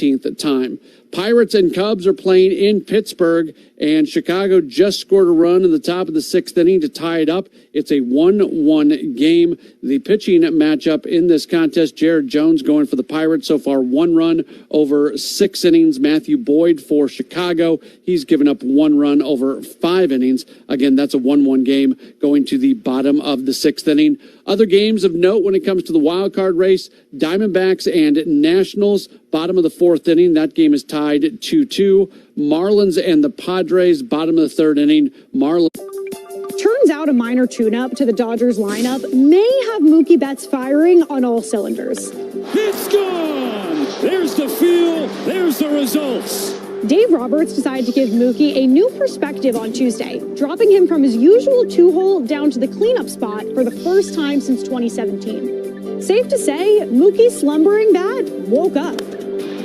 16th time. Pirates and Cubs are playing in Pittsburgh, and Chicago just scored a run in the top of the 6th inning to tie it up. It's a 1-1 game. The pitching matchup in this contest, Jared Jones going for the Pirates so far, 1 run over 6 innings. Matthew Boyd for Chicago, he's given up 1 run over 5 innings. Again, that's a 1-1 game going to the bottom of the 6th inning. Other games of note when it comes to the wild card race, Diamondbacks and Nationals, bottom of the 4th inning. That game is tied 2-2. Marlins and the Padres, bottom of the 3rd inning. Turns out a minor tune-up to the Dodgers lineup may have Mookie Betts firing on all cylinders. It's gone! There's the feel, there's the results. Dave Roberts decided to give Mookie a new perspective on Tuesday, dropping him from his usual 2-hole down to the cleanup spot for the first time since 2017. Safe to say, Mookie's slumbering bat woke up.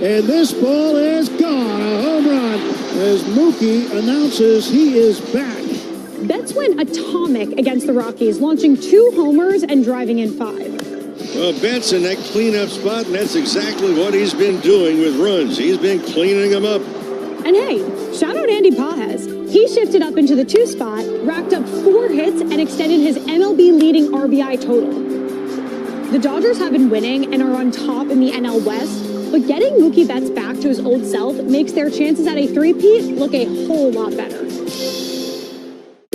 And this ball is gone, a home run, as Mookie announces he is back. Betts went atomic against the Rockies, launching 2 homers and driving in 5. Well, Betts in that cleanup spot, and that's exactly what he's been doing with runs. He's been cleaning them up. And hey, shout out Andy Paez. He shifted up into the 2 spot, racked up 4 hits, and extended his MLB leading RBI total. The Dodgers have been winning and are on top in the NL West, but getting Mookie Betts back to his old self makes their chances at a three-peat look a whole lot better.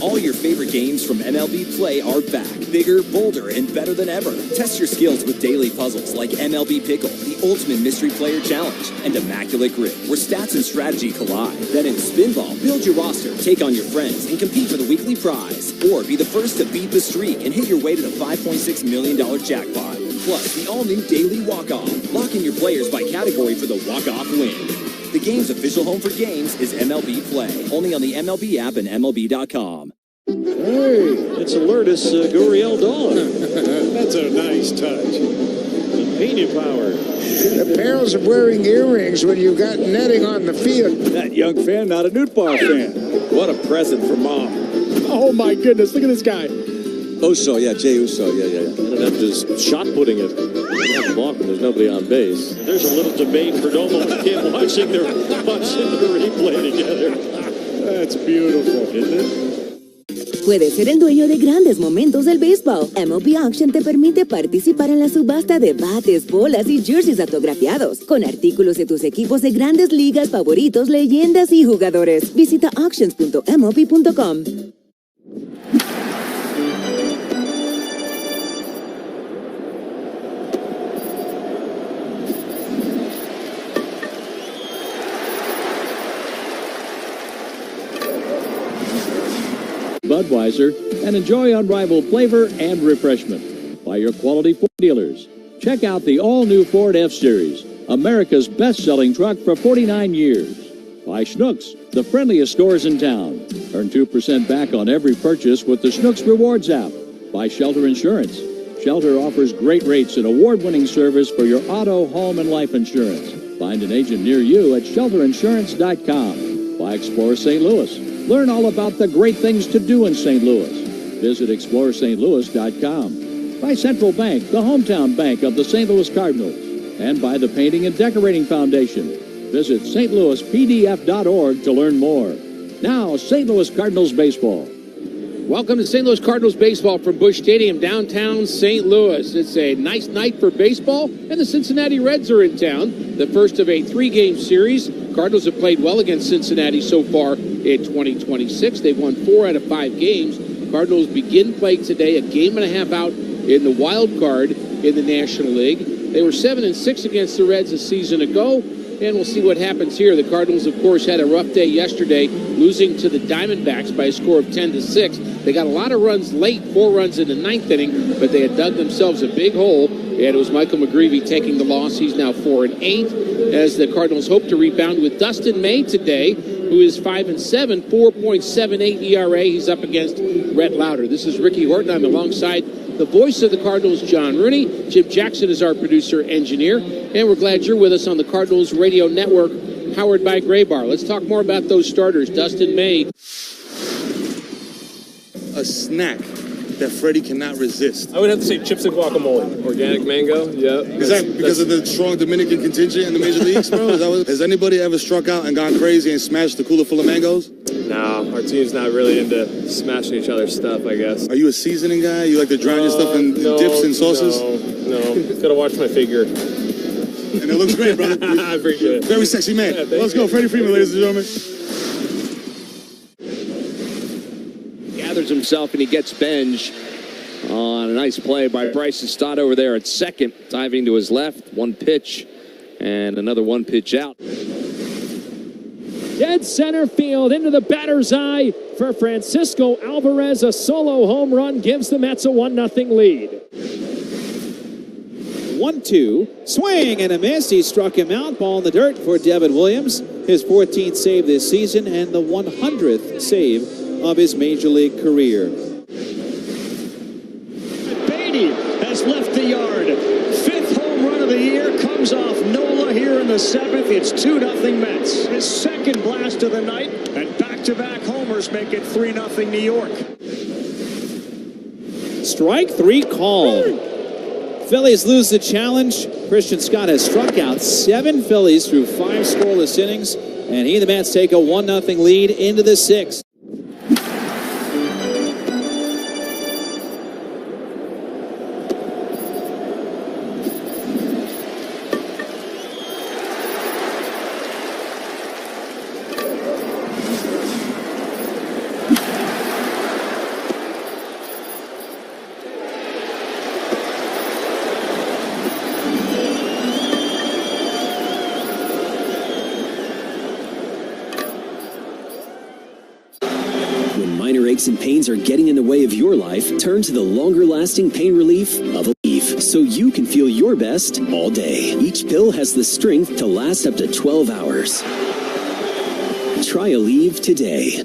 All your favorite games from MLB Play are back, bigger, bolder, and better than ever. Test your skills with daily puzzles like MLB Pickle, the Ultimate Mystery Player Challenge, and Immaculate Grip, where stats and strategy collide. Then in Spinball, build your roster, take on your friends, and compete for the weekly prize. Or be the first to beat the streak and hit your way to the $5.6 million jackpot. Plus, the all-new Daily Walk-Off. Lock in your players by category for the walk-off win. The game's official home for games is MLB Play. Only on the MLB app and MLB.com. Hey, it's a Lourdes Gurriel dog. That's a nice touch. Pena power. The perils of wearing earrings when you've got netting on the field. That young fan, not a Newtbar fan. What a present for Mom. Oh my goodness, look at this guy. Uso, yeah, Jay Uso, yeah. Ended up just shot putting it. Not blocked when there's nobody on base. There's a little debate for Domo and Kim watching the replay together. That's beautiful, isn't it? Puedes ser el dueño de grandes momentos del béisbol. MLB Auction te permite participar en la subasta de bates, bolas y jerseys autografiados, con artículos de tus equipos de grandes ligas favoritos, leyendas y jugadores. Visita auctions.mlb.com. Budweiser, and enjoy unrivaled flavor and refreshment by your quality Ford dealers. Check out the all-new Ford F-Series, America's best-selling truck for 49 years. By Schnucks, the friendliest stores in town. Earn 2% back on every purchase with the Schnucks Rewards app. By Shelter Insurance. Shelter offers great rates and award-winning service for your auto, home, and life insurance. Find an agent near you at shelterinsurance.com. By Explore St. Louis. Learn all about the great things to do in St. Louis. Visit ExploreSt.Louis.com. By Central Bank, the hometown bank of the St. Louis Cardinals. And by the Painting and Decorating Foundation. Visit stlouispdf.org to learn more. Now, St. Louis Cardinals Baseball. Welcome to St. Louis Cardinals Baseball from Busch Stadium, downtown St. Louis. It's a nice night for baseball, and the Cincinnati Reds are in town. The first of a 3-game series. Cardinals have played well against Cincinnati so far in 2026. They've won 4 out of 5 games. Cardinals begin play today, a game and a half out in the wild card in the National League. They were 7-6 against the Reds a season ago, and we'll see what happens here. The Cardinals, of course, had a rough day yesterday, losing to the Diamondbacks by a score of 10-6. They got a lot of runs late, 4 runs in the 9th inning, but they had dug themselves a big hole, and it was Michael McGreevy taking the loss. He's now 4-8, as the Cardinals hope to rebound with Dustin May today, who is 5-7, 4.78 ERA. He's up against Rhett Lauder. This is Ricky Horton. I'm alongside the voice of the Cardinals, John Rooney. Jim Jackson is our producer-engineer, and we're glad you're with us on the Cardinals Radio Network, powered by Graybar. Let's talk more about those starters. Dustin May. A snack that Freddie cannot resist? I would have to say chips and guacamole. Organic mango, yeah. Is that because of the strong Dominican contingent in the major leagues, bro? Has anybody ever struck out and gone crazy and smashed the cooler full of mangoes? No, our team's not really into smashing each other's stuff, I guess. Are you a seasoning guy? You like to drown your stuff in dips and sauces? No. Gotta watch my figure. And it looks great, brother. I appreciate it. Very sexy man. Yeah, Let's go, Freddie Freeman, ladies and gentlemen. Gathers himself and he gets Benj on a nice play by Bryson Stott over there at second, diving to his left. One pitch and another one pitch out. Dead center field into the batter's eye for Francisco Alvarez. A solo home run gives the Mets a 1-0 lead. 1-2, swing and a miss. He struck him out. Ball in the dirt for Devin Williams. His 14th save this season and the 100th save of his major league career. Beatty has left the yard. 5th home run of the year comes off Nola here in the 7th. It's 2-0 Mets. His 2nd blast of the night, and back-to-back homers make it 3-0 New York. Strike 3 called. Phillies lose the challenge. Christian Scott has struck out 7 Phillies through 5 scoreless innings, and he and the Mets take a 1-0 lead into the 6th. Aches and pains are getting in the way of your life, turn to the longer-lasting pain relief of Aleve so you can feel your best all day. Each pill has the strength to last up to 12 hours. Try Aleve today.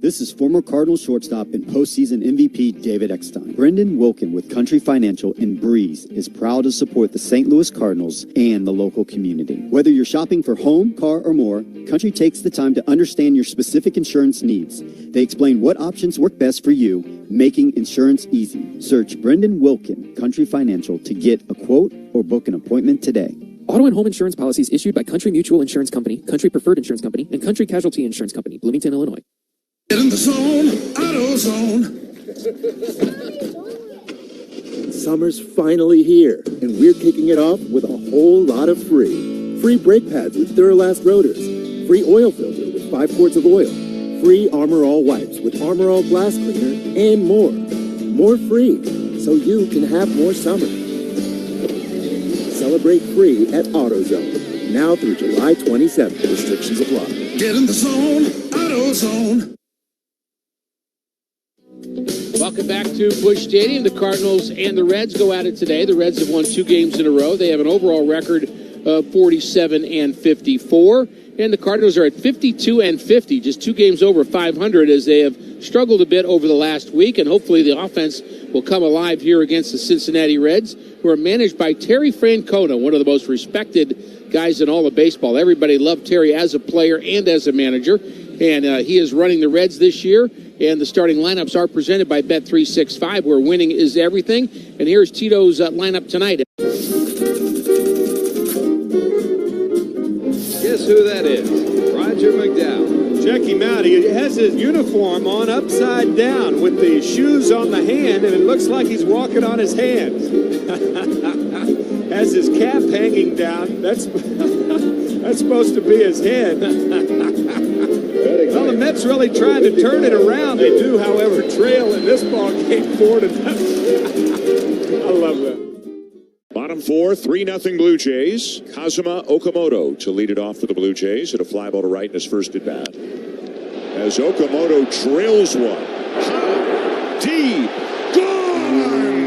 This is former Cardinals shortstop and postseason MVP David Eckstein. Brendan Wilkin with Country Financial and Breeze is proud to support the St. Louis Cardinals and the local community. Whether you're shopping for home, car, or more, Country takes the time to understand your specific insurance needs. They explain what options work best for you, making insurance easy. Search Brendan Wilkin, Country Financial, to get a quote or book an appointment today. Auto and home insurance policies issued by Country Mutual Insurance Company, Country Preferred Insurance Company, and Country Casualty Insurance Company, Bloomington, Illinois. Get in the zone, AutoZone. Summer's finally here, and we're kicking it off with a whole lot of free. Free brake pads with Duralast rotors. Free oil filter with 5 quarts of oil. Free Armor All wipes with Armor All glass cleaner, and more. More free, so you can have more summer. Celebrate free at AutoZone. Now through July 27th. Restrictions apply. Get in the zone, AutoZone. Welcome back to Busch Stadium. The Cardinals and the Reds go at it today. The Reds have won 2 games in a row. They have an overall record of 47-54. And the Cardinals are at 52-50, just 2 games over 500 as they have struggled a bit over the last week. And hopefully the offense will come alive here against the Cincinnati Reds, who are managed by Terry Francona, one of the most respected guys in all of baseball. Everybody loved Terry as a player and as a manager. And he is running the Reds this year. And the starting lineups are presented by Bet365, where winning is everything. And here's Tito's lineup tonight. Guess who that is? Roger McDowell. Check him out. He has his uniform on upside down with the shoes on the hand, and it looks like he's walking on his hands. Has his cap hanging down. That's supposed to be his head. Well, the Mets really trying to turn it around. They do, however, trail in this ball game 4-0. I love that. Bottom 4, 3-0 Blue Jays. Kazuma Okamoto to lead it off for the Blue Jays. Hit a fly ball to right in his first at bat. As Okamoto drills one. High, deep, gone!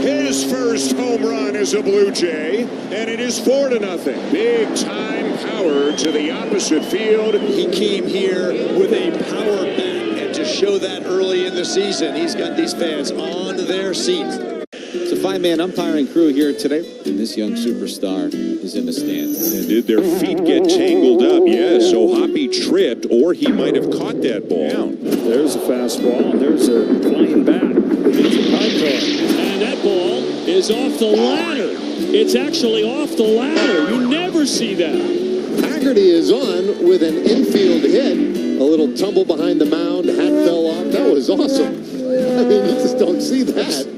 His first home run as a Blue Jay, and it is 4-0. Big time power to the opposite field. He came here with a power bat, and to show that early in the season, he's got these fans on their seats. It's a a five-man umpiring crew here today. And this young superstar is in the stands. And did their feet get tangled up? Yes, so Hoppy tripped, or he might have caught that ball. There's a fastball, and there's a flying bat. It's a contact. And that ball is off the ladder. It's actually off the ladder. You never see that. Haggerty is on with an infield hit. A little tumble behind the mound. Hat fell off. That was awesome. I mean, you just don't see that.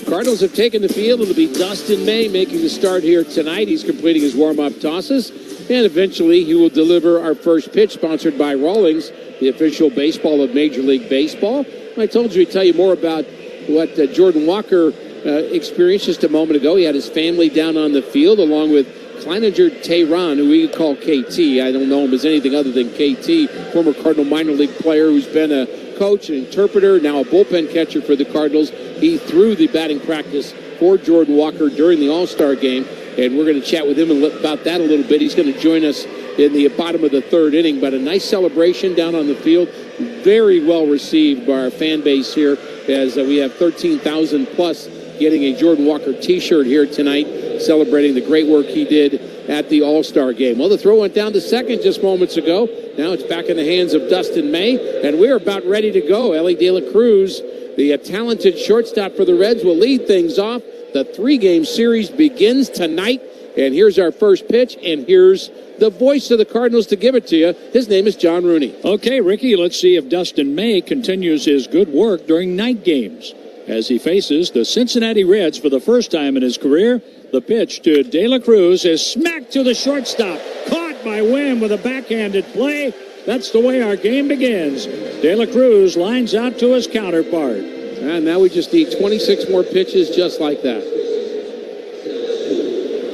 Cardinals have taken the field. It'll be Dustin May making the start here tonight. He's completing his warm-up tosses, and eventually he will deliver our first pitch, sponsored by Rawlings, the official baseball of Major League Baseball. I told you we'd tell you more about what Jordan Walker experienced just a moment ago. He had his family down on the field, along with Kleininger Tehran, who we call KT. I don't know him as anything other than KT, former Cardinal minor league player who's been a coach, an interpreter, now a bullpen catcher for the Cardinals. He threw the batting practice for Jordan Walker during the All-Star game, and we're going to chat with him about that a little bit. He's going to join us in the bottom of the third inning, but a nice celebration down on the field. Very well received by our fan base here, as we have 13,000 plus getting a Jordan Walker t-shirt here tonight, celebrating the great work he did at the All-Star game. Well, the throw went down to second just moments ago. Now it's back in the hands of Dustin May, and we're about ready to go. Ellie De La Cruz, the talented shortstop for the Reds, will lead things off. The three-game series begins tonight, and here's our first pitch, and here's the voice of the Cardinals to give it to you. His name is John Rooney. Okay, Ricky, let's see if Dustin May continues his good work during night games as he faces the Cincinnati Reds for the first time in his career. The pitch to De La Cruz is smacked to the shortstop. Caught by Wim with a backhanded play. That's the way our game begins. De La Cruz lines out to his counterpart. And now we just need 26 more pitches just like that.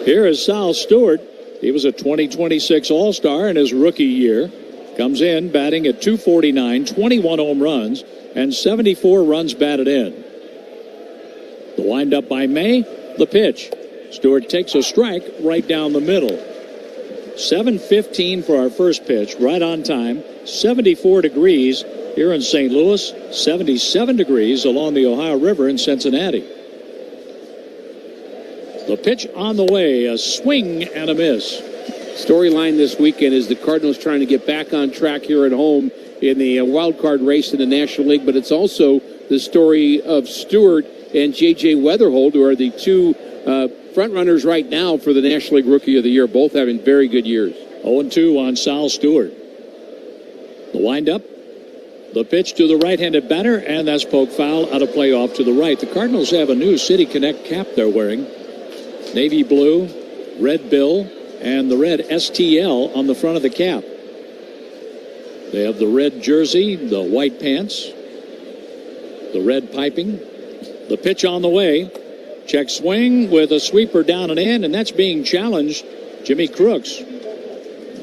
Here is Sal Stewart. He was a 2026 All-Star in his rookie year. Comes in batting at .249, 21 home runs, and 74 runs batted in. The windup by May, the pitch. Stewart takes a strike right down the middle. 7:15 for our first pitch, right on time. 74 degrees here in St. Louis, 77 degrees along the Ohio River in Cincinnati. The pitch on the way, a swing and a miss. storyline this weekend is the Cardinals trying to get back on track here at home in the wild card race in the National League, but it's also the story of Stewart and J.J. Weatherhold, who are the two front runners right now for the National League Rookie of the Year, both having very good years. 0-2 on Sal Stewart. The windup, the pitch to the right-handed batter, and that's poke foul out of play off to the right. The Cardinals have a new City Connect cap they're wearing. Navy blue, red bill, and the red STL on the front of the cap. They have the red jersey, the white pants, the red piping. The pitch on the way. Check swing with a sweeper down and in, and that's being challenged. Jimmy Crooks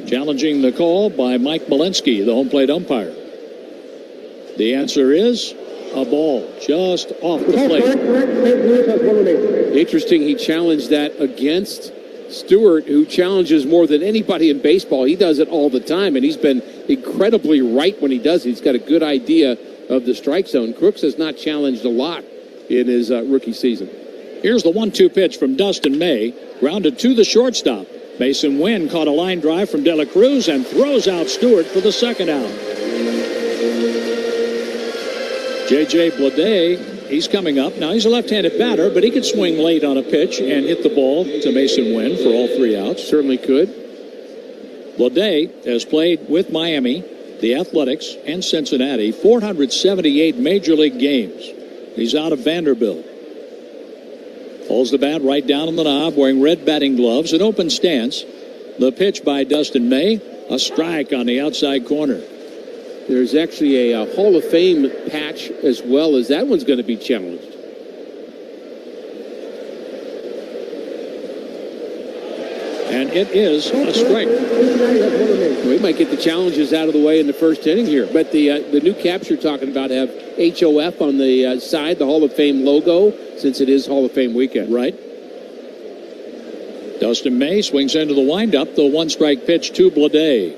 challenging the call by Mike Malinsky, the home plate umpire. The answer is a ball just off the plate. Interesting, he challenged that against Stewart, who challenges more than anybody in baseball. He does it all the time, and he's been incredibly right when he does it. He's got a good idea of the strike zone. Crooks has not challenged a lot in his rookie season. Here's the 1-2 pitch from Dustin May, grounded to the shortstop. Mason Wynn caught a line drive from De La Cruz and throws out Stewart for the second out. J.J. Bleday, he's coming up. Now, he's a left-handed batter, but he could swing late on a pitch and hit the ball to Mason Wynn for all three outs. Certainly could. Bleday has played with Miami, the Athletics, and Cincinnati 478 Major League games. He's out of Vanderbilt. Holds the bat right down on the knob, wearing red batting gloves, an open stance. The pitch by Dustin May, a strike on the outside corner. There's actually a Hall of Fame patch as well, as that one's going to be challenged. And it is a strike. We might get the challenges out of the way in the first inning here. But the new caps you're talking about have HOF on the side, the Hall of Fame logo, since it is Hall of Fame weekend. Right. Dustin May swings into the windup, the one-strike pitch to Bleday.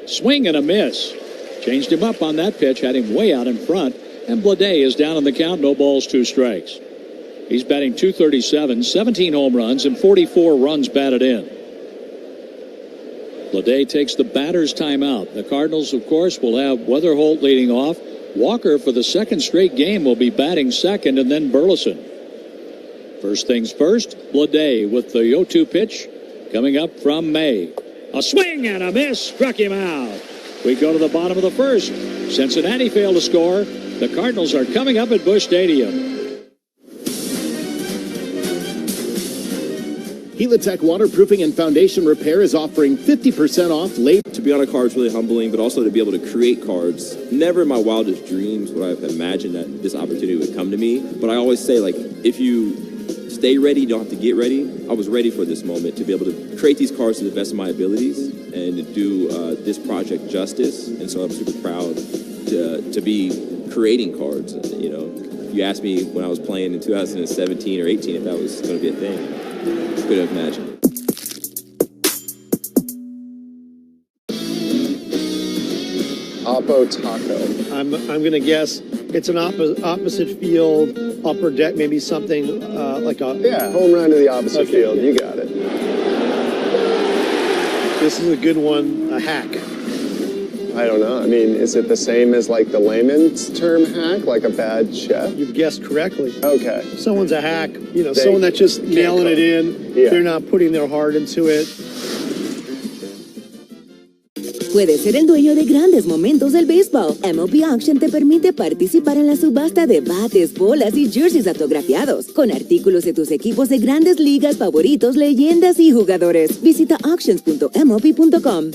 Swing and a miss. Changed him up on that pitch, had him way out in front, and Bleday is down on the count, no balls, 2 strikes. He's batting .237, 17 home runs, and 44 runs batted in. Bleday takes the batter's timeout. The Cardinals, of course, will have Weatherholt leading off. Walker, for the second straight game, will be batting second, and then Burleson. First things first, Bleday with the 0-2 pitch coming up from May. A swing and a miss, struck him out. We go to the bottom of the first. Cincinnati failed to score. The Cardinals are coming up at Busch Stadium. Helitech Waterproofing and Foundation Repair is offering 50% off late. To be on a card is really humbling, but also to be able to create cards. Never in my wildest dreams would I have imagined that this opportunity would come to me. But I always say, like, if you stay ready, you don't have to get ready. I was ready for this moment to be able to create these cards to the best of my abilities and to do this project justice. And so I'm super proud to be creating cards. You know, if you asked me when I was playing in 2017 or 18 if that was going to be a thing, could have imagined. Oppo Taco. I'm going to guess it's an opposite field, upper deck, maybe something like a... Yeah, home run to the opposite field. You got it. This is a good one, a hack. I don't know. I mean, is it the same as like the layman's term hack, like a bad chef? You've guessed correctly. Okay. Someone's a hack, you know, someone that's just nailing it in. Yeah. They're not putting their heart into it. Puedes ser el dueño de grandes momentos del béisbol. MLB Auction te permite participar en la subasta de bates, bolas y jerseys autografiados, con artículos de tus equipos de grandes ligas favoritos, leyendas y jugadores. Visita auctions.mlb.com.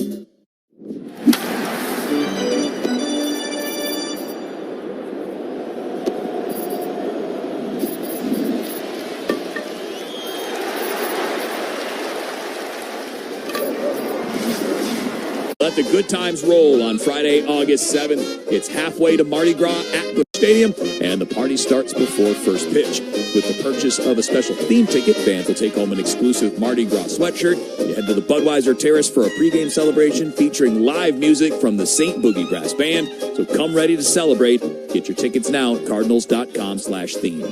Let the good times roll on Friday, August 7th. It's halfway to Mardi Gras at Busch Stadium, and the party starts before first pitch. With the purchase of a special theme ticket, fans will take home an exclusive Mardi Gras sweatshirt. You head to the Budweiser Terrace for a pregame celebration featuring live music from the St. Boogie Brass Band. So come ready to celebrate. Get your tickets now at cardinals.com/theme.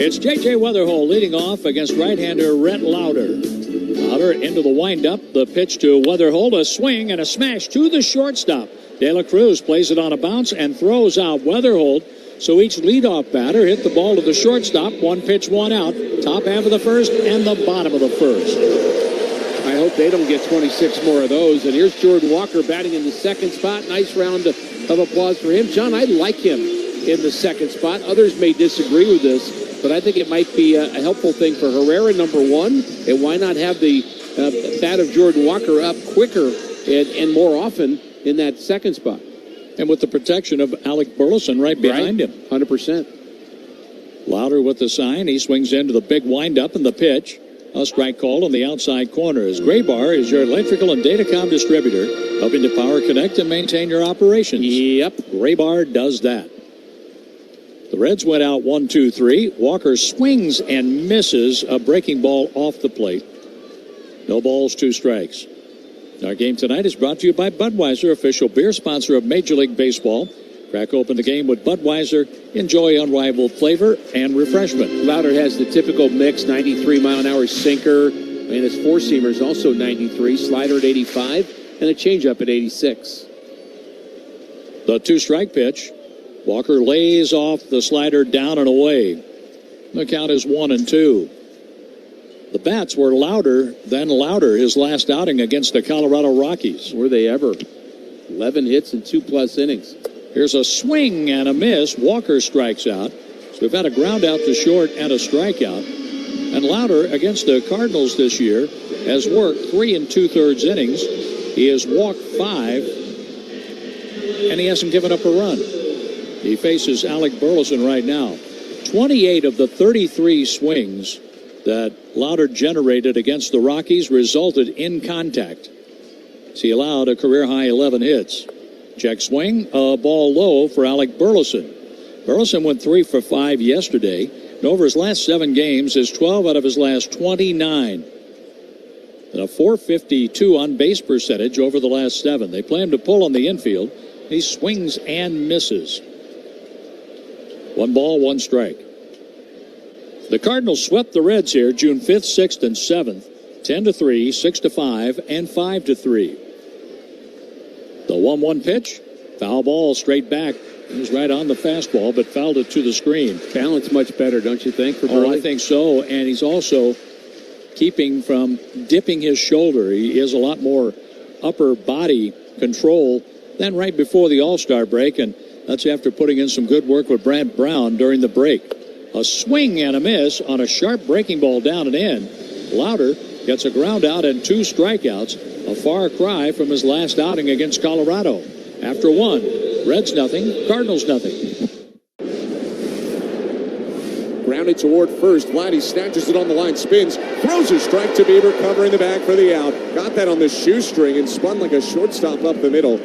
It's J.J. Weatherholt leading off against right-hander Rhett Lauder. Lauder into the windup. The pitch to Weatherholt. A swing and a smash to the shortstop. De La Cruz plays it on a bounce and throws out Weatherholt. So each leadoff batter hit the ball to the shortstop. 1 pitch, 1 out. Top half of the first and the bottom of the first. I hope they don't get 26 more of those. And here's Jordan Walker batting in the second spot. Nice round of applause for him. John, I like him in the second spot. Others may disagree with this, but I think it might be a helpful thing for Herrera, number one. And why not have the bat of Jordan Walker up quicker and more often in that second spot? And with the protection of Alec Burleson right behind him. 100%. Lauder with the sign. He swings into the big windup and the pitch. A strike call on the outside corner. As Graybar is your electrical and datacom distributor, helping to power, connect, and maintain your operations. Yep. Graybar does that. The Reds went out 1-2-3. Walker swings and misses a breaking ball off the plate. No balls, 2 strikes. Our game tonight is brought to you by Budweiser, official beer sponsor of Major League Baseball. Crack open the game with Budweiser. Enjoy unrivaled flavor and refreshment. Lauder has the typical mix, 93-mile-an-hour sinker, and his four-seamer is also 93, slider at 85, and a changeup at 86. The 2-strike pitch. Walker lays off the slider down and away. The count is 1-2. The bats were louder than Lauder his last outing against the Colorado Rockies. Were they ever? 11 hits in 2+ innings. Here's a swing and a miss. Walker strikes out. So we've had a ground out to short and a strikeout. And Lauder against the Cardinals this year has worked 3 2/3 innings. He has walked 5, and he hasn't given up a run. He faces Alec Burleson right now. 28 of the 33 swings that Lauder generated against the Rockies resulted in contact. So he allowed a career-high 11 hits. Check swing, a ball low for Alec Burleson. Burleson went 3 for 5 yesterday. And over his last 7 games is 12 out of his last 29. And a .452 on-base percentage over the last 7. They play him to pull on the infield. He swings and misses. 1 ball, 1 strike. The Cardinals swept the Reds here June 5th, 6th, and 7th. 10-3, 6-5, and 5-3. The 1-1 pitch. Foul ball straight back. It was right on the fastball, but fouled it to the screen. Balance much better, don't you think, for Burley? Oh, I think so. And he's also keeping from dipping his shoulder. He has a lot more upper body control than right before the All-Star break. And that's after putting in some good work with Brad Brown during the break. A swing and a miss on a sharp breaking ball down and in. Lauder gets a ground out and 2 strikeouts. A far cry from his last outing against Colorado. After 1, Reds nothing, Cardinals nothing. Grounded toward first. Vladdy snatches it on the line, spins, throws a strike to Bieber, covering the bag for the out. Got that on the shoestring and spun like a shortstop up the middle.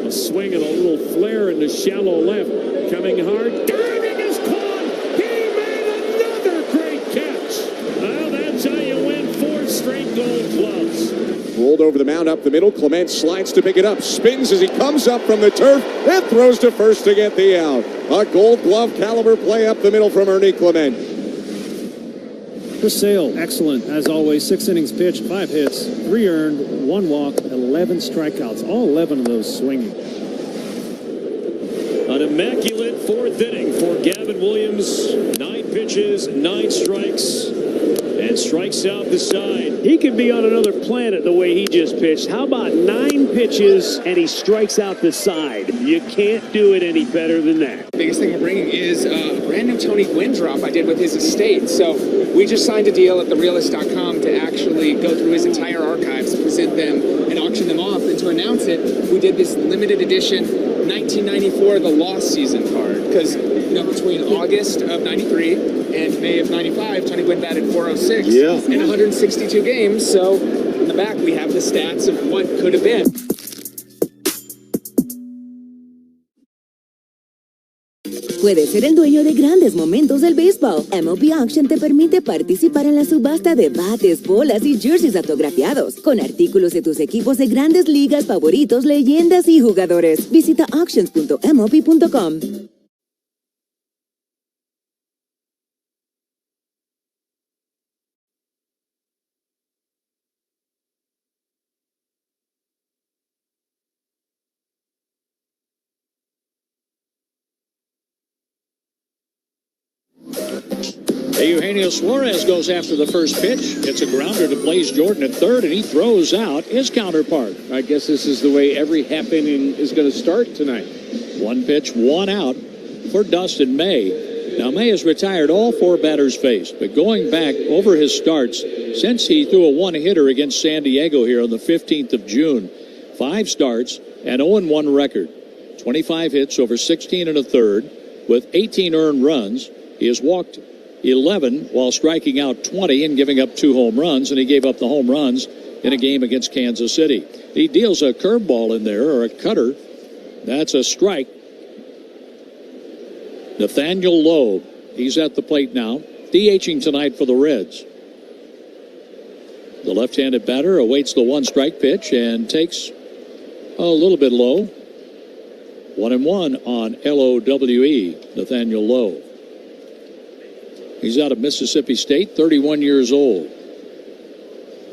A swing and a little flare into shallow left. Coming hard. Diving is caught. He made another great catch. Well, that's how you win 4 straight Gold Gloves. Rolled over the mound up the middle. Clement slides to pick it up. Spins as he comes up from the turf and throws to first to get the out. A Gold Glove caliber play up the middle from Ernie Clement. Chris Sale, excellent. As always, 6 innings pitched, 5 hits, 3 earned, 1 walk, 11 strikeouts. All 11 of those swinging. An immaculate 4th inning for Gavin Williams. 9 pitches, 9 strikes, and strikes out the side. He could be on another planet the way he just pitched. How about 9 pitches and he strikes out the side? You can't do it any better than that. Biggest thing we're bringing is a brand new Tony Gwynn drop I did with his estate. So we just signed a deal at therealist.com to actually go through his entire archives, present them, and auction them off. And to announce it, we did this limited edition 1994 The Lost Season card. Because, you know, between August of 93 and May of 95, Tony Gwynn batted .406 in 162 games. So in the back, we have the stats of what could have been. Puedes ser el dueño de grandes momentos del béisbol. MLB Auction te permite participar en la subasta de bates, bolas y jerseys autografiados, con artículos de tus equipos de grandes ligas favoritos, leyendas y jugadores. Visita auctions.mlb.com. Eugenio Suarez goes after the first pitch. It's a grounder to Blaze Jordan at third, and he throws out his counterpart. I guess this is the way every half inning is going to start tonight. One pitch, one out for Dustin May. Now, May has retired all 4 batters faced, but going back over his starts since he threw a one-hitter against San Diego here on the 15th of June, 5 starts and 0-1 record. 25 hits over 16 1/3 with 18 earned runs. He has walked 11 while striking out 20 and giving up 2 home runs, and he gave up the home runs in a game against Kansas City. He deals a curveball in there, or a cutter. That's a strike. Nathaniel Lowe, he's at the plate now, DHing tonight for the Reds. The left-handed batter awaits the 1-strike pitch and takes a little bit low. 1-1 on LOWE, Nathaniel Lowe. He's out of Mississippi State, 31 years old.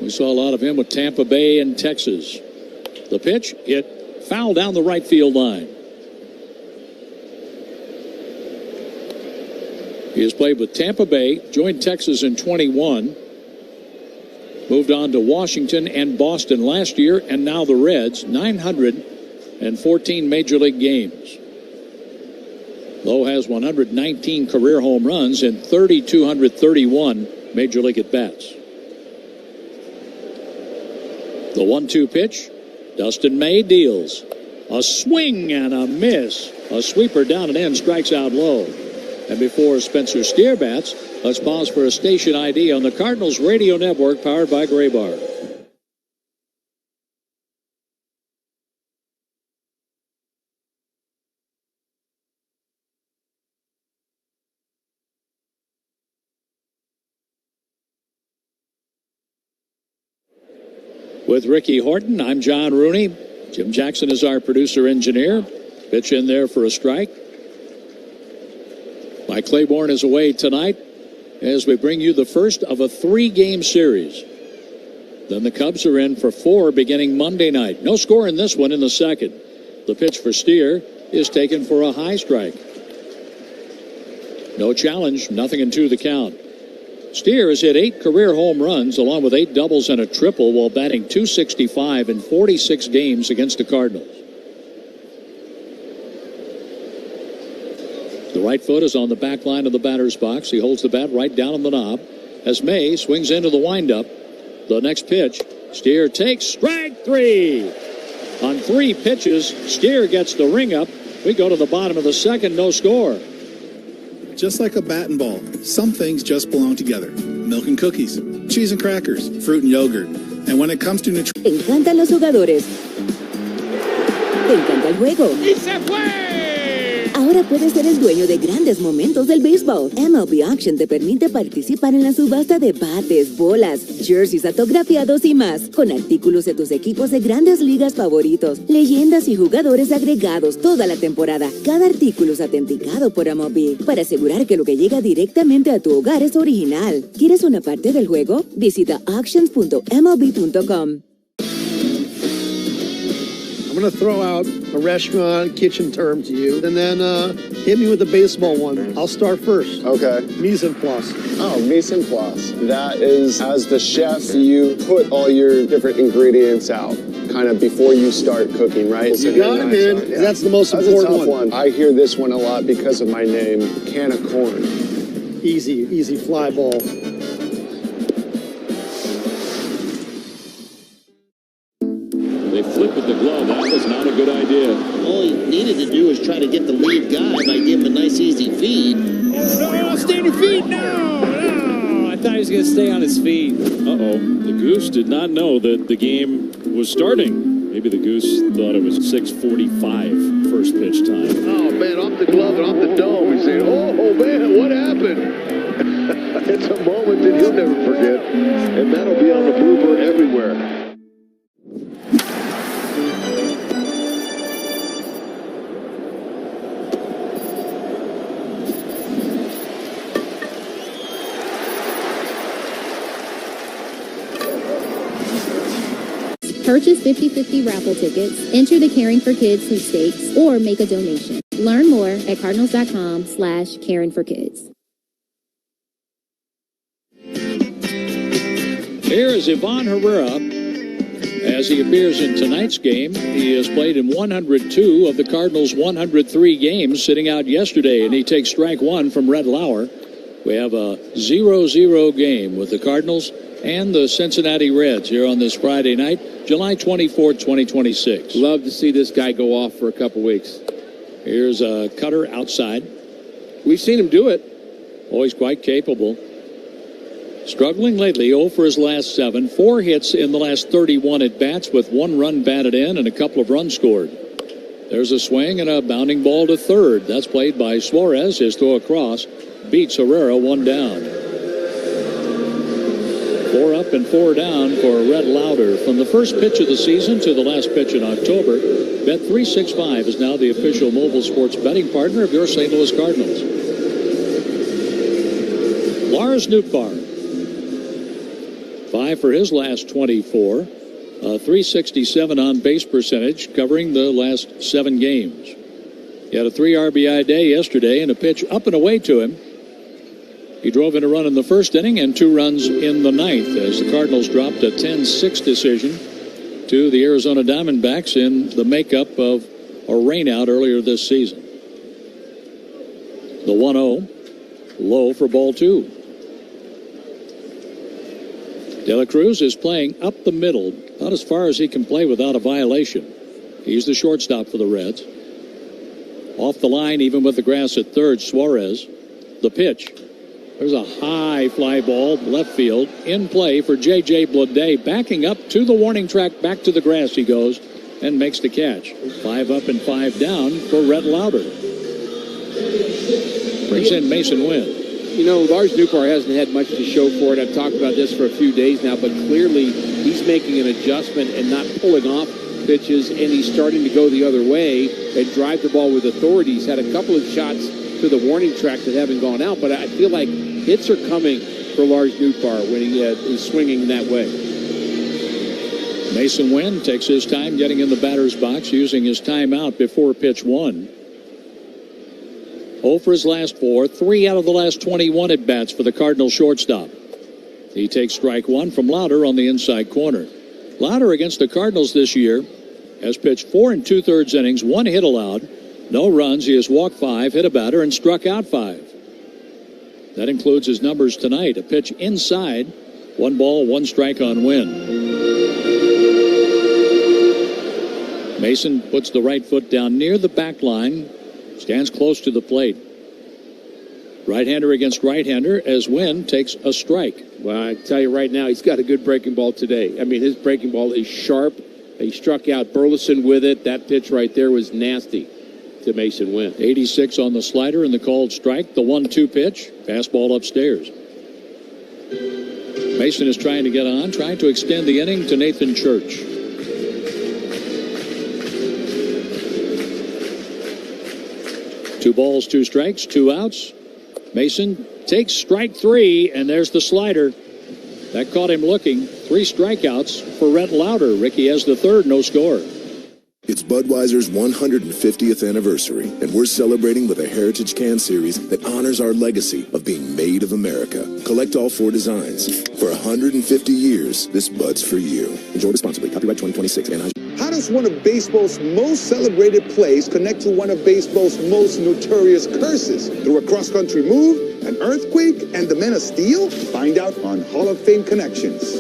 We saw a lot of him with Tampa Bay and Texas. The pitch, hit foul down the right field line. He has played with Tampa Bay, joined Texas in 21, moved on to Washington and Boston last year, and now the Reds, 914 Major League games. Lowe has 119 career home runs and 3,231 Major League at-bats. The 1-2 pitch, Dustin May deals. A swing and a miss. A sweeper down and in, strikes out Lowe. And before Spencer Steer bats, let's pause for a station ID on the Cardinals Radio Network powered by Gray Bar. With Ricky Horton, I'm John Rooney. Jim Jackson is our producer-engineer. Pitch in there for a strike. Mike Claiborne is away tonight as we bring you the first of a 3-game series. Then the Cubs are in for 4 beginning Monday night. No score in this one in the second. The pitch for Steer is taken for a high strike. No challenge, 0-2 the count. Steer has hit 8 career home runs along with 8 doubles and a triple while batting .265 in 46 games against the Cardinals. The right foot is on the back line of the batter's box. He holds the bat right down on the knob as May swings into the windup. The next pitch, Steer takes strike 3. On 3 pitches, Steer gets the ring up. We go to the bottom of the second, no score. Just like a bat and ball, some things just belong together. Milk and cookies, cheese and crackers, fruit and yogurt. And when it comes to nutrition... Te encantan los jugadores. Te encanta el juego. ¡Y se fue! Ahora puedes ser el dueño de grandes momentos del béisbol. MLB Auction te permite participar en la subasta de bates, bolas, jerseys autografiados y más, con artículos de tus equipos de grandes ligas favoritos, leyendas y jugadores agregados toda la temporada. Cada artículo es autenticado por MLB para asegurar que lo que llega directamente a tu hogar es original. ¿Quieres una parte del juego? Visita auctions.mlb.com. I'm going to throw out a restaurant kitchen term to you, and then hit me with the baseball one. I'll start first. Okay. Mise en place. Oh, mise en place. That is, as the chef, you put all your different ingredients out kind of before you start cooking, right? You got it, man. Yeah. That's the most important That's a tough one. I hear this one a lot because of my name, can of corn. Easy fly ball. They flip with the glove. That was not a good idea. All he needed to do was try to get the lead guy by giving him a nice easy feed. Oh, no, stay on your feet. No. I thought he was going to stay on his feet. Uh-oh. The Goose did not know that the game was starting. Maybe the Goose thought it was 6:45 first pitch time. Oh, man, off the glove and off the dome. He's saying, oh, man, what happened? It's a moment that he'll never forget, and that'll be on the blooper everywhere. Purchase 50/50 raffle tickets, enter the Caring for Kids sweepstakes, or make a donation. Learn more at cardinals.com/caringforkids. Here is Ivan Herrera. As he appears in tonight's game, he has played in 102 of the Cardinals' 103 games, sitting out yesterday, and he takes strike one from Red Lauer. We have a 0-0 game with the Cardinals and the Cincinnati Reds here on this Friday night, July 24th, 2026. Love to see this guy go off for a couple weeks. Here's a cutter outside. We've seen him do it. Always quite capable. Struggling lately, 0 for his last 7, 4 hits in the last 31 at-bats with 1 run batted in and a couple of runs scored. There's a swing and a bounding ball to third. That's played by Suarez. His throw across beats Herrera 1 down. 4 up and 4 down for Red Lauder. From the first pitch of the season to the last pitch in October, Bet365 is now the official mobile sports betting partner of your St. Louis Cardinals. Lars Nootbaar, 5 for his last 24, a .367 on base percentage, covering the last 7 games. He had a 3 RBI day yesterday and a pitch up and away to him. He drove in a run in the first inning and 2 runs in the ninth as the Cardinals dropped a 10-6 decision to the Arizona Diamondbacks in the makeup of a rainout earlier this season. The 1-0, low for ball 2. De La Cruz is playing up the middle, about as far as he can play without a violation. He's the shortstop for the Reds. Off the line, even with the grass at third, Suarez. The pitch. There's a high fly ball, left field, in play for J.J. Bleday. Backing up to the warning track, back to the grass he goes, and makes the catch. 5 up and 5 down for Red Lauder. Brings in Mason Wynn. You know, Lars Nootbaar hasn't had much to show for it. I've talked about this for a few days now, but clearly he's making an adjustment and not pulling off pitches, and he's starting to go the other way and drive the ball with authority. He's had a couple of shots to the warning track that haven't gone out, but I feel like hits are coming for Lars Nootbaar when he is swinging that way. Mason Wynn takes his time getting in the batter's box, using his timeout before pitch 1. 0 for his last 4, 3 out of the last 21 at-bats for the Cardinals shortstop. He takes strike 1 from Lauder on the inside corner. Lauder against the Cardinals this year has pitched 4 2/3 innings, 1 hit allowed, no runs. He has walked 5, hit a batter, and struck out 5. That includes his numbers tonight. A pitch inside, 1 ball, 1 strike on Wynn. Mason puts the right foot down near the back line, stands close to the plate. Right-hander against right-hander as Wynn takes a strike. Well, I tell you right now, he's got a good breaking ball today. I mean, his breaking ball is sharp. He struck out Burleson with it. That pitch right there was nasty to Mason Wynn. 86 on the slider and the called strike. The 1-2 pitch, fastball upstairs. Mason is trying to get on, trying to extend the inning to Nathan Church. Two balls, 2 strikes, 2 outs. Mason takes strike 3, and there's the slider. That caught him looking. 3 strikeouts for Red Lauder. Ricky has the third, no score. It's Budweiser's 150th anniversary, and we're celebrating with a Heritage Can Series that honors our legacy of being made of America. Collect all 4 designs. For 150 years, this Bud's for you. Enjoy responsibly. Copyright 2026. How does one of baseball's most celebrated plays connect to one of baseball's most notorious curses? Through a cross-country move, an earthquake, and the Men of Steel? Find out on Hall of Fame Connections.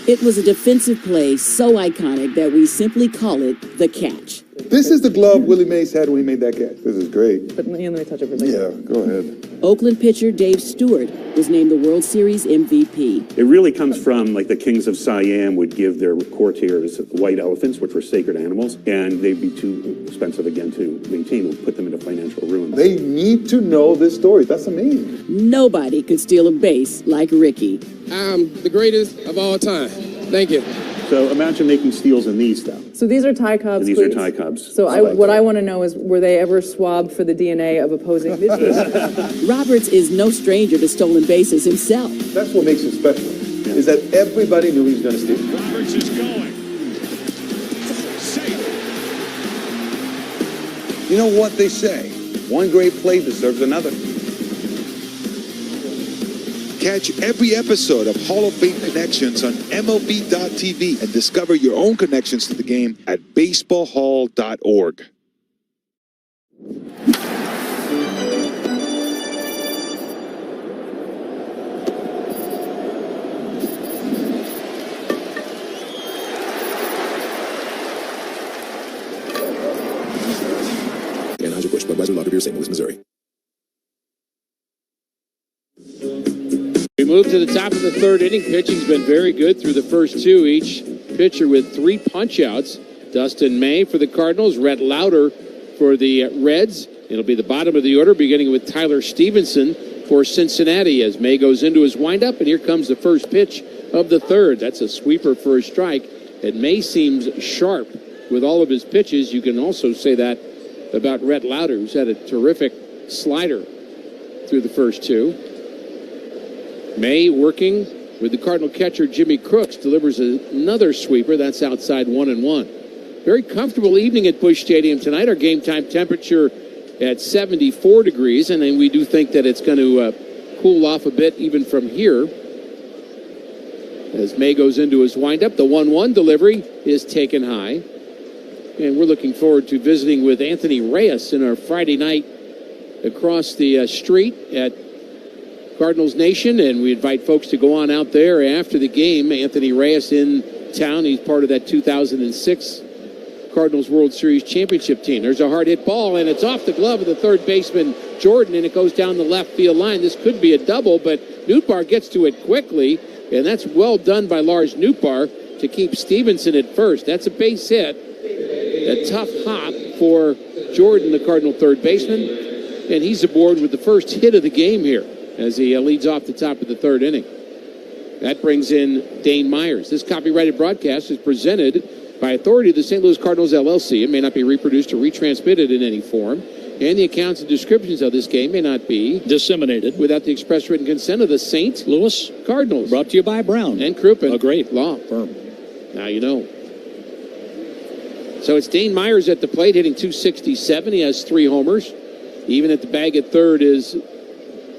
It was a defensive play so iconic that we simply call it the catch. This is the glove Willie Mays had when he made that catch. This is great. But let me touch it for a second. Yeah, go ahead. Oakland pitcher Dave Stewart was named the World Series MVP. It really comes from, like, the kings of Siam would give their courtiers white elephants, which were sacred animals, and they'd be too expensive, again, to maintain. Would put them into financial ruin. They need to know this story. That's amazing. Nobody could steal a base like Ricky. I'm the greatest of all time. Thank you. So imagine making steals in these, though. So these are Thai Cubs. These are Thai Cubs. So what I want to know is, were they ever swabbed for the DNA of opposing pitchers? Roberts is no stranger to stolen bases himself. That's what makes him special, is that everybody knew he was going to steal. Roberts is going. You know what they say? One great play deserves another. Catch every episode of Hall of Fame Connections on MLB.tv and discover your own connections to the game at baseballhall.org. Anheuser-Busch, Budweiser Lager Beer, St. Louis, Missouri. We move to the top of the third inning. Pitching's been very good through the first two. Each pitcher with 3 punch-outs. Dustin May for the Cardinals, Rhett Lauder for the Reds. It'll be the bottom of the order, beginning with Tyler Stevenson for Cincinnati as May goes into his windup, and here comes the first pitch of the third. That's a sweeper for a strike, and May seems sharp with all of his pitches. You can also say that about Rhett Lauder, who's had a terrific slider through the first two. May working with the Cardinal catcher Jimmy Crooks, delivers another sweeper. That's outside 1-1. Very comfortable evening at Busch Stadium tonight. Our game time temperature at 74 degrees, and then we do think that it's going to cool off a bit even from here. As May goes into his windup, the 1-1 delivery is taken high. And we're looking forward to visiting with Anthony Reyes in our Friday night across the street at Cardinals Nation, and we invite folks to go on out there after the game. Anthony Reyes in town. He's part of that 2006 Cardinals World Series championship team. There's a hard hit ball, and it's off the glove of the third baseman, Jordan, and it goes down the left field line. This could be a double, but Nootbaar gets to it quickly, and that's well done by Lars Nootbaar to keep Stevenson at first. That's a base hit. A tough hop for Jordan, the Cardinal third baseman, and he's aboard with the first hit of the game here as he leads off the top of the third inning. That brings in Dane Myers. This copyrighted broadcast is presented by authority of the St. Louis Cardinals, LLC. It may not be reproduced or retransmitted in any form, and the accounts and descriptions of this game may not be disseminated without the express written consent of the St. Louis Cardinals. Brought to you by Brown and Crouppen. A great law firm. Now you know. So it's Dane Myers at the plate, hitting .267. He has 3 homers. Even at the bag at third is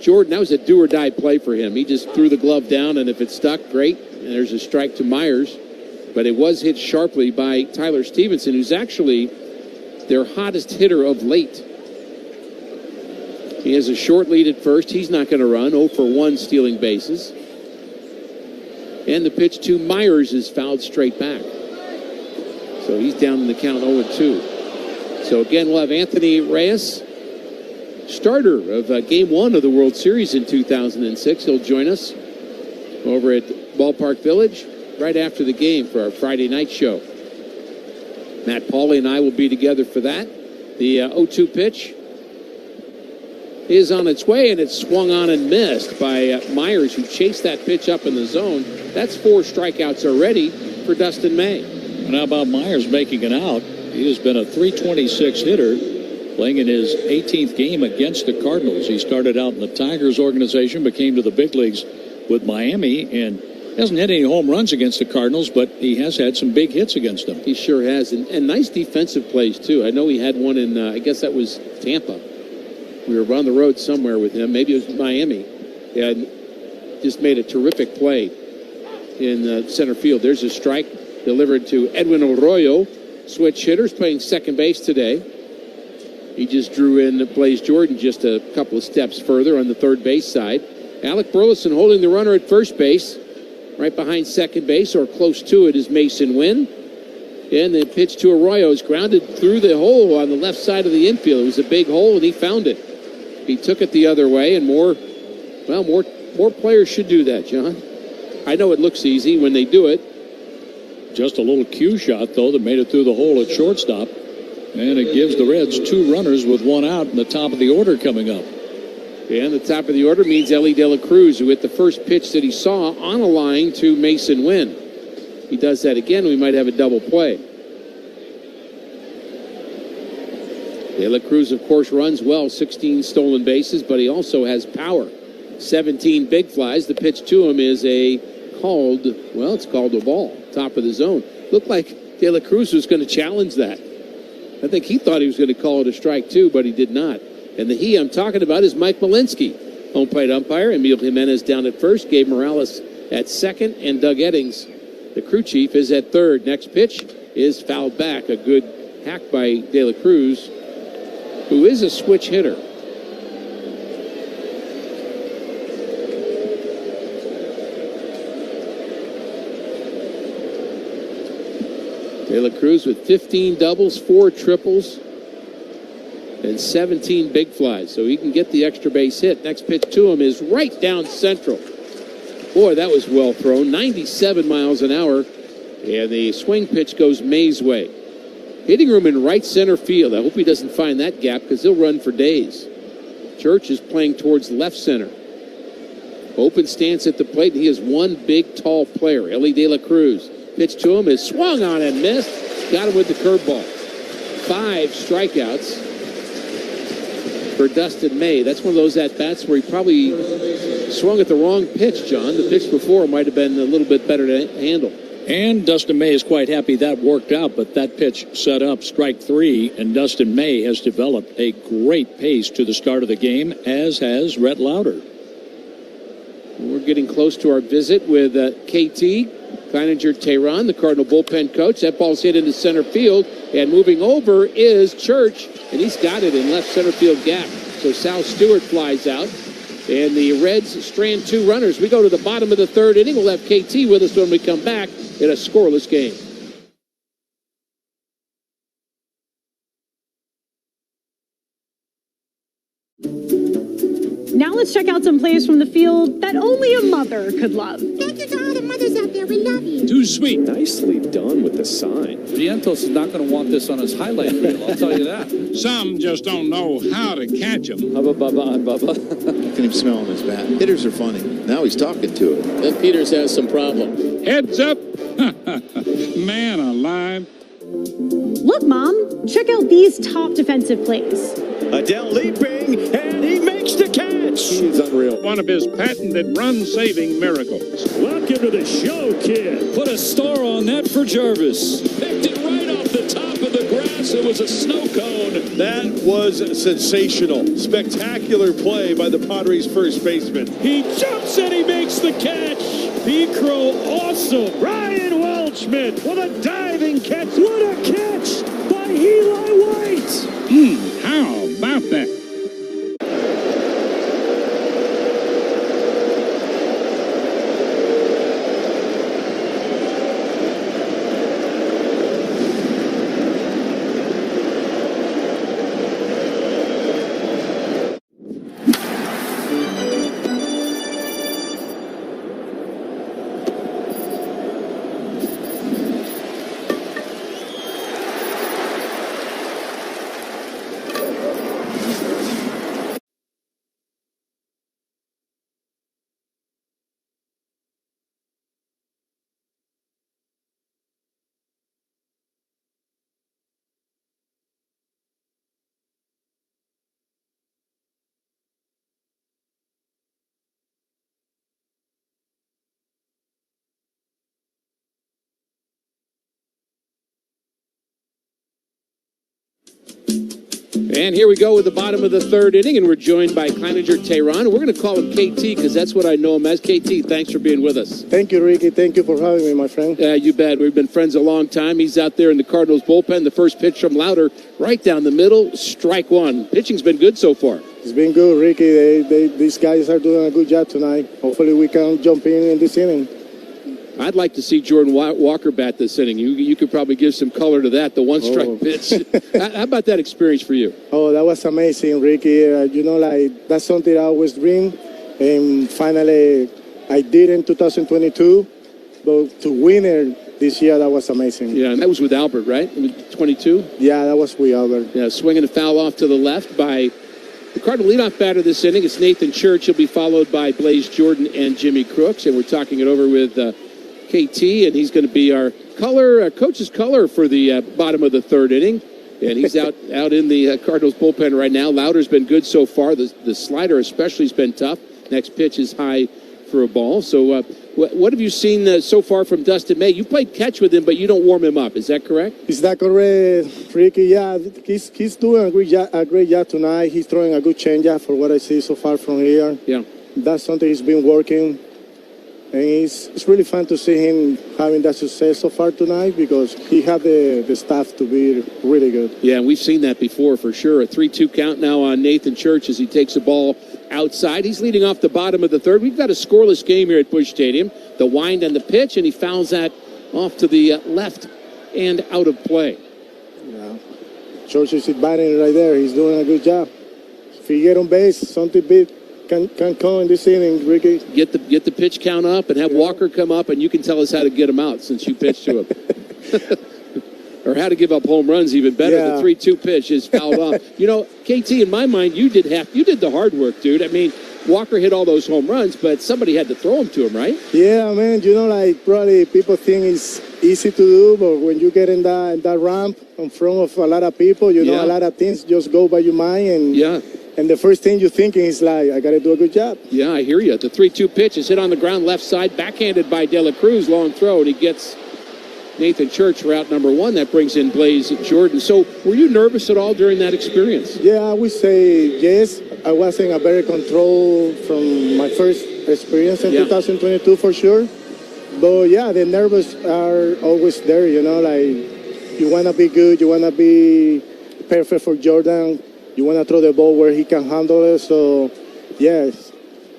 Jordan. That was a do-or-die play for him. He just threw the glove down, and if it stuck, great. And there's a strike to Myers. But it was hit sharply by Tyler Stevenson, who's actually their hottest hitter of late. He has a short lead at first. He's not going to run. 0 for 1 stealing bases. And the pitch to Myers is fouled straight back. So he's down in the count 0-2. So again, we'll have Anthony Reyes, starter of Game 1 of the World Series in 2006. He'll join us over at Ballpark Village right after the game for our Friday night show. Matt Pauley and I will be together for that. The 0-2 pitch is on its way, and it's swung on and missed by Myers, who chased that pitch up in the zone. That's 4 strikeouts already for Dustin May. And how about Myers making it out? He has been a .326 hitter, playing in his 18th game against the Cardinals. He started out in the Tigers organization, but came to the big leagues with Miami, and hasn't hit any home runs against the Cardinals, but he has had some big hits against them. He sure has, and nice defensive plays, too. I know he had one in, I guess that was Tampa. We were on the road somewhere with him. Maybe it was Miami. And just made a terrific play in center field. There's a strike delivered to Edwin Arroyo. Switch hitters playing second base today. He just drew in Blaze Jordan just a couple of steps further on the third base side. Alec Burleson holding the runner at first base. Right behind second base, or close to it, is Mason Wynn. And the pitch to Arroyo is grounded through the hole on the left side of the infield. It was a big hole, and he found it. He took it the other way, and more players should do that, John. I know it looks easy when they do it. Just a little cue shot, though, that made it through the hole at shortstop. And it gives the Reds 2 runners with 1 out in the top of the order coming up. And the top of the order means Ellie De La Cruz, who hit the first pitch that he saw on a line to Mason Wynn. He does that again, we might have a double play. De La Cruz, of course, runs well, 16 stolen bases, but he also has power. 17 big flies. The pitch to him is called a ball, top of the zone. Looked like De La Cruz was going to challenge that. I think he thought he was going to call it a strike, too, but he did not. And the he I'm talking about is Mike Malinsky, home plate umpire. Emil Jimenez down at first, Gabe Morales at second, and Doug Eddings, the crew chief, is at third. Next pitch is fouled back. A good hack by De La Cruz, who is a switch hitter. De La Cruz with 15 doubles, 4 triples, and 17 big flies, so he can get the extra base hit. Next pitch to him is right down central. Boy, that was well thrown. 97 miles an hour, and the swing pitch goes May's way. Hitting room in right center field. I hope he doesn't find that gap because he'll run for days. Church is playing towards left center. Open stance at the plate, and he is one big, tall player, Ellie De La Cruz. Pitch to him is swung on and missed. Got him with the curveball. 5 strikeouts for Dustin May. That's one of those at-bats where he probably swung at the wrong pitch, John. The pitch before might have been a little bit better to handle. And Dustin May is quite happy that worked out, but that pitch set up strike 3, and Dustin May has developed a great pace to the start of the game, as has Rhett Lauder. We're getting close to our visit with KT, Kleininger Tehran, the Cardinal bullpen coach. That ball's hit into center field, and moving over is Church, and he's got it in left center field gap. So Sal Stewart flies out, and the Reds strand 2 runners. We go to the bottom of the third inning. We'll have KT with us when we come back in a scoreless game. Now let's check out some plays from the field that only a mother could love. Thank you to all the mothers out there. We love you. Too sweet. Nicely done with the sign. Vientos is not going to want this on his highlight reel, I'll tell you that. Some just don't know how to catch them. Bubba. You can even smell on his bat. Hitters are funny. Now he's talking to it. Then Peters has some problems. Heads up. Man alive. Look, Mom, check out these top defensive plays. Adele leaping, and he makes the catch. He's unreal. One of his patented run-saving miracles. Welcome to the show, kid. Put a star on that for Jarvis. Picked it right off the top of the grass. It was a snow cone. That was sensational. Spectacular play by the Padres' first baseman. He jumps and he makes the catch. P-Crow, awesome. Ryan Welchman with a diving catch. What a catch by Eli White. How about that? And here we go with the bottom of the third inning, and we're joined by Kleininger Tehran. We're going to call him KT because that's what I know him as. KT, thanks for being with us. Thank you, Ricky. Thank you for having me, my friend. You bet. We've been friends a long time. He's out there in the Cardinals bullpen. The first pitch from Lauder, right down the middle, strike 1. Pitching's been good so far. It's been good, Ricky. These guys are doing a good job tonight. Hopefully we can jump in this inning. I'd like to see Jordan Walker bat this inning. You could probably give some color to that, the one-strike pitch. How about that experience for you? Oh, that was amazing, Ricky. That's something I always dream. And finally, I did in 2022. But to win it this year, that was amazing. Yeah, and that was with Albert, right? 22? Yeah, that was with Albert. Yeah, swinging a foul off to the left by the Cardinal leadoff batter this inning. It's Nathan Church. He'll be followed by Blaze Jordan and Jimmy Crooks. And we're talking it over with KT, and he's going to be our coach's color for the bottom of the third inning. And he's out in the Cardinals bullpen right now. Lauder's been good so far. The slider especially has been tough. Next pitch is high for a ball. So What have you seen so far from Dustin May? You played catch with him, but you don't warm him up. Is that correct? Is that correct, Ricky? Yeah, he's doing a great job tonight. He's throwing a good changeup for what I see so far from here. Yeah. That's something he's been working. And it's really fun to see him having that success so far tonight because he had the staff to be really good. Yeah, and we've seen that before for sure. A 3-2 count now on Nathan Church as he takes the ball outside. He's leading off the bottom of the third. We've got a scoreless game here at Busch Stadium. The wind and the pitch, and he fouls that off to the left and out of play. Yeah, Church is batting right there. He's doing a good job. If he get on base, something big can come in this inning, Ricky. Get the pitch count up and have Walker come up, and you can tell us how to get him out since you pitched to him. Or how to give up home runs even better. Yeah. The 3-2 pitch is fouled off. You know, KT, in my mind, you did the hard work, dude. I mean, Walker hit all those home runs, but somebody had to throw them to him, right? Yeah, man. You know, like probably people think it's easy to do, but when you get in that ramp in front of a lot of people, you know, a lot of things just go by your mind, and the first thing you're thinking is like, I got to do a good job. Yeah, I hear you. The 3-2 pitch is hit on the ground left side, backhanded by De La Cruz, long throw, and he gets Nathan Church route number one. That brings in Blaze Jordan. So were you nervous at all during that experience? Yeah, I would say yes. I was in a better control from my first experience in 2022 for sure. But yeah, the nerves are always there, you know, like you want to be good, you want to be perfect for Jordan, you want to throw the ball where he can handle it. So yes,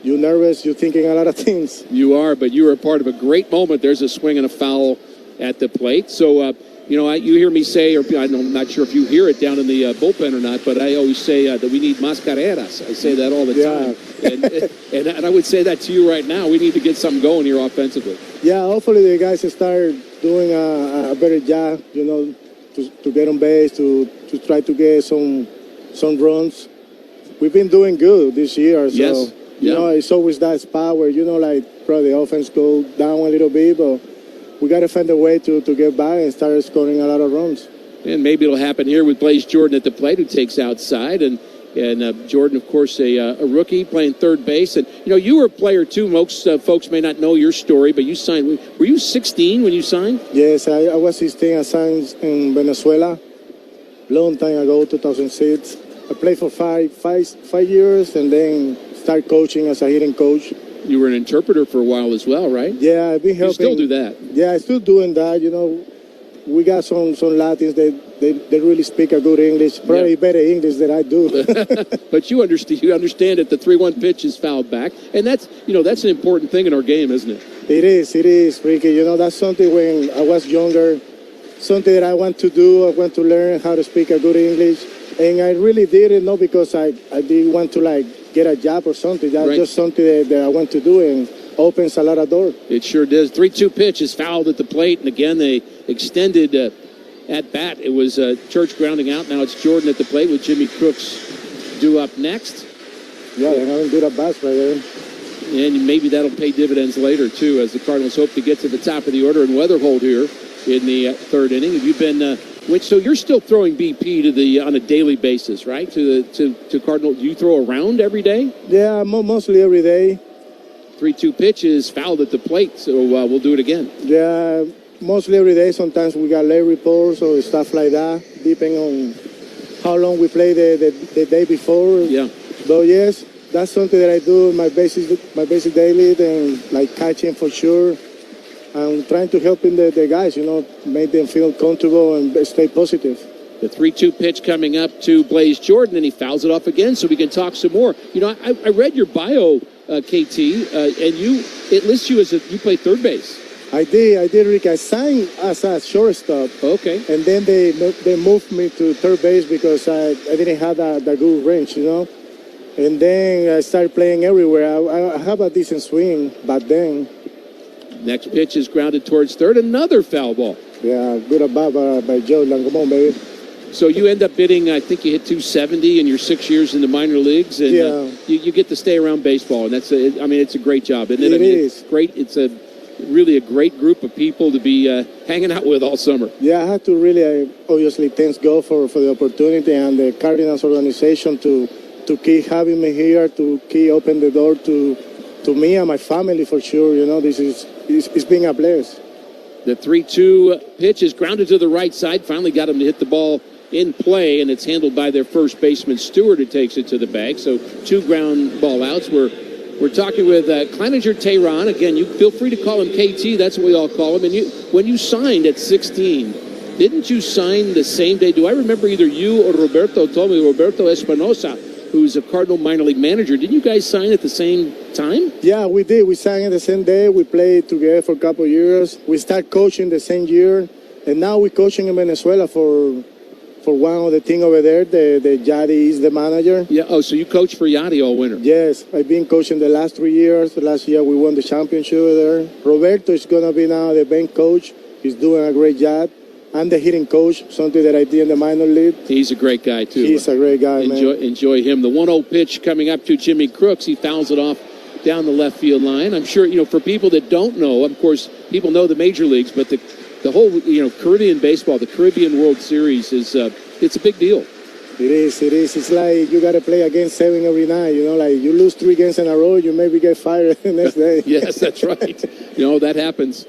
you're nervous, you're thinking a lot of things. You are, but you were a part of a great moment. There's a swing and a foul at the plate. So, you know, you hear me say, or I'm not sure if you hear it down in the bullpen or not, but I always say that we need mascareras. I say that all the time. And I would say that to you right now. We need to get something going here offensively. Yeah, hopefully the guys start doing a better job, you know, to get on base, to try to get some runs. We've been doing good this year. So, you know, it's always that spot where, you know, like probably the offense go down a little bit, but we got to find a way to get back and start scoring a lot of runs. And maybe it'll happen here with Blaze Jordan at the plate, who takes outside. And Jordan, of course, a rookie playing third base. And, you know, you were a player, too. Most folks may not know your story, but you signed. Were you 16 when you signed? Yes, I was 16. I signed in Venezuela long time ago, 2006. I played for five years and then started coaching as a hitting coach. You were an interpreter for a while as well, right? Yeah, I've been helping. You still do that? Yeah, I still doing that. You know, we got some Latins they really speak a good English, probably better English than I do. But you understand that the 3-1 pitch is fouled back, and that's an important thing in our game, isn't it? It is, Ricky. You know, that's something when I was younger, something that I want to do. I want to learn how to speak a good English, and I really did it not because I didn't want to like get a job or something. That's just something that I want to do and opens a lot of doors. It sure does. 3-2 pitch is fouled at the plate, and again they extended at bat. It was Church grounding out. Now it's Jordan at the plate with Jimmy Crooks due up next. Yeah, they're having good at bats right there. And maybe that'll pay dividends later too, as the Cardinals hope to get to the top of the order and Weatherhold here in the third inning. Have you been? So you're still throwing BP on a daily basis, right? To Cardinal. Do you throw around every day? Yeah, mostly every day. 3-2 pitch is fouled at the plate, so we'll do it again. Yeah, mostly every day. Sometimes we got late reports or stuff like that, depending on how long we play the day before. Yeah. But yes, that's something that I do my basic daily, and like catching for sure. I'm trying to help the guys, you know, make them feel comfortable and stay positive. The 3-2 pitch coming up to Blaze Jordan, and he fouls it off again, so we can talk some more. You know, I read your bio, KT, and it lists you as you play third base. I did, Rick. I signed as a shortstop. Okay. And then they moved me to third base because I didn't have that good range, you know. And then I started playing everywhere. I have a decent swing back then. Next pitch is grounded towards third. Another foul ball. Yeah, good at bat by Jordan. Come on, baby. So you end up hitting, I think you hit 270 in your 6 years in the minor leagues. And you get to stay around baseball. And it's a great job. And it is. It's great. It's really a great group of people to be hanging out with all summer. Yeah, I have to really, obviously, thank God for the opportunity and the Cardinals organization to keep having me here, to keep open the door to to me and my family for sure. You know, it's been a blessing. The 3-2 pitch is grounded to the right side. Finally got him to hit the ball in play, and it's handled by their first baseman, Stewart, who takes it to the bag. So 2 ground ball outs. We're talking with Cleninger Tehran. Again, you feel free to call him KT. That's what we all call him. And when you signed at 16, didn't you sign the same day? Do I remember either you or Roberto told me, Roberto Espinosa, who's a Cardinal minor league manager, didn't you guys sign at the same time? Yeah, we did. We signed at the same day. We played together for a couple of years. We started coaching the same year. And now we're coaching in Venezuela for one of the team over there. The Yadi is the manager. Yeah. Oh, so you coached for Yadi all winter? Yes. I've been coaching the last 3 years. Last year we won the championship over there. Roberto is going to be now the bench coach. He's doing a great job. I'm the hitting coach, something that I did in the minor league. He's a great guy, too. He's a great guy, man. Enjoy him. The 1-0 pitch coming up to Jimmy Crooks. He fouls it off down the left field line. I'm sure, for people that don't know, of course, people know the major leagues, but the whole, Caribbean baseball, the Caribbean World Series is, it's a big deal. It is. It's like you got to play against 7 every night. Like you lose 3 games in a row, you maybe get fired the next day. Yes, that's right. That happens.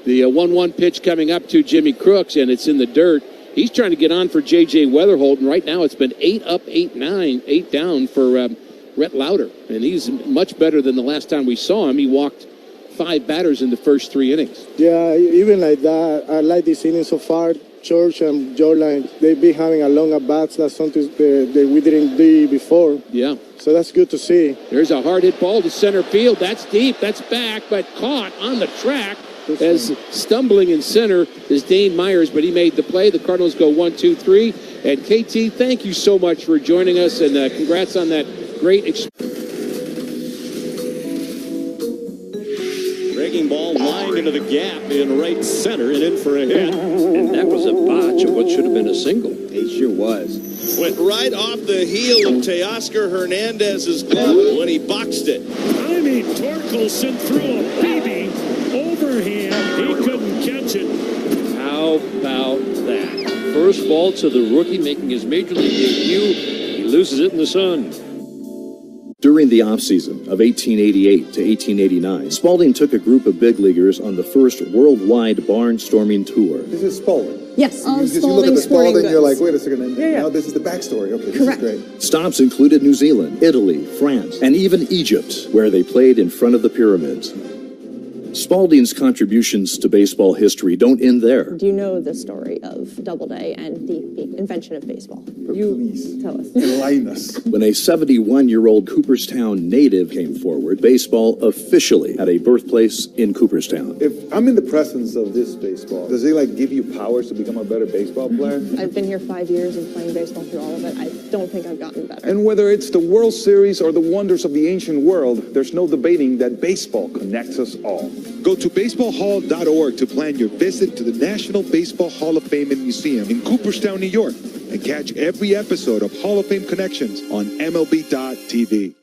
The 1-1 pitch coming up to Jimmy Crooks, and it's in the dirt. He's trying to get on for J.J. Weatherholt, and right now it's been 8 up, 8 down for Rhett Lauder. And he's much better than the last time we saw him. He walked 5 batters in the first 3 innings. Yeah, even like that, I like this inning so far. George and Jordan, they've been having a long at-bats. That's something that we didn't do before. Yeah. So that's good to see. There's a hard hit ball to center field. That's deep. That's back, but caught on the track. As stumbling in center is Dane Myers, but he made the play. The Cardinals go 1-2-3. And KT, thank you so much for joining us, and congrats on that great experience. Breaking ball lined into the gap in right center and in for a hit. And that was a botch of what should have been a single. It sure was. Went right off the heel of Teoscar Hernandez's glove when he boxed it. I mean, Torkelson threw a baby overhand. He couldn't catch it. How about that? First ball to the rookie making his major league debut. He loses it in the sun. During the offseason of 1888 to 1889, Spalding took a group of big leaguers on the first worldwide barnstorming tour. This is Spalding. Yes. You look at the Spalding, you're like, wait a second. No, this is the backstory. Okay, this is great. Stops included New Zealand, Italy, France, and even Egypt, where they played in front of the pyramids. Spalding's contributions to baseball history don't end there. Do you know the story of Doubleday and the invention of baseball? Please tell us. Enlighten us. When a 71-year-old Cooperstown native came forward, baseball officially had a birthplace in Cooperstown. If I'm in the presence of this baseball, does it give you powers to become a better baseball player? I've been here 5 years and playing baseball through all of it. I don't think I've gotten better. And whether it's the World Series or the wonders of the ancient world, there's no debating that baseball connects us all. Go to baseballhall.org to plan your visit to the National Baseball Hall of Fame and Museum in Cooperstown, New York, and catch every episode of Hall of Fame Connections on MLB.tv.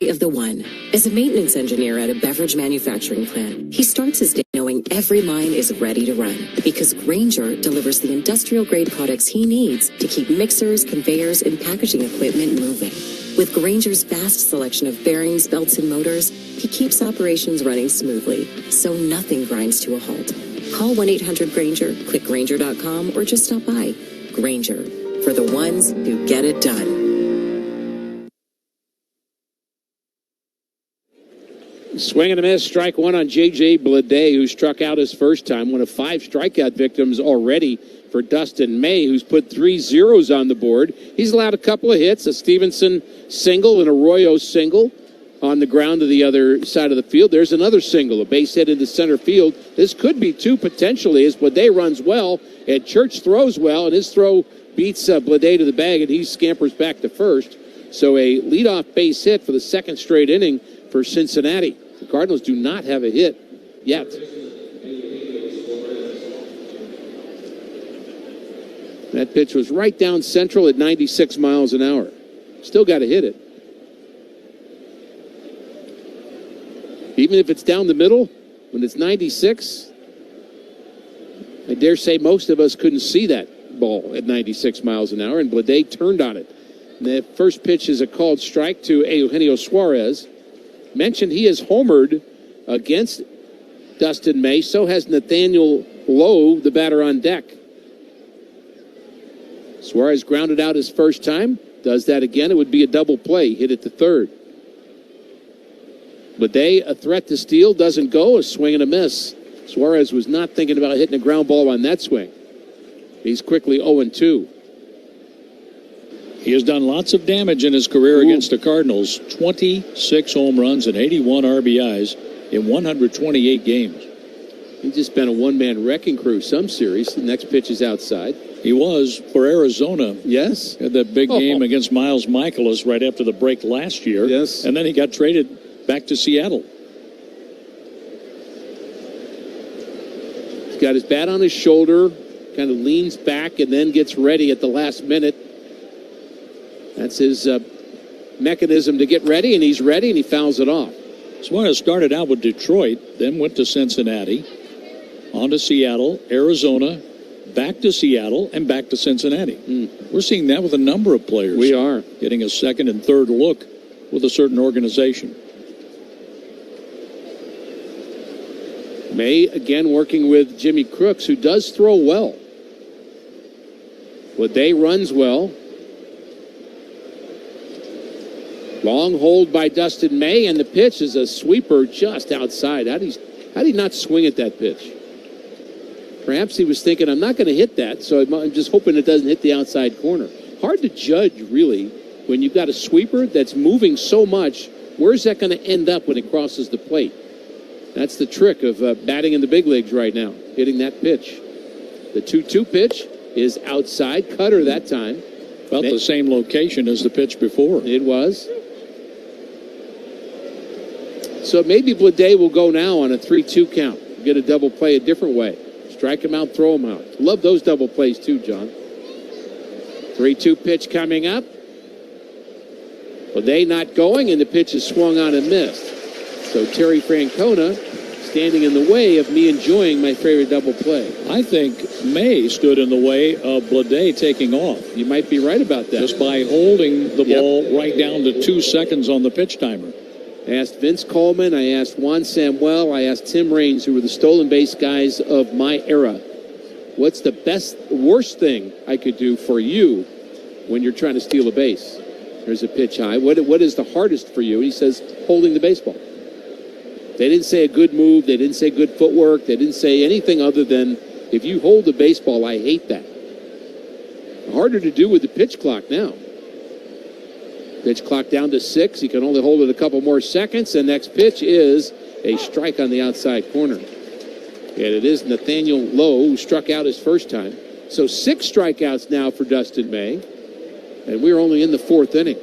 Of the one. As a maintenance engineer at a beverage manufacturing plant, he starts his day knowing every line is ready to run because Grainger delivers the industrial-grade products he needs to keep mixers, conveyors, and packaging equipment moving. With Grainger's vast selection of bearings, belts, and motors, he keeps operations running smoothly, so nothing grinds to a halt. Call 1-800-GRAINGER, click Grainger.com, or just stop by. Grainger, for the ones who get it done. Swing and a miss, strike one on J.J. Bleday, who struck out his first time, one of 5 strikeout victims already for Dustin May, who's put 3 zeros on the board. He's allowed a couple of hits, a Stevenson single and a Arroyo single on the ground to the other side of the field. There's another single, a base hit into center field. This could be 2 potentially as Bleday runs well and Church throws well, and his throw beats Bleday to the bag, and he scampers back to first. So a leadoff base hit for the second straight inning for Cincinnati. The Cardinals do not have a hit yet. That pitch was right down central at 96 miles an hour. Still got to hit it. Even if it's down the middle, when it's 96, I dare say most of us couldn't see that ball at 96 miles an hour, and Bleday turned on it. And the first pitch is a called strike to Eugenio Suarez. Mentioned he has homered against Dustin May. So has Nathaniel Lowe, the batter on deck. Suarez grounded out his first time. Does that again, it would be a double play. Hit it to third. Bleday, a threat to steal, doesn't go. A swing and a miss. Suarez was not thinking about hitting a ground ball on that swing. He's quickly 0-2. He has done lots of damage in his career against the Cardinals. 26 home runs and 81 RBIs in 128 games. He's just been a one-man wrecking crew some series. The next pitch is outside. He was for Arizona. Yes. Had that big game against Miles Michaelis right after the break last year. Yes. And then he got traded back to Seattle. He's got his bat on his shoulder, kind of leans back and then gets ready at the last minute. That's his mechanism to get ready, and he's ready, and he fouls it off. Suarez started out with Detroit, then went to Cincinnati, on to Seattle, Arizona, back to Seattle, and back to Cincinnati. We're seeing that with a number of players. We are. Getting a second and third look with a certain organization. May, again, working with Jimmy Crooks, who does throw well. Bleday runs well. Long hold by Dustin May, and the pitch is a sweeper just outside. How did he not swing at that pitch? Perhaps he was thinking, I'm not going to hit that, so I'm just hoping it doesn't hit the outside corner. Hard to judge, really, when you've got a sweeper that's moving so much. Where's that going to end up when it crosses the plate? That's the trick of batting in the big leagues right now, hitting that pitch. The 2-2 pitch is outside, cutter that time. About the same location as the pitch before. It was. So maybe Bleday will go now on a 3-2 count. Get a double play a different way. Strike him out, throw him out. Love those double plays too, John. 3-2 pitch coming up. Bleday not going, and the pitch is swung on and missed. So Terry Francona standing in the way of me enjoying my favorite double play. I think May stood in the way of Bleday taking off. You might be right about that. Just by holding the ball right down to 2 seconds on the pitch timer. I asked Vince Coleman, I asked Juan Samuel, I asked Tim Raines, who were the stolen base guys of my era. What's the worst thing I could do for you when you're trying to steal a base? There's a pitch high. What is the hardest for you? He says, holding the baseball. They didn't say a good move. They didn't say good footwork. They didn't say anything other than, if you hold the baseball, I hate that. Harder to do with the pitch clock now. Pitch clock down to 6. He can only hold it a couple more seconds. And next pitch is a strike on the outside corner. And it is Nathaniel Lowe who struck out his first time. So 6 strikeouts now for Dustin May. And we're only in the 4th inning.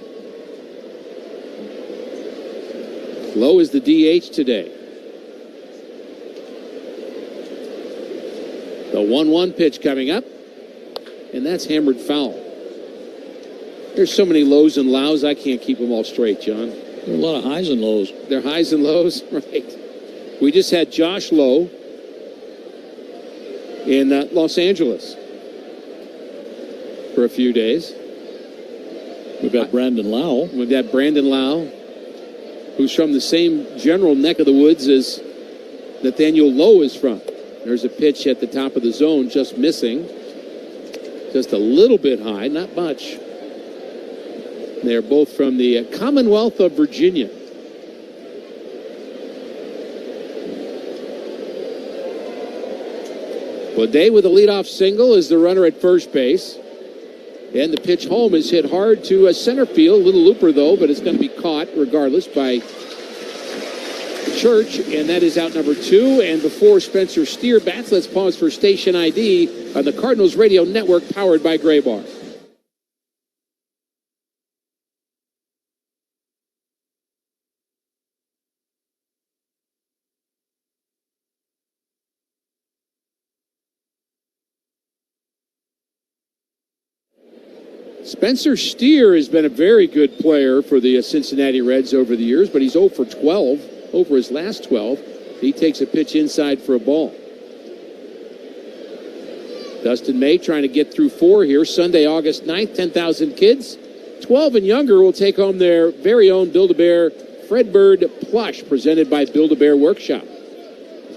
Lowe is the DH today. The 1-1 pitch coming up. And that's hammered foul. There's so many lows and lows, I can't keep them all straight, John. There are a lot of highs and lows. They're highs and lows, right. We just had Josh Lowe in Los Angeles for a few days. We've got Brandon Lau. We've got Brandon Lau, who's from the same general neck of the woods as Nathaniel Lowe is from. There's a pitch at the top of the zone, just missing. Just a little bit high, not much. They're both from the Commonwealth of Virginia. Bleday with a leadoff single is the runner at first base. And the pitch home is hit hard to a center field. A little looper, though, but it's going to be caught regardless by Church. And that is out number 2. And before Spencer Steer bats, let's pause for station ID on the Cardinals Radio Network, powered by Gray Bar. Spencer Steer has been a very good player for the Cincinnati Reds over the years, but he's 0 for 12 over his last 12. He takes a pitch inside for a ball. Dustin May trying to get through 4 here. Sunday, August 9th, 10,000 kids. 12 and younger will take home their very own Build-A-Bear Fredbird plush presented by Build-A-Bear Workshop.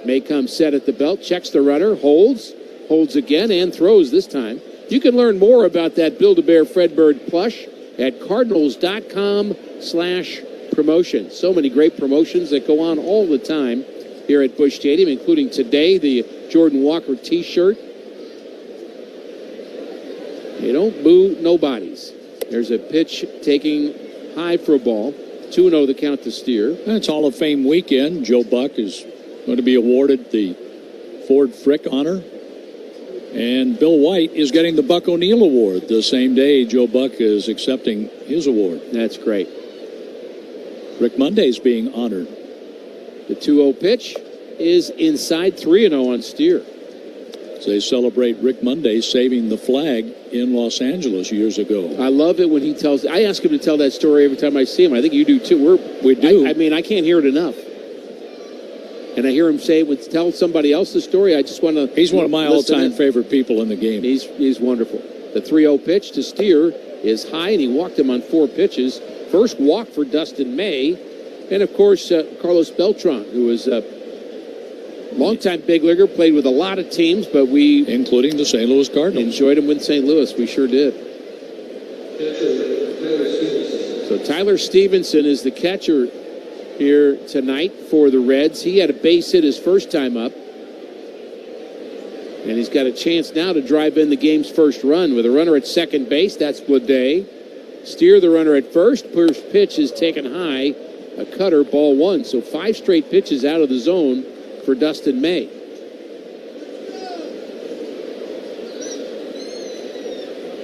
May comes set at the belt, checks the runner, holds again, and throws this time. You can learn more about that Build-A-Bear Fredbird plush at cardinals.com/promotion. So many great promotions that go on all the time here at Busch Stadium, including today, the Jordan Walker t-shirt. You don't boo nobodies. There's a pitch taking high for a ball. 2-0 the count to Steer. It's Hall of Fame weekend. Joe Buck is going to be awarded the Ford Frick honor. And Bill White is getting the Buck O'Neill Award the same day Joe Buck is accepting his award. That's great. Rick Monday's being honored. The 2-0 pitch is inside, 3-0 on Steer. So they celebrate Rick Monday saving the flag in Los Angeles years ago. I love it when he tells. I ask him to tell that story every time I see him. I think you do too. We do. I mean, I can't hear it enough. And I hear him say, tell somebody else the story. I just want to. He's one of my all-time favorite people in the game. He's wonderful. The 3-0 pitch to Steer is high, and he walked him on 4 pitches. First walk for Dustin May. And, of course, Carlos Beltran, who was a longtime big leaguer, played with a lot of teams, but we... including the St. Louis Cardinals. Enjoyed him with St. Louis. We sure did. So Tyler Stevenson is the catcher here tonight for the Reds. He had a base hit his first time up. And he's got a chance now to drive in the game's first run with a runner at second base. That's Blade. Steer the runner at first. First pitch is taken high. A cutter, ball 1. So 5 straight pitches out of the zone for Dustin May.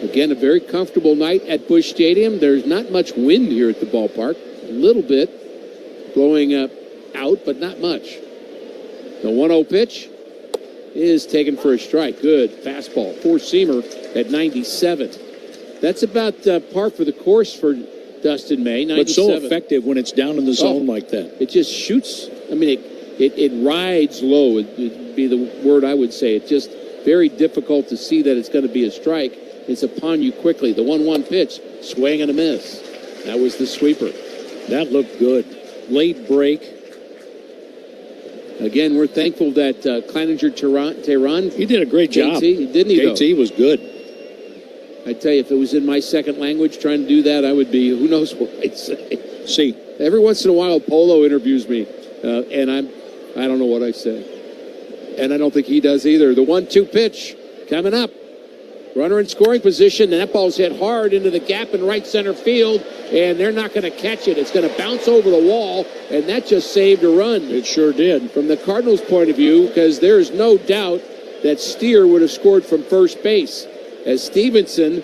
Again, a very comfortable night at Busch Stadium. There's not much wind here at the ballpark. A little bit blowing out, but not much. The 1-0 pitch is taken for a strike. Good fastball. 4-seamer at 97. That's about par for the course for Dustin May. 97. But so effective when it's down in the zone like that. It just shoots. I mean, it rides low. It'd be the word I would say. It's just very difficult to see that it's going to be a strike. It's upon you quickly. The 1-1 pitch, swing and a miss. That was the sweeper. That looked good. Late break. Again, we're thankful that Cleninger Tehran. He did a great job. Didn't he? JT was good. I tell you, if it was in my second language trying to do that, I would be, who knows what I'd say. See, every once in a while, Polo interviews me, and I don't know what I say. And I don't think he does either. The 1-2 pitch coming up. Runner in scoring position, and that ball's hit hard into the gap in right center field, and they're not going to catch it. It's going to bounce over the wall, and that just saved a run. It sure did. From the Cardinals' point of view, because there's no doubt that Steer would have scored from first base. As Stevenson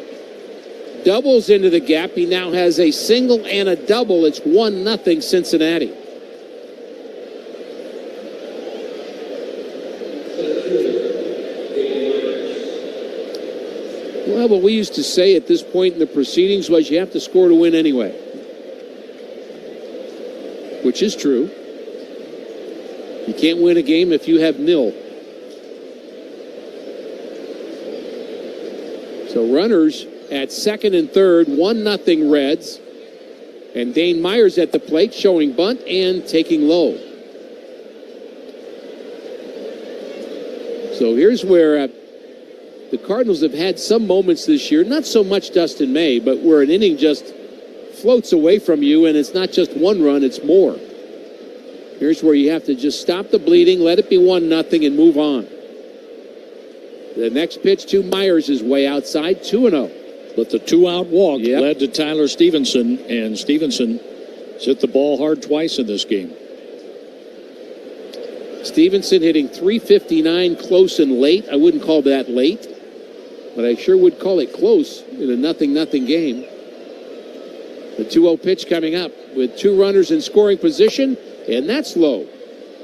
doubles into the gap, he now has a single and a double. It's 1-0 Cincinnati. Well, what we used to say at this point in the proceedings was you have to score to win anyway. Which is true. You can't win a game if you have nil. So runners at second and third, 1-0 Reds. And Dane Myers at the plate showing bunt and taking low. So here's where the Cardinals have had some moments this year, not so much Dustin May, but where an inning just floats away from you and it's not just one run, it's more. Here's where you have to just stop the bleeding, let it be 1-0 and move on. The next pitch to Myers is way outside, 2-0. But the 2-out walk led to Tyler Stevenson, and Stevenson hit the ball hard twice in this game. Stevenson hitting .359 close and late. I wouldn't call that late, but I sure would call it close in a 0-0 game. The 2-0 pitch coming up with 2 runners in scoring position, and that's low.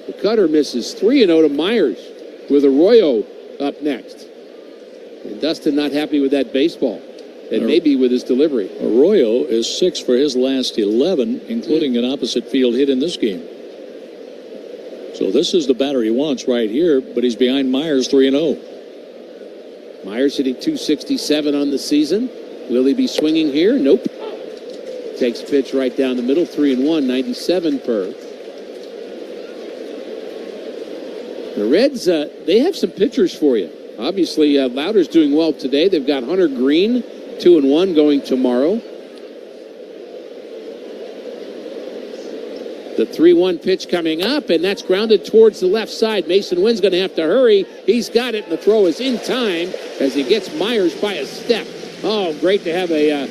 The cutter misses 3-0 to Myers with Arroyo up next. And Dustin not happy with that baseball, and maybe with his delivery. Arroyo is 6 for his last 11, including an opposite field hit in this game. So this is the batter he wants right here, but he's behind Myers 3-0. Myers hitting .267 on the season. Will he be swinging here? Nope. Takes a pitch right down the middle, 3-1, 97 per. The Reds, they have some pitchers for you. Obviously, Lauder's doing well today. They've got Hunter Green, 2-1, going tomorrow. The 3-1 pitch coming up, and that's grounded towards the left side. Mason Wynn's going to have to hurry. He's got it, and the throw is in time as he gets Myers by a step. Oh, great to have a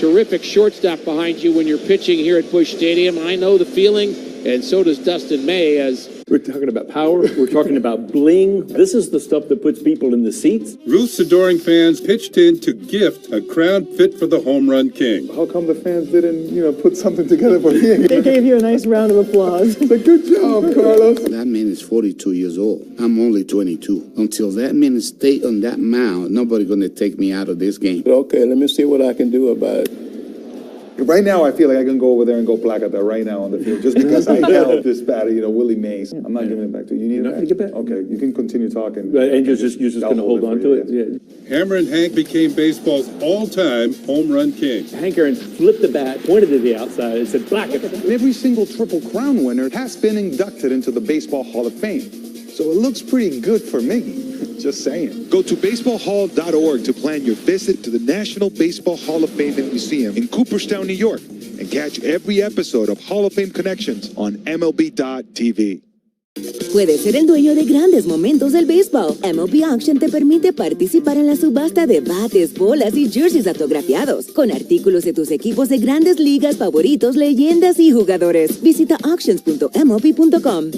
terrific shortstop behind you when you're pitching here at Busch Stadium. I know the feeling, and so does Dustin May. As we're talking about power, we're talking about bling. This is the stuff that puts people in the seats. Ruth's adoring fans pitched in to gift a crown fit for the home run king. How come the fans didn't, put something together for me? They gave you a nice round of applause. Good job, Carlos. That man is 42 years old. I'm only 22. Until that man stay on that mound, nobody's going to take me out of this game. Okay, let me see what I can do about it. Right now, I feel like I can go over there and go placata right now on the field just because I held this batter, Willie Mays. I'm not giving it back to you. You need it back? Get back. Okay, you can continue talking. Right, and you're just going to hold on to it? Yeah. Hammer and Hank became baseball's all-time home run king. Hank Aaron flipped the bat, pointed to the outside, and said, "Black it." Every single Triple Crown winner has been inducted into the Baseball Hall of Fame. So it looks pretty good for Miggy. Just saying. Go to baseballhall.org to plan your visit to the National Baseball Hall of Fame and Museum in Cooperstown, New York, and catch every episode of Hall of Fame Connections on MLB.tv. Puedes ser el dueño de grandes momentos del béisbol. MLB Auction te permite participar en la subasta de bates, bolas y jerseys autografiados, con artículos de tus equipos de grandes ligas favoritos, leyendas y jugadores. Visita auctions.mlb.com.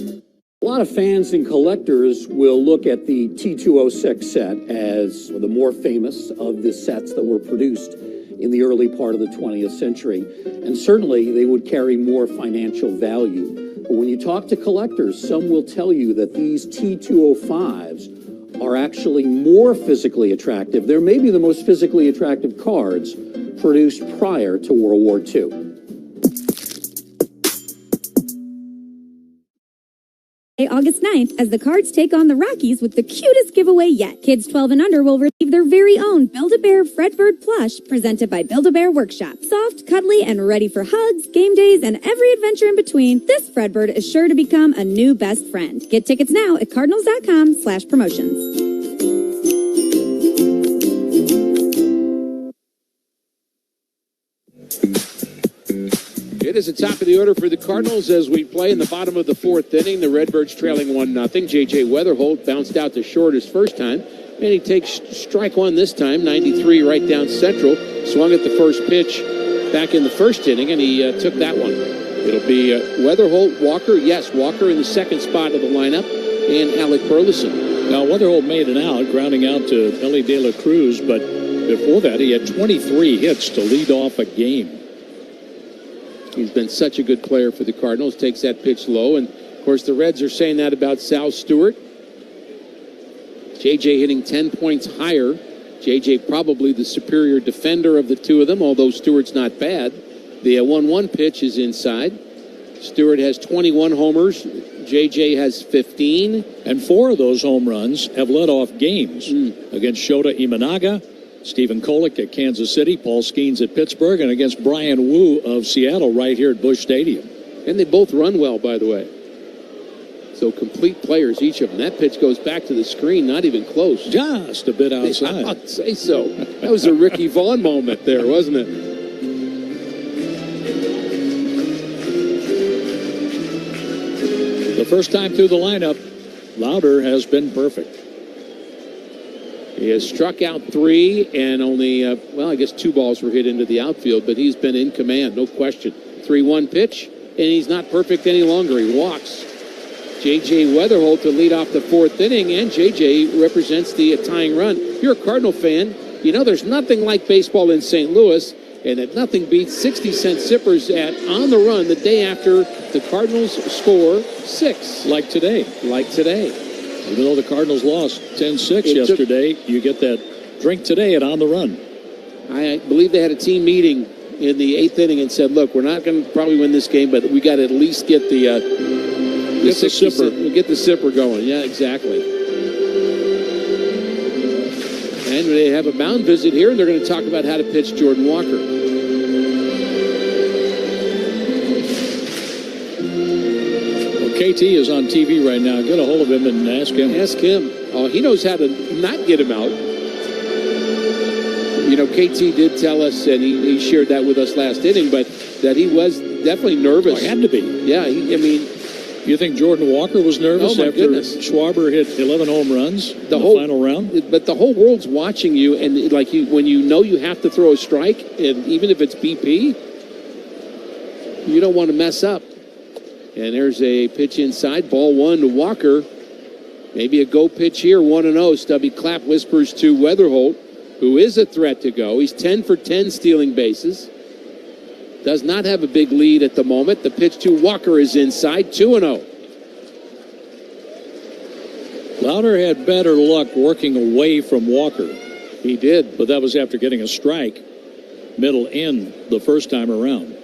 A lot of fans and collectors will look at the T206 set as the more famous of the sets that were produced in the early part of the 20th century. And certainly they would carry more financial value. But when you talk to collectors, some will tell you that these T205s are actually more physically attractive. They're maybe the most physically attractive cards produced prior to World War II. August 9th, as the Cards take on the Rockies with the cutest giveaway yet. Kids 12 and under will receive their very own Build-A-Bear Fredbird plush presented by Build-A-Bear Workshop. Soft, cuddly, and ready for hugs, game days, and every adventure in between, this Fredbird is sure to become a new best friend. Get tickets now at cardinals.com/promotions. It is the top of the order for the Cardinals as we play in the bottom of the fourth inning. The Redbirds trailing 1-0. J.J. Weatherholt bounced out to short his first time, and he takes strike one this time, 93 right down central. Swung at the first pitch back in the first inning, and he took that one. It'll be Weatherholt, Walker. Yes, Walker in the second spot of the lineup, and Alec Burleson. Now, Weatherholt made an out, grounding out to Ellie De La Cruz, but before that, he had 23 hits to lead off a game. He's been such a good player for the Cardinals. Takes that pitch low. And, of course, the Reds are saying that about Sal Stewart. J.J. hitting 10 points higher. J.J. probably the superior defender of the two of them, although Stewart's not bad. The 1-1 pitch is inside. Stewart has 21 homers. J.J. has 15. And 4 of those home runs have led off games against Shota Imanaga, Stephen Kolek at Kansas City, Paul Skeens at Pittsburgh, and against Brian Wu of Seattle right here at Busch Stadium. And they both run well, by the way. So complete players, each of them. That pitch goes back to the screen, not even close. Just a bit outside. I'd say so. That was a Ricky Vaughn moment there, wasn't it? The first time through the lineup, Lauder has been perfect. He has struck out 3 and only, I guess 2 balls were hit into the outfield, but he's been in command, no question. 3-1 pitch, and he's not perfect any longer. He walks. J.J. Weatherholt to lead off the fourth inning, and J.J. represents the tying run. If you're a Cardinal fan, you know there's nothing like baseball in St. Louis, and that nothing beats 60-cent sippers at On the Run the day after the Cardinals score 6. Like today. Even though the Cardinals lost 10-6 yesterday, you get that drink today at On the Run. I believe they had a team meeting in the 8th inning and said, look, we're not going to probably win this game, but we got to at least get the Get the sipper. Get the sipper going. Yeah, exactly. And they have a mound visit here, and they're going to talk about how to pitch Jordan Walker. KT is on TV right now. Get a hold of him and ask him. Ask him. Oh, he knows how to not get him out. You know, KT did tell us, and he shared that with us last inning, but that he was definitely nervous. Oh, he had to be. Yeah, I mean... You think Jordan Walker was nervous after Schwarber hit 11 home runs in the final round? But the whole world's watching you, and like when you know you have to throw a strike, and even if it's BP, you don't want to mess up. And there's a pitch inside, ball one to Walker. Maybe a go pitch here, 1-0. Stubby Clapp whispers to Weatherholt, who is a threat to go. He's 10 for 10 stealing bases. Does not have a big lead at the moment. The pitch to Walker is inside, 2-0. Lauder had better luck working away from Walker. He did. But that was after getting a strike, middle in the first time around.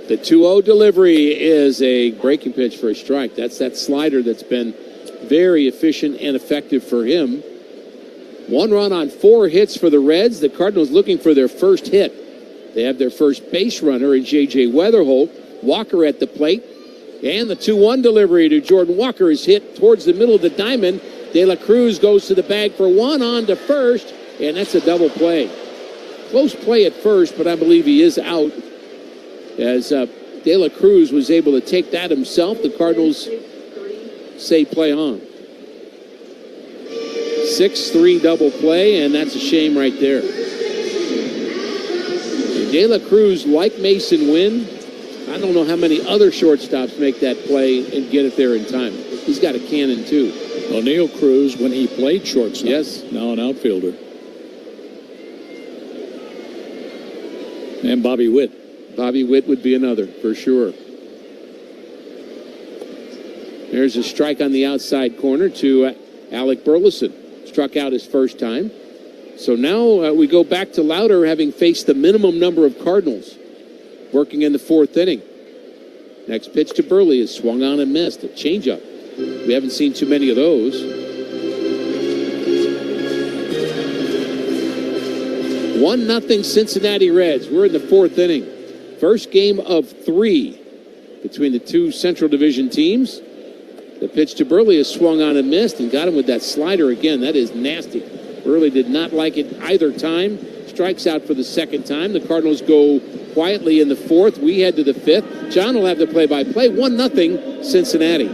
The 2-0 delivery is a breaking pitch for a strike. That's that slider that's been very efficient and effective for him. 1 run on 4 hits for the Reds. The Cardinals looking for their first hit. They have their first base runner in J.J. Weatherholt. Walker at the plate. And the 2-1 delivery to Jordan Walker is hit towards the middle of the diamond. De La Cruz goes to the bag for 1 on to first, and that's a double play. Close play at first, but I believe he is out. As De La Cruz was able to take that himself, the Cardinals say play on. 6-3 double play, and that's a shame right there. De La Cruz, like Mason Wynn, I don't know how many other shortstops make that play and get it there in time. He's got a cannon, too. O'Neill Cruz, when he played shortstop, yes, now an outfielder. And Bobby Witt. Bobby Witt would be another, for sure. There's a strike on the outside corner to Alec Burleson. Struck out his first time. So now we go back to Lauder having faced the minimum number of Cardinals working in the 4th inning. Next pitch to Burley is swung on and missed. A changeup. We haven't seen too many of those. 1-0 Cincinnati Reds. We're in the 4th inning. First game of 3 between the two Central Division teams. The pitch to Burley is swung on and missed, and got him with that slider again. That is nasty. Burley did not like it either time. Strikes out for the second time. The Cardinals go quietly in the 4th. We head to the 5th. John will have the play-by-play. 1-0 Cincinnati.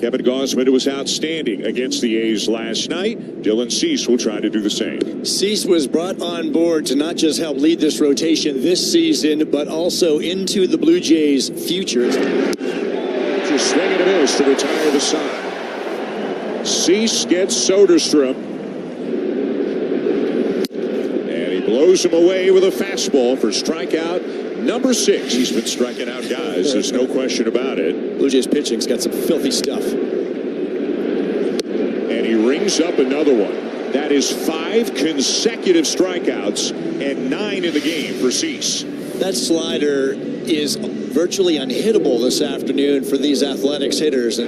Kevin Gausman was outstanding against the A's last night. Dylan Cease will try to do the same. Cease was brought on board to not just help lead this rotation this season, but also into the Blue Jays' future. Just swing and a miss to retire the side. Cease gets Soderstrom. And he blows him away with a fastball for strikeout number 6. He's been striking out guys. There's no question about it. Blue Jays pitching's got some filthy stuff. And he rings up another one. That is 5 consecutive strikeouts and 9 in the game for Cease. That slider is virtually unhittable this afternoon for these Athletics hitters.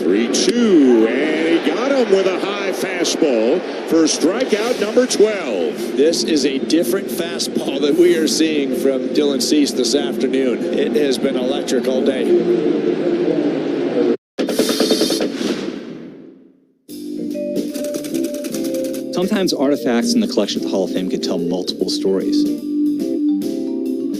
3-2, and he got him with a high fastball for strikeout number 12. This is a different fastball that we are seeing from Dylan Cease this afternoon. It has been electric all day. Sometimes artifacts in the collection of the Hall of Fame can tell multiple stories.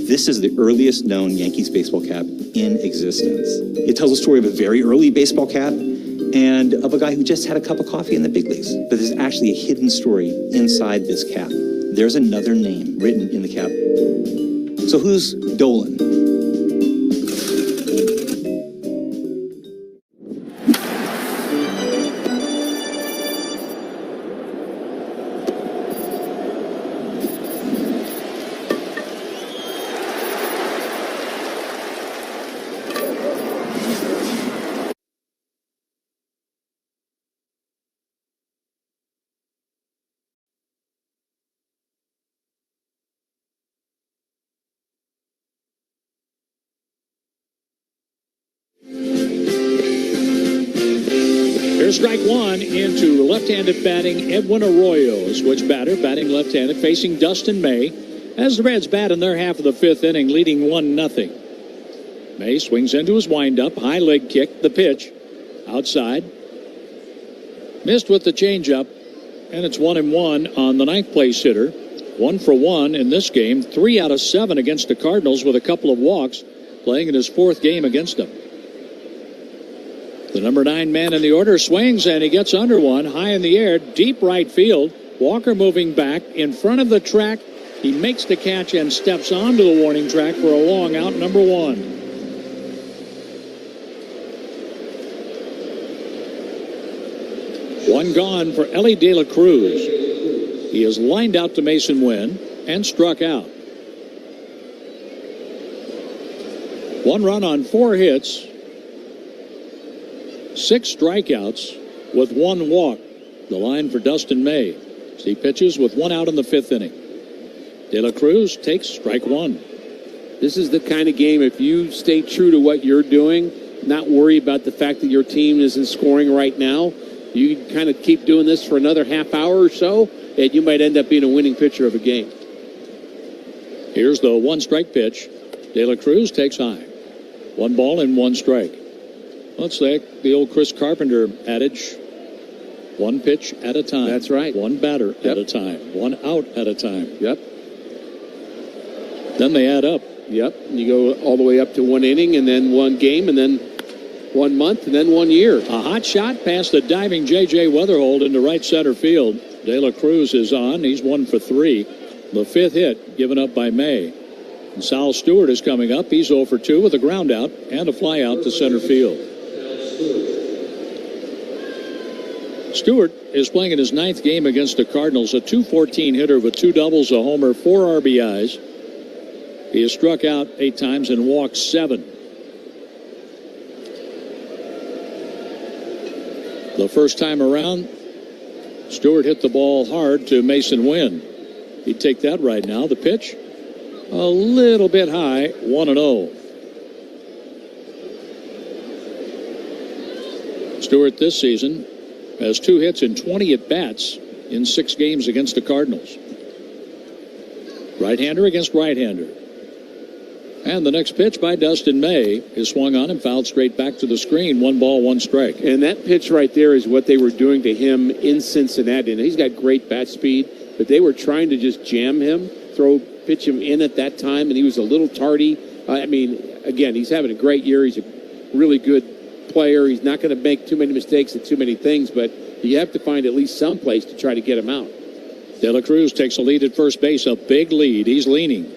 This is the earliest known Yankees baseball cap in existence. It tells a story of a very early baseball cap and of a guy who just had a cup of coffee in the big leagues. But there's actually a hidden story inside this cap. There's another name written in the cap. So who's Dolan? There's strike one into left-handed batting Edwin Arroyo. Switch batter, batting left-handed, facing Dustin May. As the Reds bat in their half of the fifth inning, leading 1-0. May swings into his windup, high leg kick, the pitch, outside. Missed with the changeup, and it's 1-1 on the ninth place hitter. 1 for 1 in this game, 3 out of 7 against the Cardinals with a couple of walks, playing in his fourth game against them. The number 9 man in the order swings, and he gets under one, high in the air, deep right field. Walker moving back in front of the track. He makes the catch and steps onto the warning track for a long out, number 1. One gone for Ellie De La Cruz. He is lined out to Mason Wynn and struck out. 1 run on 4 hits. 6 strikeouts with 1 walk. The line for Dustin May. He pitches with 1 out in the 5th inning. De La Cruz takes strike 1. This is the kind of game, if you stay true to what you're doing, not worry about the fact that your team isn't scoring right now, you can kind of keep doing this for another half hour or so, and you might end up being a winning pitcher of a game. Here's the 1-strike pitch. De La Cruz takes high. 1 ball and 1 strike. Looks like the old Chris Carpenter adage, 1 pitch at a time. That's right. 1 batter at a time. 1 out at a time. Yep. Then they add up. Yep. You go all the way up to 1 inning, and then 1 game, and then 1 month, and then 1 year. A hot shot past the diving J.J. Weatherhold into right center field. De La Cruz is on. He's 1 for 3. The 5th hit given up by May. And Sal Stewart is coming up. He's 0 for 2 with a ground out and a fly out to center field. Stewart is playing in his 9th game against the Cardinals, a .214 hitter with 2 doubles, a homer, 4 RBIs. He has struck out 8 times and walked 7. The first time around, Stewart hit the ball hard to Mason Wynn. He'd take that right now. The pitch, a little bit high, 1-0. Stewart this season has 2 hits and 20 at-bats in 6 games against the Cardinals. Right-hander against right-hander. And the next pitch by Dustin May is swung on and fouled straight back to the screen. 1 ball, 1 strike. And that pitch right there is what they were doing to him in Cincinnati. And he's got great bat speed, but they were trying to just jam him, pitch him in at that time, and he was a little tardy. Again, he's having a great year. He's a really good player. He's not going to make too many mistakes and too many things, but you have to find at least some place to try to get him out. De La Cruz takes a lead at first base, a big lead. He's leaning.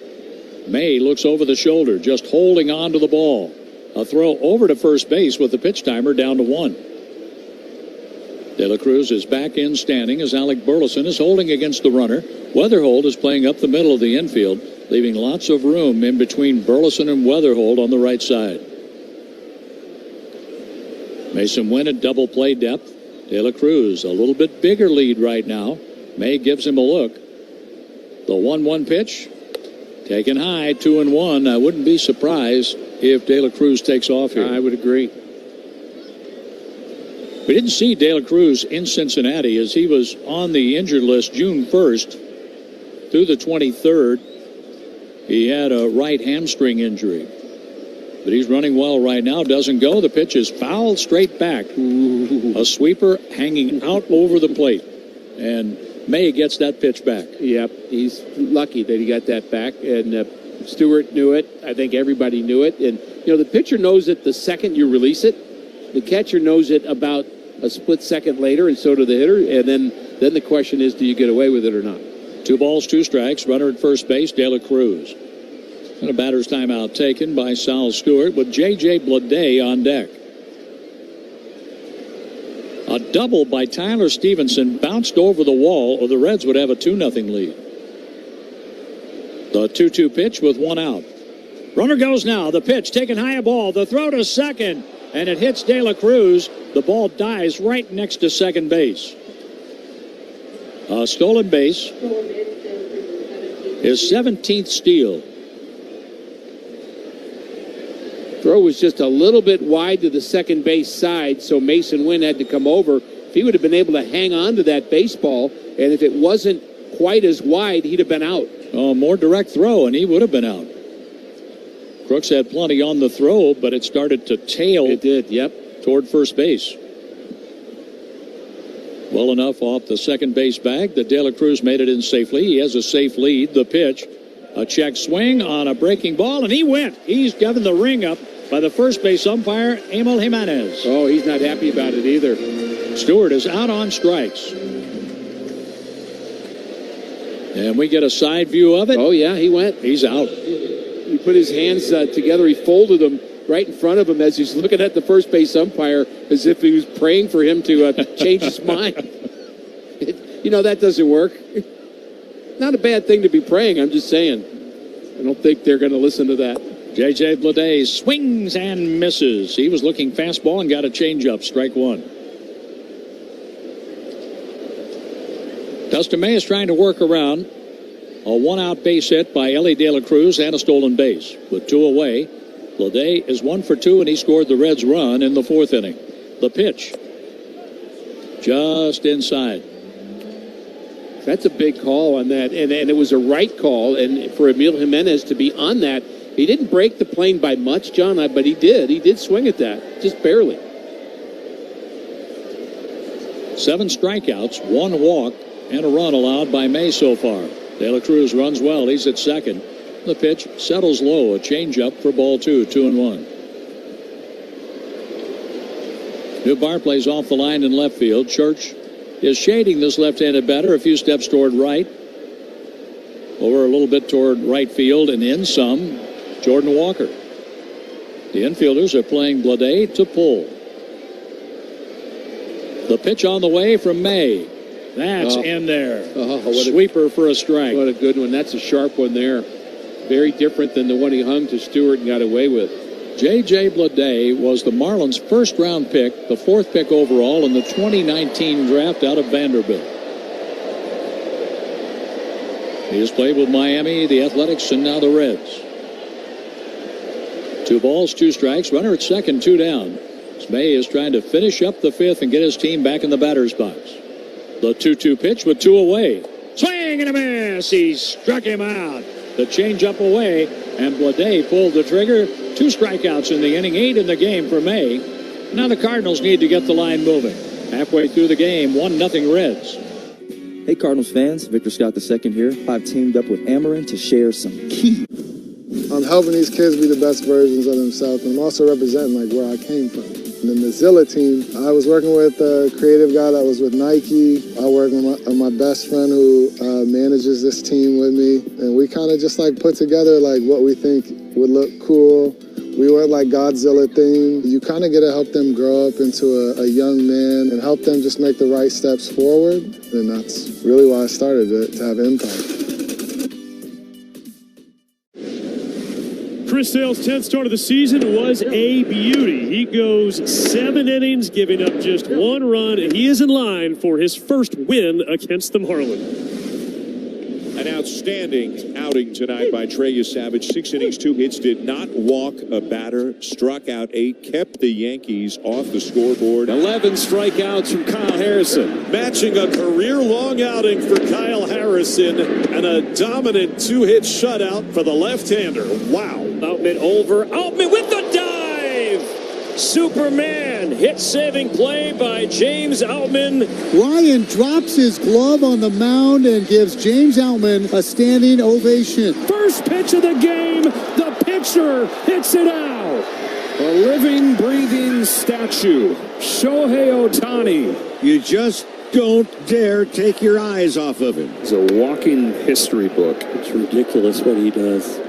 May looks over the shoulder, just holding on to the ball. A throw over to first base with the pitch timer down to 1. De La Cruz is back in standing as Alec Burleson is holding against the runner. Weatherhold is playing up the middle of the infield, leaving lots of room in between Burleson and Weatherhold on the right side. Mason Wynn at double play depth. De La Cruz, a little bit bigger lead right now. May gives him a look. The 1-1 pitch, taken high, 2-1. I wouldn't be surprised if De La Cruz takes off here. I would agree. We didn't see De La Cruz in Cincinnati as he was on the injured list June 1st through the 23rd. He had a right hamstring injury. But he's running well right now. Doesn't go. The pitch is fouled straight back. A sweeper hanging out over the plate. And May gets that pitch back. Yep. He's lucky that he got that back. And Stewart knew it. I think everybody knew it. And, the pitcher knows it the second you release it. The catcher knows it about a split second later, and so do the hitter. And then the question is, do you get away with it or not? 2 balls, 2 strikes. Runner at first base, De La Cruz. And a batter's timeout taken by Sal Stewart with J.J. Bleday on deck. A double by Tyler Stevenson bounced over the wall, or the Reds would have a 2-0 lead. The 2-2 pitch with 1 out. Runner goes now. The pitch taken high, a ball. The throw to second, and it hits De La Cruz. The ball dies right next to second base. A stolen base. His 17th steal. Throw throw was just a little bit wide to the second base side, so Mason Wynn had to come over. If he would have been able to hang on to that baseball, and if it wasn't quite as wide, he'd have been out. Oh, more direct throw, and he would have been out. Crooks had plenty on the throw, but it started to tail. It did, yep. Toward first base. Well enough off the second base bag that De La Cruz made it in safely. He has a safe lead. The pitch, a check swing on a breaking ball, and he went. He's given the ring up by the first base umpire, Emil Jimenez. Oh, he's not happy about it either. Stewart is out on strikes. And we get a side view of it. Oh, yeah, he went. He's out. He put his hands together. He folded them right in front of him as he's looking at the first base umpire as if he was praying for him to change his mind. That doesn't work. Not a bad thing to be praying, I'm just saying. I don't think they're going to listen to that. J.J. Bleday swings and misses. He was looking fastball and got a changeup, strike one. Dustin May is trying to work around a one-out base hit by Ellie De La Cruz and a stolen base. With two away, Bleday is 1 for 2, and he scored the Reds' run in the fourth inning. The pitch, just inside. That's a big call on that, and it was a right call. And for Emil Jimenez to be on that, he didn't break the plane by much, John, but he did. He did swing at that, just barely. 7 strikeouts, 1 walk, and a run allowed by May so far. De La Cruz runs well. He's at second. The pitch settles low. A changeup for ball 2, 2-1. Newbar plays off the line in left field. Church is shading this left-handed batter a few steps toward right. Over a little bit toward right field, and in some, Jordan Walker. The infielders are playing Bleday to pull. The pitch on the way from May. That's in there. Sweeper for a strike. What a good one. That's a sharp one there. Very different than the one he hung to Stewart and got away with. J.J. Bleday was the Marlins' first-round pick, the 4th pick overall in the 2019 draft out of Vanderbilt. He has played with Miami, the Athletics, and now the Reds. 2 balls, 2 strikes. Runner at second, 2 down. May is trying to finish up the 5th and get his team back in the batter's box. The 2-2 pitch with 2 away. Swing and a miss. He struck him out. The changeup away, and Bleday pulled the trigger. 2 strikeouts in the inning, 8 in the game for May. Now the Cardinals need to get the line moving. Halfway through the game, 1-0 Reds. Hey Cardinals fans, Victor Scott II here. I've teamed up with Amarin to share some key. I'm helping these kids be the best versions of themselves, and I'm also representing where I came from. And then the Zilla team, I was working with a creative guy that was with Nike. I work with my best friend who manages this team with me. And we kind of just put together what we think would look cool. We went Godzilla theme. You kind of get to help them grow up into a young man and help them just make the right steps forward. And that's really why I started it, to have impact. Chris Sale's 10th start of the season was a beauty. He goes 7 innings, giving up just 1 run, and he is in line for his first win against the Marlins. An outstanding outing tonight by Trey Savage. 6 innings, 2 hits, did not walk a batter, struck out 8, kept the Yankees off the scoreboard. 11 strikeouts from Kyle Harrison. Matching a career-long outing for Kyle Harrison and a dominant 2-hit shutout for the left-hander. Wow. Outman over. Outman with the dive! Superman hit-saving play by James Outman. Ryan drops his glove on the mound and gives James Outman a standing ovation. First pitch of the game, the pitcher hits it out. A living, breathing statue, Shohei Ohtani. You just don't dare take your eyes off of him. It's a walking history book. It's ridiculous what he does.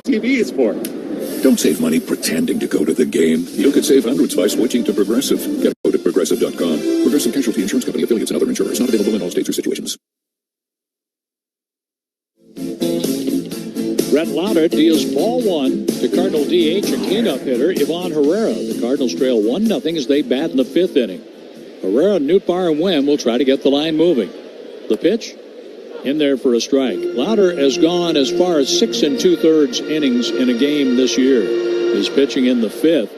TV is for. Don't save money pretending to go to the game. You could save hundreds by switching to Progressive. Get a quote at Progressive.com. Progressive Casualty Insurance Company, affiliates, and other insurers. Not available in all states or situations. Brett Lauder deals ball one to Cardinal DH and cleanup hitter Ivan Herrera. The Cardinals trail 1-0 as they bat in the 5th inning. Herrera, Nootbaar, and Wem will try to get the line moving. The pitch in there for a strike. Lauder has gone as far as 6 2/3 innings in a game this year. He's pitching in the 5th.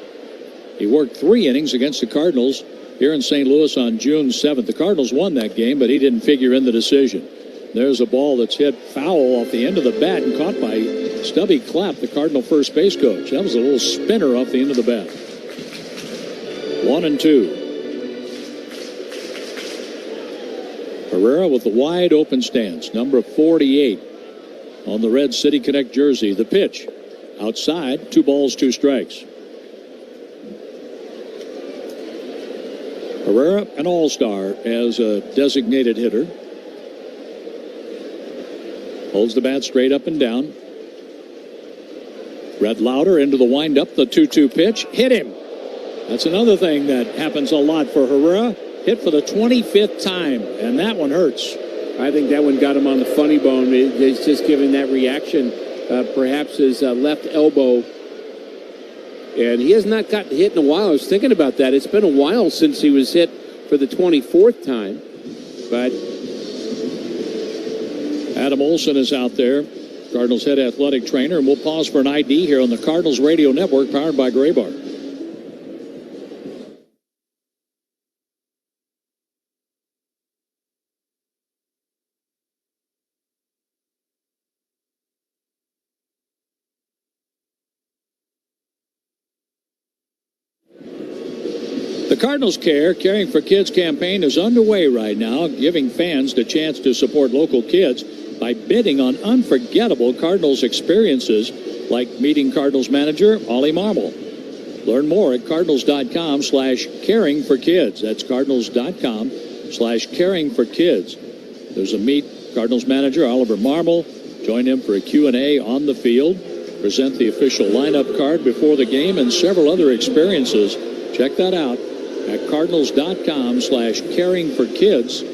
He worked 3 innings against the Cardinals here in St. Louis on June 7th. The Cardinals won that game, but he didn't figure in the decision. There's a ball that's hit foul off the end of the bat and caught by Stubby Clapp, the Cardinal first base coach. That was a little spinner off the end of the bat. 1-2. Herrera with the wide open stance, number 48 on the Red City Connect jersey. The pitch outside, 2 balls, 2 strikes. Herrera, an all-star as a designated hitter. Holds the bat straight up and down. Brett Lauder into the windup, the 2-2 pitch. Hit him. That's another thing that happens a lot for Herrera. Hit for the 25th time, and that one hurts. I think that one got him on the funny bone. It's just giving that reaction. Perhaps his left elbow. And he has not gotten hit in a while. I was thinking about that. It's been a while since he was hit for the 24th time. But Adam Olson is out there, Cardinals head athletic trainer, and we'll pause for an ID here on the Cardinals Radio Network powered by Graybar. The Cardinals Caring for Kids campaign is underway right now, giving fans the chance to support local kids by bidding on unforgettable Cardinals experiences like meeting Cardinals manager Ollie Marmol. Learn more at cardinals.com/caringforkids. That's cardinals.com/caringforkids. There's a meet Cardinals manager Oliver Marmol. Join him for a Q&A on the field. Present the official lineup card before the game and several other experiences. Check that out at cardinals.com/caringforkids.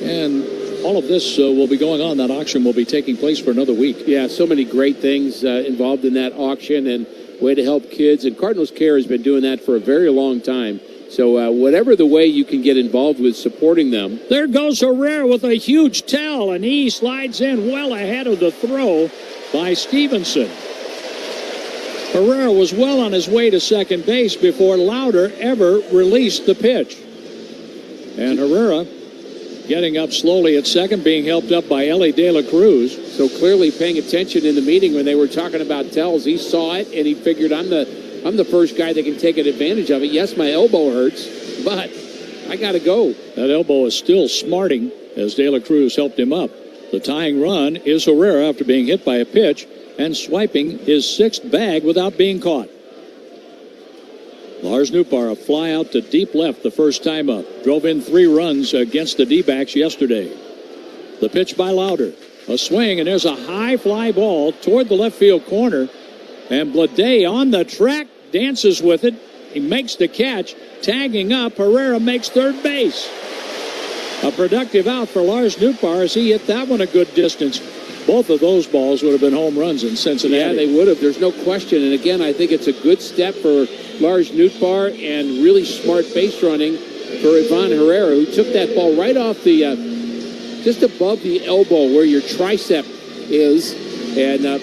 And all of this will be going on. That auction will be taking place for another week. Yeah, so many great things involved in that auction and way to help kids. And Cardinals Care has been doing that for a very long time. So whatever the way you can get involved with supporting them. There goes Herrera with a huge tell, and he slides in well ahead of the throw by Stevenson. Herrera was well on his way to second base before Lauder ever released the pitch. And Herrera getting up slowly at second, being helped up by Ellie De La Cruz. So clearly paying attention in the meeting when they were talking about tells. He saw it, and he figured, I'm the first guy that can take advantage of it. Yes, my elbow hurts, but I got to go. That elbow is still smarting as De La Cruz helped him up. The tying run is Herrera after being hit by a pitch and swiping his 6th bag without being caught. Lars Nootbaar, a fly out to deep left the first time up. Drove in 3 runs against the D-backs yesterday. The pitch by Lauder. A swing, and there's a high fly ball toward the left field corner. And Blade on the track, dances with it. He makes the catch. Tagging up, Herrera makes third base. A productive out for Lars Nootbaar as he hit that one a good distance. Both of those balls would have been home runs in Cincinnati. Yeah, they would have. There's no question. And again, I think it's a good step for Lars Nootbaar and really smart base running for Ivan Herrera, who took that ball right off the, just above the elbow where your tricep is. And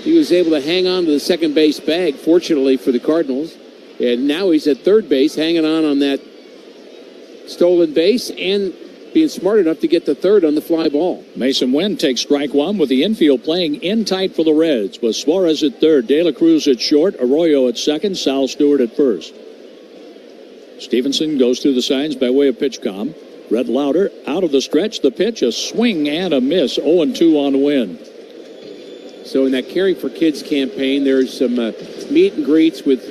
he was able to hang on to the second base bag, fortunately for the Cardinals. And now he's at third base, hanging on that stolen base and being smart enough to get the third on the fly ball. Mason Wynn takes strike one with the infield playing in tight for the Reds, with Suarez at third, De La Cruz at short, Arroyo at second, Sal Stewart at first. Stevenson goes through the signs by way of pitch com. Brett Lauder out of the stretch, the pitch, a swing and a miss, 0-2 on Wynn. So in that Caring for Kids campaign, there's some meet and greets with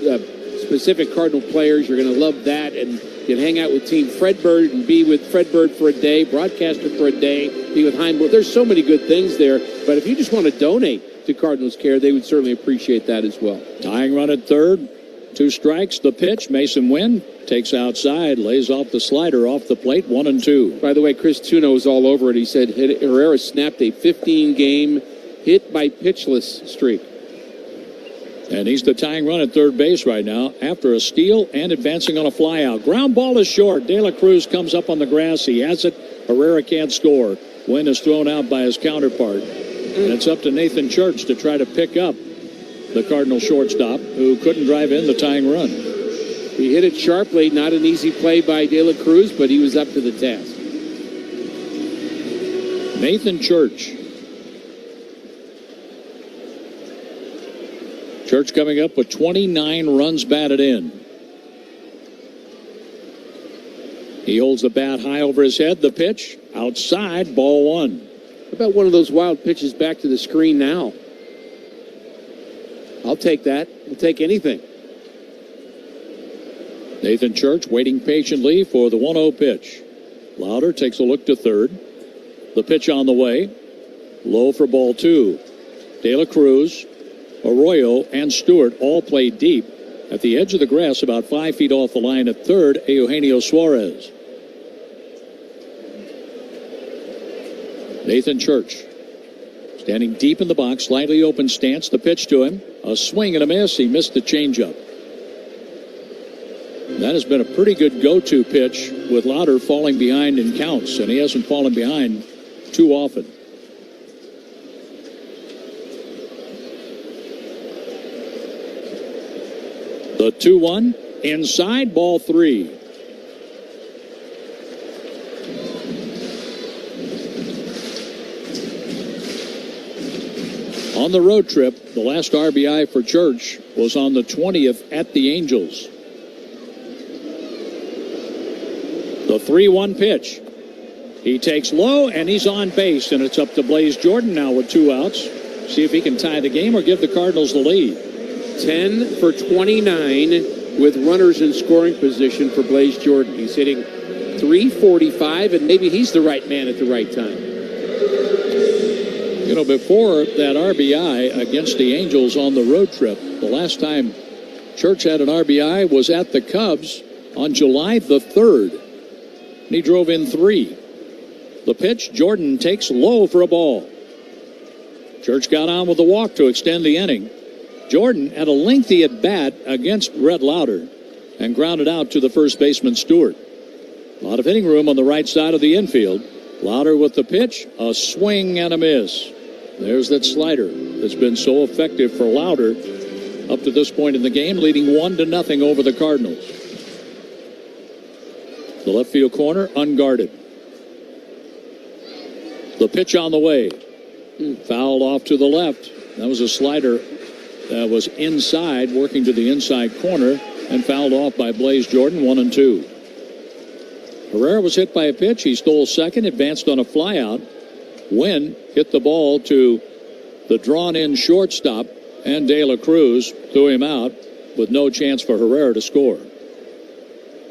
specific Cardinal players. You're going to love that, and you can hang out with Team Fredbird and be with Fredbird for a day, broadcaster for a day, be with Heimberg. There's so many good things there. But if you just want to donate to Cardinals Care, they would certainly appreciate that as well. Tying run at third, 2 strikes. The pitch, Mason Wynn takes outside, lays off the slider off the plate, 1-2. By the way, Chris Tuno was all over it. He said Herrera snapped a 15-game hit by pitchless streak. And he's the tying run at third base right now after a steal and advancing on a flyout. Ground ball is short. De La Cruz comes up on the grass. He has it. Herrera can't score. Wynn is thrown out by his counterpart. And it's up to Nathan Church to try to pick up the Cardinal shortstop, who couldn't drive in the tying run. He hit it sharply. Not an easy play by De La Cruz, but he was up to the task. Nathan Church. Church coming up with 29 runs batted in. He holds the bat high over his head. The pitch outside, ball one. How about one of those wild pitches back to the screen now? I'll take that. I'll take anything. Nathan Church waiting patiently for the 1-0 pitch. Lauder takes a look to third. The pitch on the way. Low for ball two. De La Cruz, Arroyo, and Stewart all play deep. At the edge of the grass, about 5 feet off the line at third, Eugenio Suarez. Nathan Church standing deep in the box, slightly open stance. The pitch to him. A swing and a miss. He missed the changeup. That has been a pretty good go-to pitch with Lauder falling behind in counts, and he hasn't fallen behind too often. The 2-1 inside, ball three. On the road trip, the last RBI for Church was on the 20th at the Angels. The 3-1 pitch. He takes low, and he's on base, and it's up to Blaze Jordan now with 2 outs. See if he can tie the game or give the Cardinals the lead. 10 for 29 with runners in scoring position for Blaze Jordan. He's hitting .345, and maybe he's the right man at the right time. You know, before that RBI against the Angels on the road trip, the last time Church had an RBI was at the Cubs on July the 3rd. And he drove in 3. The pitch, Jordan takes low for a ball. Church got on with the walk to extend the inning. Jordan had a lengthy at-bat against Red Lauder and grounded out to the first baseman Stewart. A lot of hitting room on the right side of the infield. Lauder with the pitch, a swing and a miss. There's that slider that's been so effective for Lauder up to this point in the game, leading 1-0 over the Cardinals. The left field corner, unguarded. The pitch on the way. Fouled off to the left. That was a slider that was inside, working to the inside corner, and fouled off by Blaze Jordan, 1-2. Herrera was hit by a pitch. He stole second, advanced on a flyout. Wynn hit the ball to the drawn-in shortstop, and De La Cruz threw him out with no chance for Herrera to score.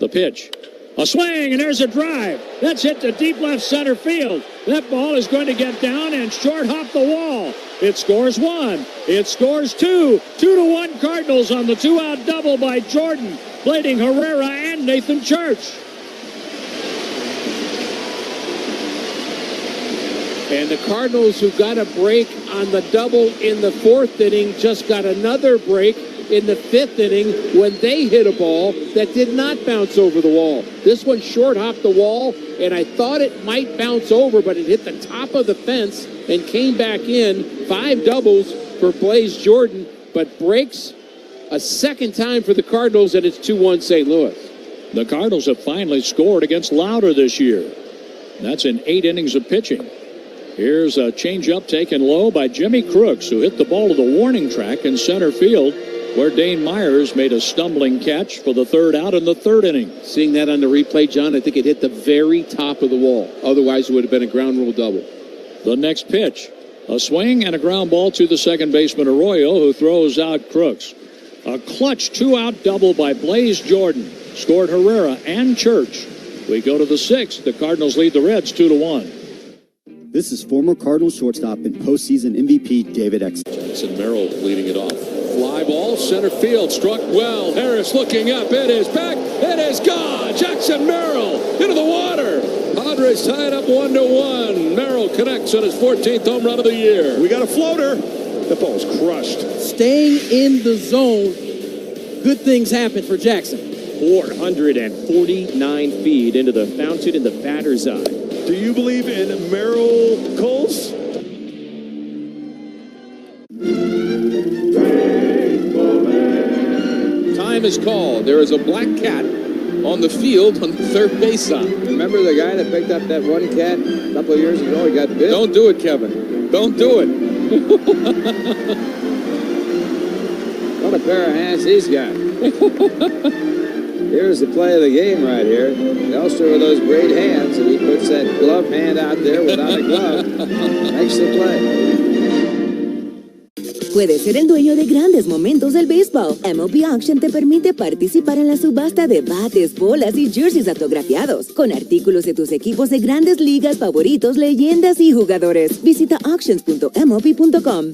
The pitch. A swing, and there's a drive. That's hit to deep left center field. That ball is going to get down and short hop the wall. It scores 1. It scores 2. 2-1 Cardinals on the 2-out double by Jordan, blading Herrera and Nathan Church. And the Cardinals, who got a break on the double in the 4th inning, just got another break in the 5th inning when they hit a ball that did not bounce over the wall. This one short hopped the wall, and I thought it might bounce over, but it hit the top of the fence and came back in. 5 doubles for Blaze Jordan, but breaks a second time for the Cardinals, and it's 2-1 St. Louis. The Cardinals have finally scored against Lauder this year. That's in 8 innings of pitching. Here's a changeup taken low by Jimmy Crooks, who hit the ball to the warning track in center field, where Dane Myers made a stumbling catch for the 3rd out in the 3rd inning. Seeing that on the replay, John, I think it hit the very top of the wall. Otherwise, it would have been a ground rule double. The next pitch, a swing and a ground ball to the second baseman Arroyo, who throws out Crooks. A clutch 2-out double by Blaze Jordan scored Herrera and Church. We go to the 6th. The Cardinals lead the Reds 2-1. This is former Cardinals shortstop and postseason MVP David X. Jackson Merrill leading it off. Fly ball, center field, struck well. Harris looking up. It is back. It is gone. Jackson Merrill into the water. A Padres tie it up 1-1. Merrill connects on his 14th home run of the year. We got a floater. The ball's crushed. Staying in the zone, good things happen for Jackson. 449 feet into the fountain in the batter's eye. Do you believe in Merrill Coles? Time is called. There is a black cat on the field on the third base side. Remember the guy that picked up that one cat a couple of years ago? He got bit. Don't do it, Kevin. Don't do it. What a pair of hands he's got. Here's the play of the game right here. Elster with those great hands, and he puts that glove hand out there without a glove. Makes the play. Puedes ser el dueño de grandes momentos del béisbol. MLB Auction te permite participar en la subasta de bates, bolas y jerseys autografiados, con artículos de tus equipos de grandes ligas favoritos, leyendas y jugadores. Visita auctions.mlb.com.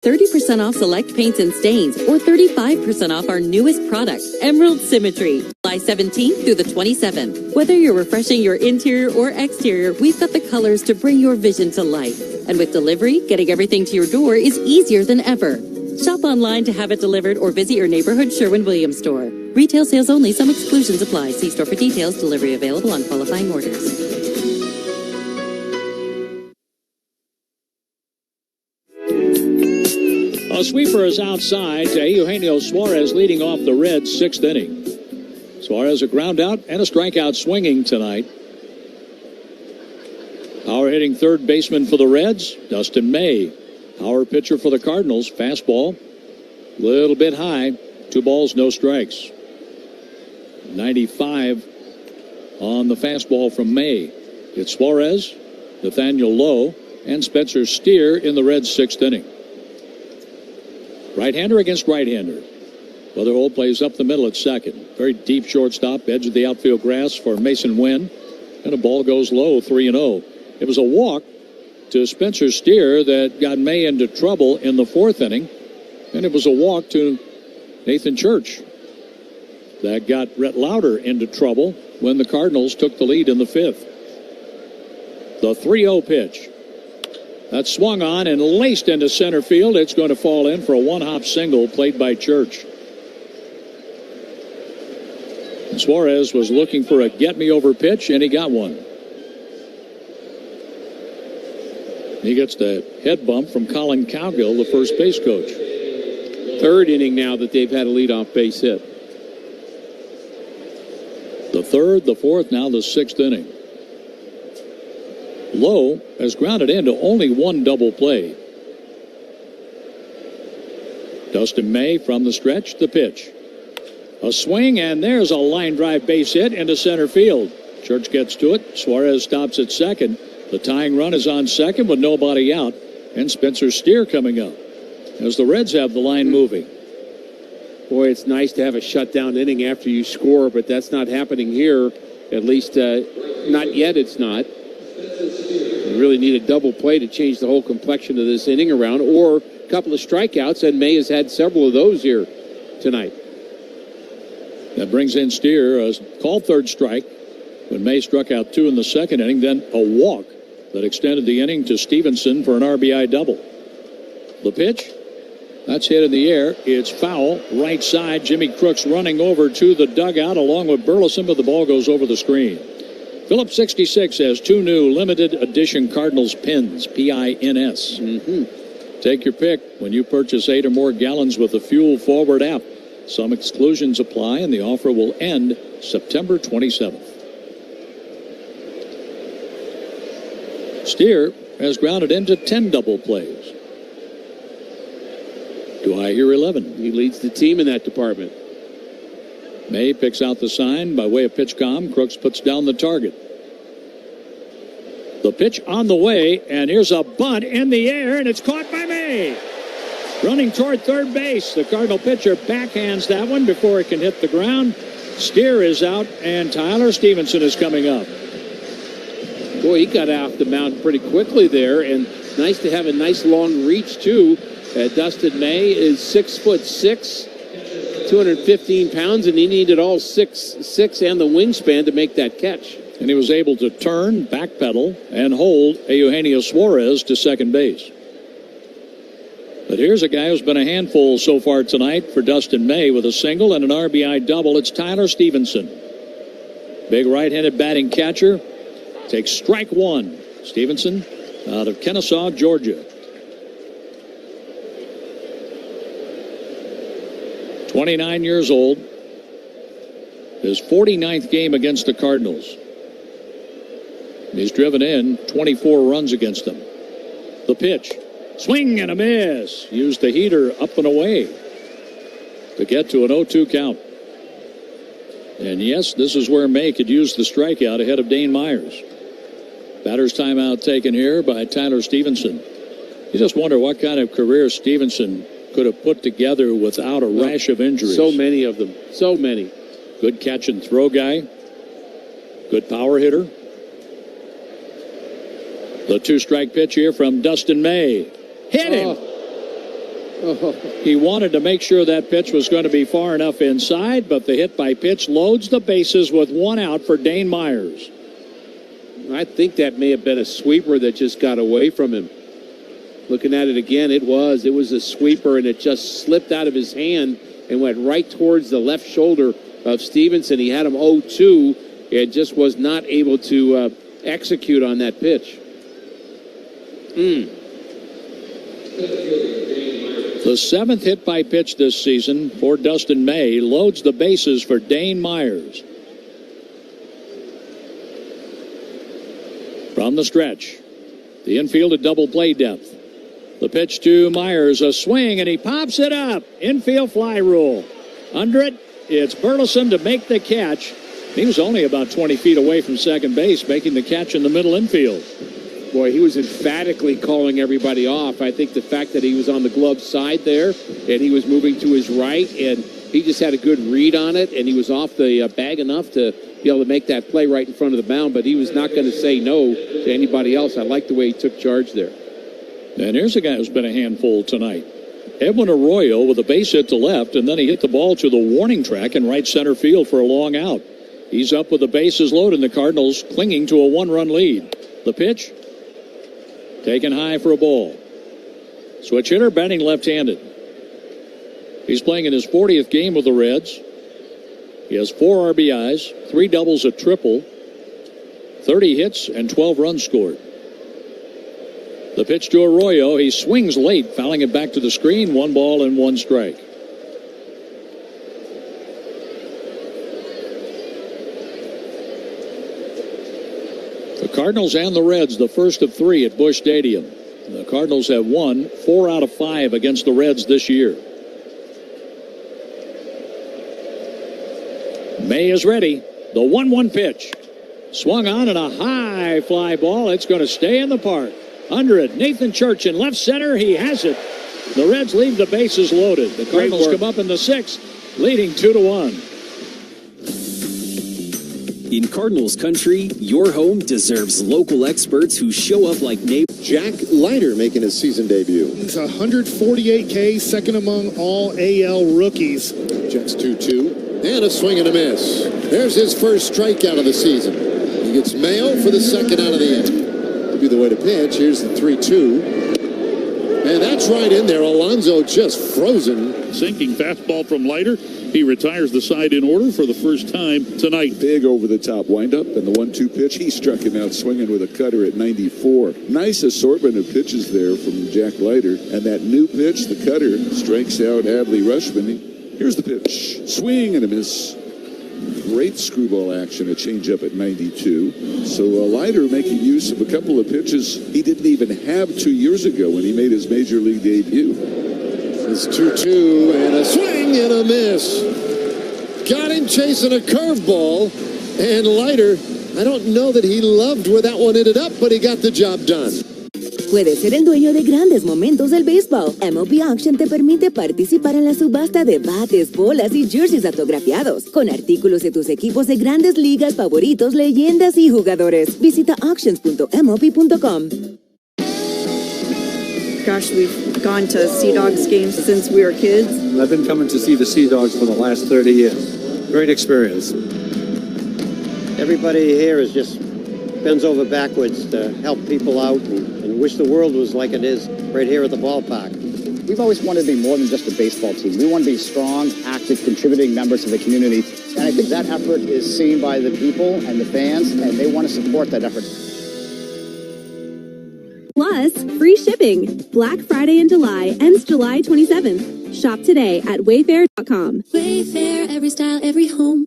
30% off select paints and stains, or 35% off our newest product, Emerald Symmetry, July 17th through the 27th. Whether you're refreshing your interior or exterior, we've got the colors to bring your vision to life. And with delivery, getting everything to your door is easier than ever. Shop online to have it delivered or visit your neighborhood Sherwin-Williams store. Retail sales only. Some exclusions apply. See store for details. Delivery available on qualifying orders. A sweeper is outside to Eugenio Suarez, leading off the Reds' sixth inning. Suarez a ground out and a strikeout swinging tonight. Power hitting third baseman for the Reds, Dustin May. Power pitcher for the Cardinals, fastball, a little bit high, 2 balls, no strikes. 95 on the fastball from May. It's Suarez, Nathaniel Lowe, and Spencer Steer in the Reds' sixth inning. Right-hander against right-hander. Weatherhold plays up the middle at second. Very deep shortstop, edge of the outfield grass for Mason Wynn. And a ball goes low, 3-0. It was a walk to Spencer Steer that got May into trouble in the fourth inning. And it was a walk to Nathan Church that got Rhett Lauder into trouble when the Cardinals took the lead in the fifth. The 3-0 pitch. That's swung on and laced into center field. It's going to fall in for a one-hop single played by Church. And Suarez was looking for a get-me-over pitch, and he got one. He gets the head bump from Colin Cowgill, the first base coach. Third inning now that they've had a leadoff base hit. The third, the fourth, now the sixth inning. Lowe has grounded into only one double play. Dustin May from the stretch, the pitch. A swing, and there's a line drive base hit into center field. Church gets to it. Suarez stops at second. The tying run is on second with nobody out. And Spencer Steer coming up as the Reds have the line moving. Boy, it's nice to have a shutdown inning after you score, but that's not happening here. At least not yet, it's not. You really need a double play to change the whole complexion of this inning around, or a couple of strikeouts, and May has had several of those here tonight. That brings in Steer, a called third strike when May struck out 2 in the second inning, then a walk that extended the inning to Stevenson for an RBI double. The pitch, that's hit in the air. It's foul, right side. Jimmy Crooks running over to the dugout along with Burleson, but the ball goes over the screen. Phillips 66 has 2 new limited edition Cardinals pins, P-I-N-S. Take your pick when you purchase 8 or more gallons with the Fuel Forward app. Some exclusions apply, and the offer will end September 27th. Steer has grounded into 10 double plays. Do I hear 11? He leads the team in that department. May picks out the sign by way of PitchCom. Crooks puts down the target. The pitch on the way, and here's a bunt in the air, and it's caught by May. Running toward third base. The Cardinal pitcher backhands that one before it can hit the ground. Steer is out, and Tyler Stevenson is coming up. Boy, he got off the mound pretty quickly there, and nice to have a nice long reach, too. Dustin May is 6'6", 215 pounds, and he needed all 6'6" and the wingspan to make that catch. And he was able to turn, backpedal, and hold Eugenio Suarez to second base. But here's a guy who's been a handful so far tonight for Dustin May with a single and an RBI double. It's Tyler Stevenson. Big right-handed batting catcher. Takes strike one. Stevenson out of Kennesaw, Georgia. 29 years old. His 49th game against the Cardinals. He's driven in 24 runs against them. The pitch. Swing and a miss. Used the heater up and away to get to an 0-2 count. And yes, this is where May could use the strikeout ahead of Dane Myers. Batter's timeout taken here by Tyler Stevenson. You just wonder what kind of career Stevenson could have put together without a rash of injuries. So many of them. So many. Good catch and throw guy. Good power hitter. The 2-strike pitch here from Dustin May. Hit him. He wanted to make sure that pitch was going to be far enough inside, but the hit by pitch loads the bases with one out for Dane Myers. I think that may have been a sweeper that just got away from him. Looking at it again, it was a sweeper, and it just slipped out of his hand and went right towards the left shoulder of Stevenson. He had him 0-2 and just was not able to execute on that pitch. The 7th hit by pitch this season for Dustin May loads the bases for Dane Myers. From the stretch, the infield at double play depth. The pitch to Myers, a swing, and he pops it up. Infield fly rule. Under it, it's Burleson to make the catch. He was only about 20 feet away from second base, making the catch in the middle infield. Boy, he was emphatically calling everybody off. I think the fact that he was on the glove side there and he was moving to his right, and he just had a good read on it, and he was off the bag enough to be able to make that play right in front of the mound, but he was not going to say no to anybody else. I like the way he took charge there. And here's a guy who's been a handful tonight. Edwin Arroyo with a base hit to left, and then he hit the ball to the warning track in right center field for a long out. He's up with the bases loaded, and the Cardinals clinging to a 1-run lead. The pitch, taken high for a ball. Switch hitter, batting left-handed. He's playing in his 40th game with the Reds. He has 4 RBIs, 3 doubles, a triple, 30 hits, and 12 runs scored. The pitch to Arroyo. He swings late, fouling it back to the screen. 1 ball and 1 strike. The Cardinals and the Reds, the first of 3 at Busch Stadium. The Cardinals have won 4 out of 5 against the Reds this year. May is ready. The 1-1 pitch. Swung on and a high fly ball. It's going to stay in the park. Under it, Nathan Church in left center. He has it. The Reds leave the bases loaded. The Cardinals come up in the 6th, leading 2-1. In Cardinals country, your home deserves local experts who show up like neighbors. Jack Leiter making his season debut. He's 148K, second among all AL rookies. Jack's 2-2, and a swing and a miss. There's his first strikeout of the season. He gets Mayo for the second out of the inning. That'd be the way to pitch. Here's the 3-2. And that's right in there. Alonso just frozen. Sinking fastball from Leiter. He retires the side in order for the first time tonight. Big over-the-top windup, and the 1-2 pitch. He struck him out swinging with a cutter at 94. Nice assortment of pitches there from Jack Leiter. And that new pitch, the cutter, strikes out Adley Rutschman. Here's the pitch. Swing and a miss. Great screwball action, a changeup at 92. So Leiter making use of a couple of pitches he didn't even have 2 years ago when he made his major league debut. It's 2-2 and a swing and a miss. Got him chasing a curveball, and Leiter, I don't know that he loved where that one ended up, but he got the job done. Puedes ser el dueño de grandes momentos del béisbol. MLB Auction te permite participar en la subasta de bates, bolas y jerseys autografiados, con artículos de tus equipos de grandes ligas favoritos, leyendas y jugadores. Visita auctions.mlb.com. Gosh, we've gone to Sea Dogs games since we were kids. I've been coming to see the Sea Dogs for the last 30 years. Great experience. Everybody here is just bends over backwards to help people out and wish the world was like it is right here at the ballpark. We've always wanted to be more than just a baseball team. We want to be strong, active, contributing members of the community. And I think that effort is seen by the people and the fans, and they want to support that effort. Plus, free shipping. Black Friday in July ends July 27th. Shop today at Wayfair.com. Wayfair, every style, every home.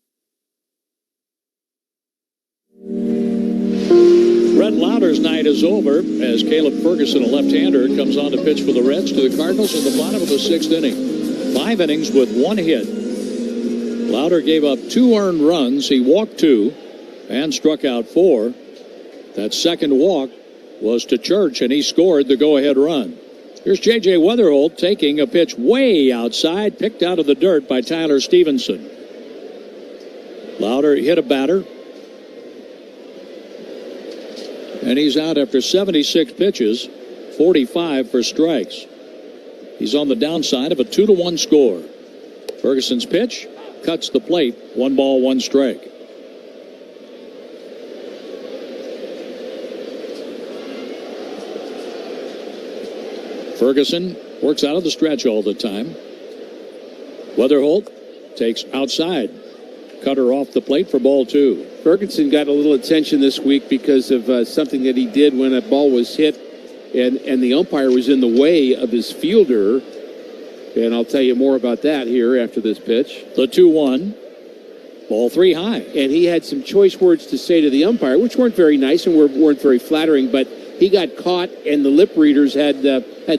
Brett Lauder's night is over as Caleb Ferguson, a left-hander, comes on to pitch for the Reds to the Cardinals in the bottom of the sixth inning. 5 innings with 1 hit. Lauder gave up 2 earned runs. He walked 2 and struck out 4. That second walk was to Church, and he scored the go-ahead run. Here's J.J. Weatherholt taking a pitch way outside, picked out of the dirt by Tyler Stevenson. Lauder hit a batter, and he's out after 76 pitches, 45 for strikes. He's on the downside of a 2-1 score. Ferguson's pitch cuts the plate, 1 ball, 1 strike. Ferguson works out of the stretch all the time. Weatherholt takes outside. Cutter off the plate for ball 2. Ferguson got a little attention this week because of something that he did when a ball was hit and the umpire was in the way of his fielder. And I'll tell you more about that here after this pitch. The 2-1. Ball 3 high. And he had some choice words to say to the umpire, which weren't very nice and weren't very flattering, but he got caught, and the lip readers had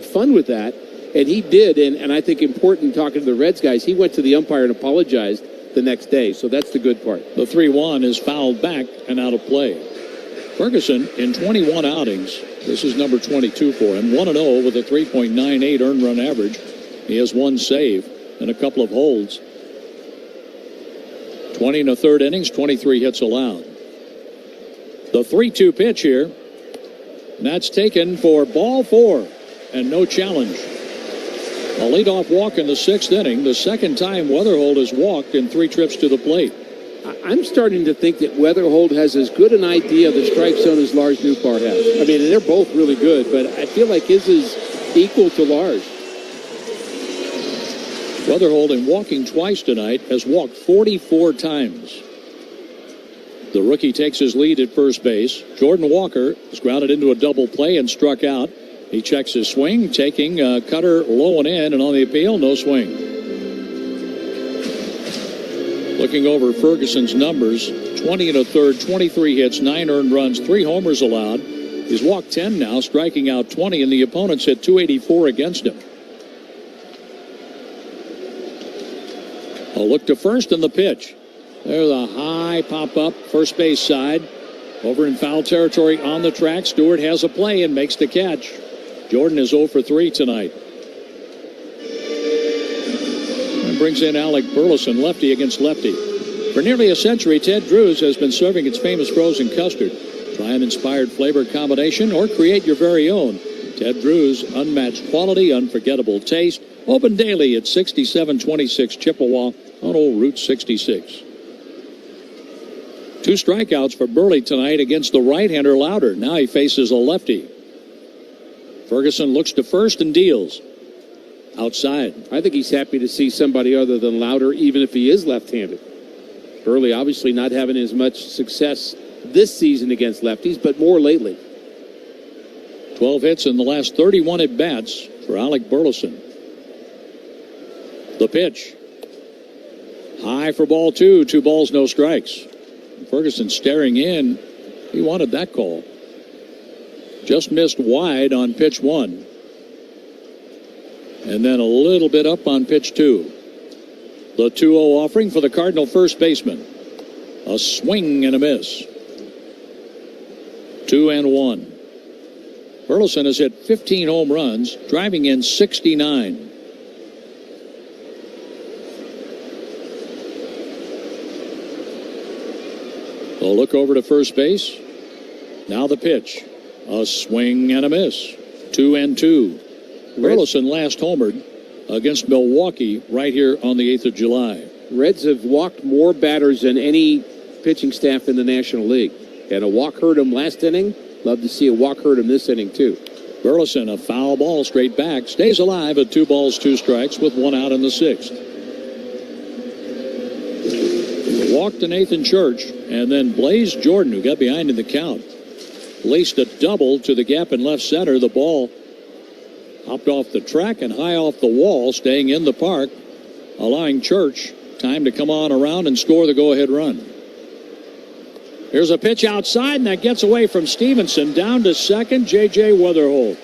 fun with that, and he did. And I think important, talking to the Reds guys, he went to the umpire and apologized the next day. So that's the good part. The 3-1 is fouled back and out of play. Ferguson in 21 outings. This is number 22 for him. 1-0 with a 3.98 earned run average. He has 1 save and a couple of holds. 20 1/3 innings, 23 hits allowed. The 3-2 pitch here. And that's taken for ball 4 and no challenge. A leadoff walk in the 6th inning, the second time Weatherholt has walked in 3 trips to the plate. I'm starting to think that Weatherholt has as good an idea of the strike zone as Lars Nootbaar has. I mean, they're both really good, but I feel like his is equal to Lars. Weatherholt, in walking twice tonight, has walked 44 times. The rookie takes his lead at first base. Jordan Walker is grounded into a double play and struck out. He checks his swing, taking a cutter low and in, and on the appeal, no swing. Looking over Ferguson's numbers, 20 1/3, 23 hits, 9 earned runs, 3 homers allowed. He's walked 10 now, striking out 20, and the opponents hit 284 against him. A look to first in the pitch. There's a high pop-up, first base side. Over in foul territory on the track, Stewart has a play and makes the catch. Jordan is 0 for 3 tonight. And brings in Alec Burleson, lefty against lefty. For nearly a century, Ted Drewes has been serving its famous frozen custard. Try an inspired flavor combination or create your very own. Ted Drewes, unmatched quality, unforgettable taste. Open daily at 6726 Chippewa on Old Route 66. 2 strikeouts for Burley tonight against the right-hander Lauder. Now he faces a lefty. Ferguson looks to first and deals. Outside. I think he's happy to see somebody other than Lauder, even if he is left-handed. Burley obviously not having as much success this season against lefties, but more lately. 12 hits in the last 31 at-bats for Alec Burleson. The pitch. High for ball 2. 2 balls, no strikes. Ferguson staring in. He wanted that call. Just missed wide on pitch 1. And then a little bit up on pitch 2. The 2-0 offering for the Cardinal first baseman. A swing and a miss. 2-1. Burleson has hit 15 home runs, driving in 69. They'll look over to first base. Now the pitch. A swing and a miss. 2-2. Burleson last homered against Milwaukee right here on the 8th of July. Reds have walked more batters than any pitching staff in the National League. And a walk hurt him last inning. Love to see a walk hurt him this inning, too. Burleson, a foul ball straight back, stays alive at 2 balls, 2 strikes with 1 out in the 6th. Walk to Nathan Church, and then Blaze Jordan, who got behind in the count, laced a double to the gap in left center. The ball hopped off the track and high off the wall, staying in the park, allowing Church time to come on around and score the go-ahead run. Here's a pitch outside, and that gets away from Stevenson. Down to second, J.J. Weatherholt.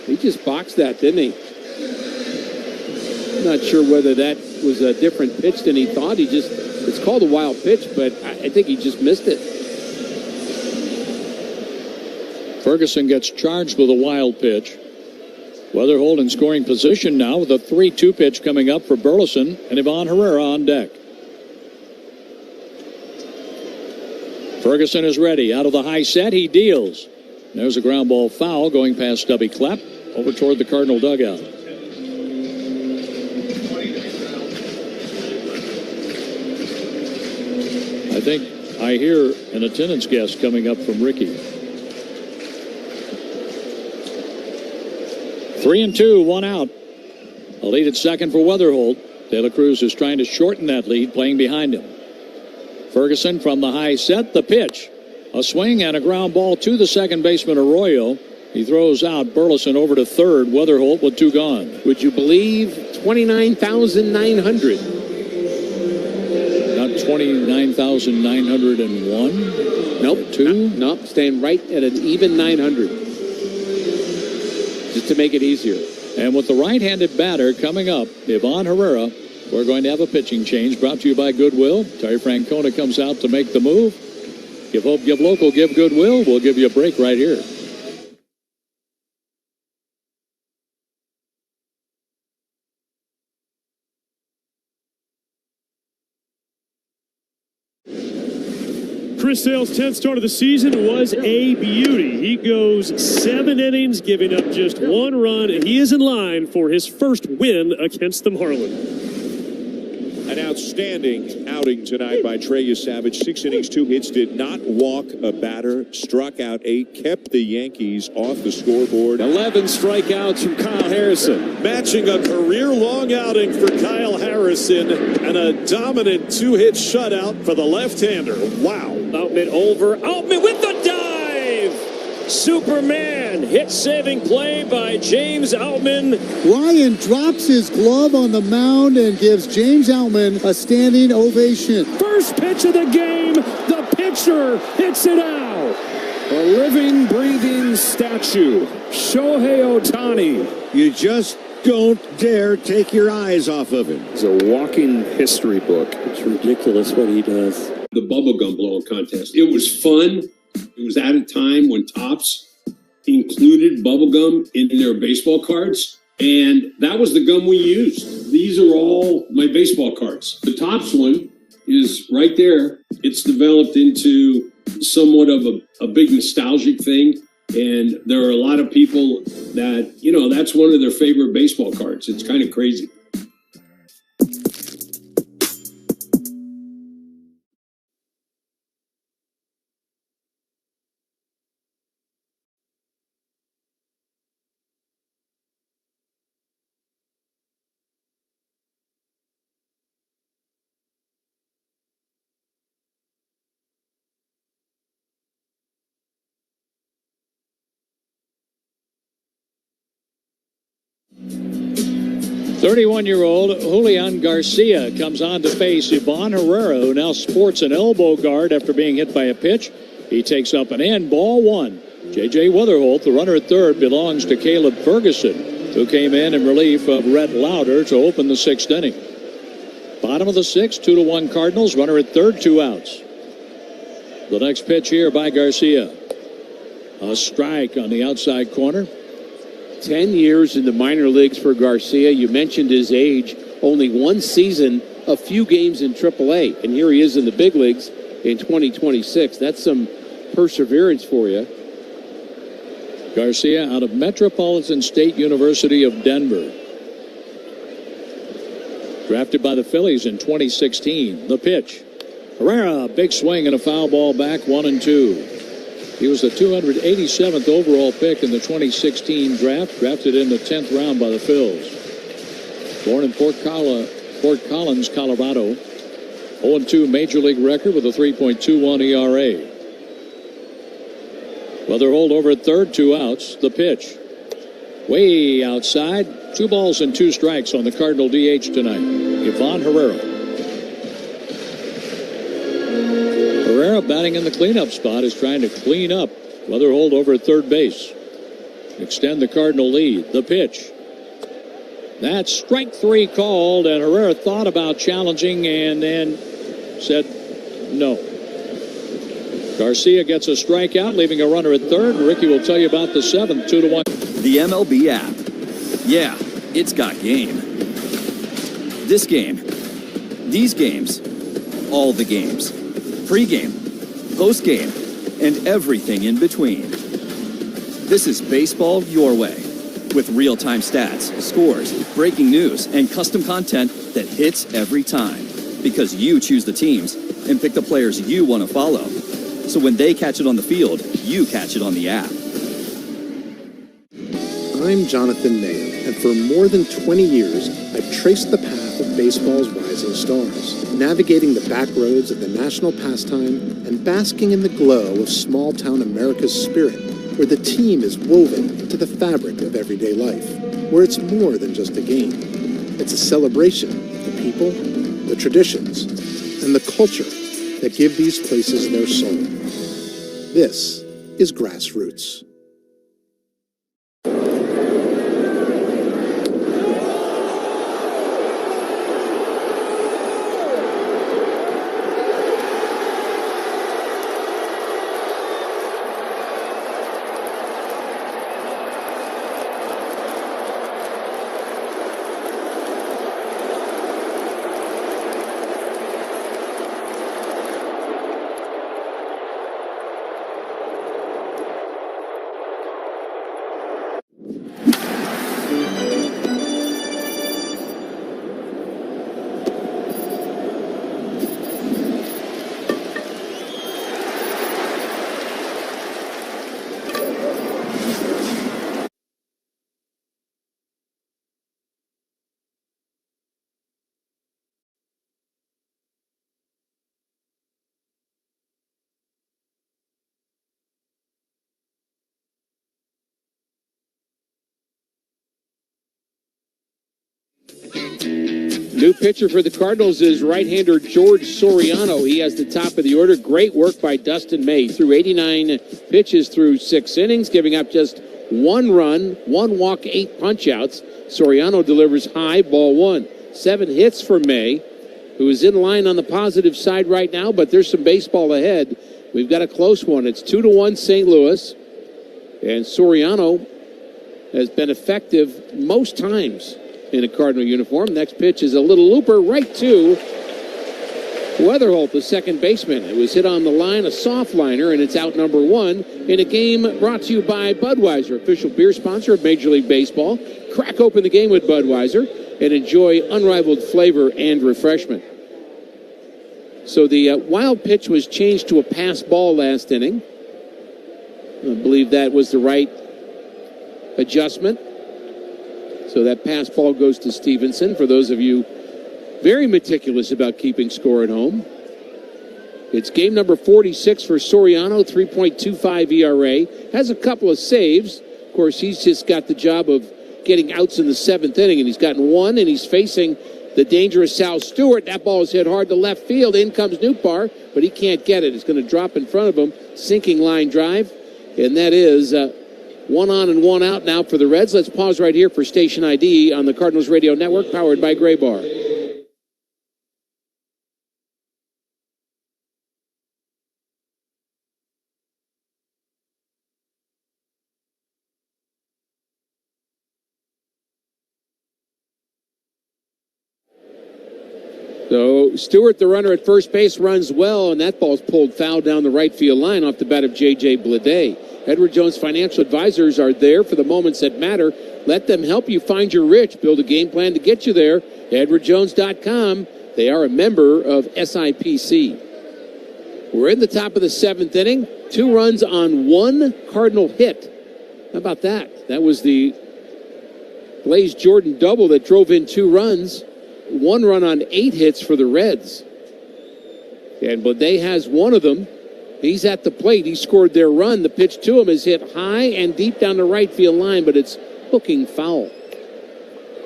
He just boxed that, didn't he? I'm not sure whether that was a different pitch than he thought. It's called a wild pitch, but I think he just missed it. Ferguson gets charged with a wild pitch. Weatherholt in scoring position now with a 3-2 pitch coming up for Burleson, and Ivan Herrera on deck. Ferguson is ready. Out of the high set, he deals. There's a ground ball foul going past Stubby Clapp over toward the Cardinal dugout. I think I hear an attendance guest coming up from Ricky. 3-2, 1 out. A lead at second for Weatherholt. De La Cruz is trying to shorten that lead, playing behind him. Ferguson from the high set, the pitch. A swing and a ground ball to the second baseman, Arroyo. He throws out Burleson over to third. Weatherholt with 2 gone. Would you believe 29,900? Not 29,901? Nope. 2? Nope. Staying right at an even 900. Just to make it easier. And with the right-handed batter coming up, Ivan Herrera, we're going to have a pitching change brought to you by Goodwill. Terry Francona comes out to make the move. Give hope, give local, give Goodwill. We'll give you a break right here. Chris Sale's 10th start of the season was a beauty. He goes 7 innings, giving up just 1 run, and he is in line for his first win against the Marlins. An outstanding outing tonight by Trey Savage. 6 innings, 2 hits, did not walk a batter, struck out 8, kept the Yankees off the scoreboard. 11 strikeouts from Kyle Harrison. Matching a career-long outing for Kyle Harrison and a dominant 2-hit shutout for the left-hander. Wow. Outman over. Outman with the dive! Superman hit-saving play by James Outman. Ryan drops his glove on the mound and gives James Outman a standing ovation. First pitch of the game, the pitcher hits it out. A living, breathing statue, Shohei Ohtani. You just don't dare take your eyes off of him. It's a walking history book. It's ridiculous what he does. The bubblegum blowing contest. It was fun. It was at a time when Topps included bubblegum in their baseball cards, and that was the gum we used. These are all my baseball cards. The Topps one is right there. It's developed into somewhat of a big nostalgic thing, and there are a lot of people that, you know, that's one of their favorite baseball cards. It's kind of crazy. .31-year-old Julian Garcia comes on to face Ivan Herrera, who now sports an elbow guard after being hit by a pitch. He takes up an end, ball 1. J.J. Weatherholt, the runner at third, belongs to Caleb Ferguson, who came in relief of Rhett Lauder to open the 6th inning. Bottom of the 6th, 2-1 Cardinals, runner at third, 2 outs. The next pitch here by Garcia. A strike on the outside corner. 10 years in the minor leagues for Garcia. You mentioned his age. Only one season, a few games in AAA. And here he is in the big leagues in 2026. That's some perseverance for you. Garcia out of Metropolitan State University of Denver. Drafted by the Phillies in 2016. The pitch. Herrera, big swing and a foul ball back, 1-2. He was the 287th overall pick in the 2016 draft, drafted in the 10th round by the Phils. Born in Fort Collins, Colorado. 0-2 major league record with a 3.21 ERA. Weather hold over at third, 2 outs. The pitch. Way outside. 2 balls and 2 strikes on the Cardinal DH tonight. Ivan Herrera. Herrera batting in the cleanup spot is trying to clean up. Weather hold over at third base. Extend the Cardinal lead. The pitch. That's strike 3 called, and Herrera thought about challenging and then said no. Garcia gets a strikeout, leaving a runner at third. Ricky will tell you about the 7th, 2-1. The MLB app. Yeah, it's got game. This game. These games. All the games. Pre-game, post-game, and everything in between. This is baseball your way, with real-time stats, scores, breaking news, and custom content that hits every time. Because you choose the teams and pick the players you want to follow. So when they catch it on the field, you catch it on the app. I'm Jonathan Mayo, and for more than 20 years, I've traced the path of baseball's rising stars, navigating the back roads of the national pastime and basking in the glow of small-town America's spirit, where the team is woven into the fabric of everyday life, where it's more than just a game. It's a celebration of the people, the traditions, and the culture that give these places their soul. This is Grassroots. New pitcher for the Cardinals is right-hander George Soriano. He has the top of the order. Great work by Dustin May. Threw 89 pitches through 6 innings, giving up just 1 run, 1 walk, 8 punch-outs. Soriano delivers high, ball 1. 7 hits for May, who is in line on the positive side right now, but there's some baseball ahead. We've got a close one. It's 2-1 St. Louis, and Soriano has been effective most times in a Cardinal uniform. Next pitch is a little looper right to Weatherholt, the second baseman. It was hit on the line, a soft liner, and it's out number 1 in a game brought to you by Budweiser, official beer sponsor of Major League Baseball. Crack open the game with Budweiser and enjoy unrivaled flavor and refreshment. So the wild pitch was changed to a pass ball last inning. I believe that was the right adjustment. So that pass ball goes to Stevenson. For those of you very meticulous about keeping score at home, it's game number 46 for Soriano, 3.25 ERA. Has a couple of saves. Of course, he's just got the job of getting outs in the 7th inning, and he's gotten 1, and he's facing the dangerous Sal Stewart. That ball is hit hard to left field. In comes Newpar, but he can't get it. It's going to drop in front of him. Sinking line drive, and that is 1 on and 1 out now for the Reds. Let's pause right here for station ID on the Cardinals Radio Network, powered by Gray Bar. So Stewart, the runner at first base, runs well, and that ball's pulled foul down the right field line off the bat of J.J. Bleday. Edward Jones financial advisors are there for the moments that matter. Let them help you find your rich. Build a game plan to get you there. EdwardJones.com. They are a member of SIPC. We're in the top of the 7th inning. 2 runs on 1 Cardinal hit. How about that? That was the Blaze Jordan double that drove in 2 runs. 1 run on 8 hits for the Reds. And Bleday has one of them. He's at the plate. He scored their run. The pitch to him is hit high and deep down the right field line, but it's hooking foul.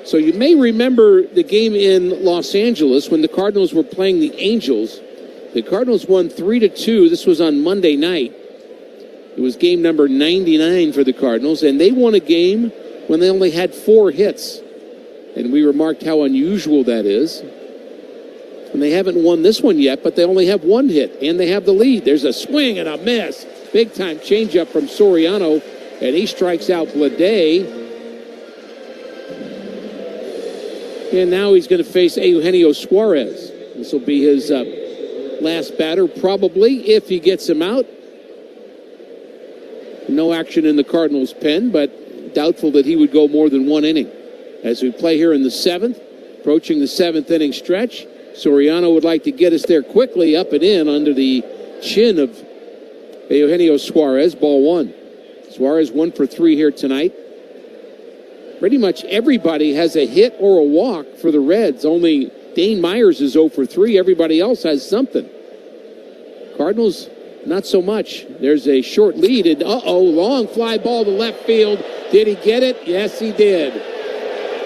So you may remember the game in Los Angeles when the Cardinals were playing the Angels. The Cardinals won 3-2. This was on Monday night. It was game number 99 for the Cardinals, and they won a game when they only had 4 hits. And we remarked how unusual that is. And they haven't won this one yet, but they only have 1 hit, and they have the lead. There's a swing and a miss. Big-time changeup from Soriano, and he strikes out Bleday. And now he's going to face Eugenio Suarez. This will be his last batter, probably, if he gets him out. No action in the Cardinals' pen, but doubtful that he would go more than 1 inning. As we play here in the 7th, approaching the 7th inning stretch, Soriano would like to get us there quickly, up and in under the chin of Eugenio Suarez. Ball 1. Suarez 1 for 3 here tonight. Pretty much everybody has a hit or a walk for the Reds. Only Dane Myers is 0 for 3. Everybody else has something. Cardinals, not so much. There's a short lead, and long fly ball to left field. Did he get it? Yes, he did.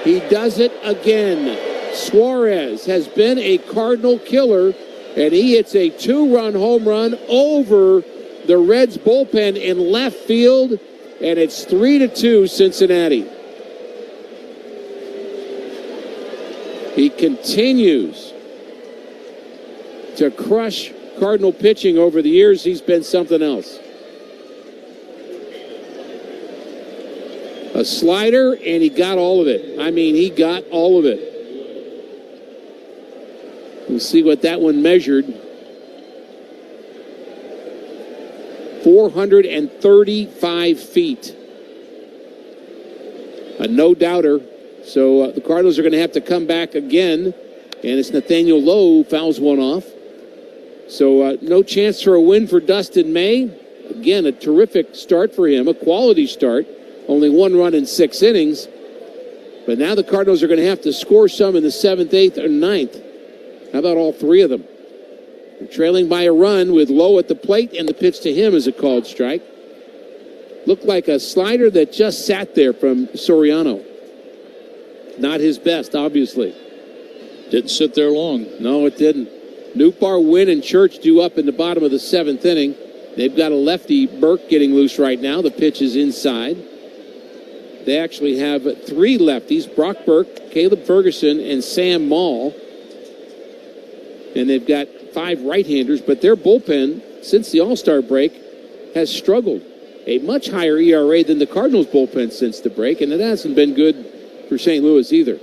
He does it again. Suarez has been a Cardinal killer, and he hits a 2-run home run over the Reds bullpen in left field, and it's 3-2 Cincinnati. He continues to crush Cardinal pitching over the years. He's been something else. A slider, and he got all of it. I mean, he got all of it. We'll see what that one measured. 435 feet. A no-doubter. So the Cardinals are going to have to come back again, and it's Nathaniel Lowe who fouls one off. So no chance for a win for Dustin May. Again, a terrific start for him, a quality start. Only 1 run in 6 innings. But now the Cardinals are going to have to score some in the 7th, 8th, or 9th. How about all 3 of them? They're trailing by a run with Lowe at the plate, and the pitch to him is a called strike. Looked like a slider that just sat there from Soriano. Not his best, obviously. Didn't sit there long. No, it didn't. Newpar, Wynn, and Church due up in the bottom of the 7th inning. They've got a lefty, Burke, getting loose right now. The pitch is inside. They actually have 3 lefties, Brock Burke, Caleb Ferguson, and Sam Maul. And they've got 5 right-handers, but their bullpen, since the All-Star break, has struggled. A much higher ERA than the Cardinals' bullpen since the break, and it hasn't been good for St. Louis either.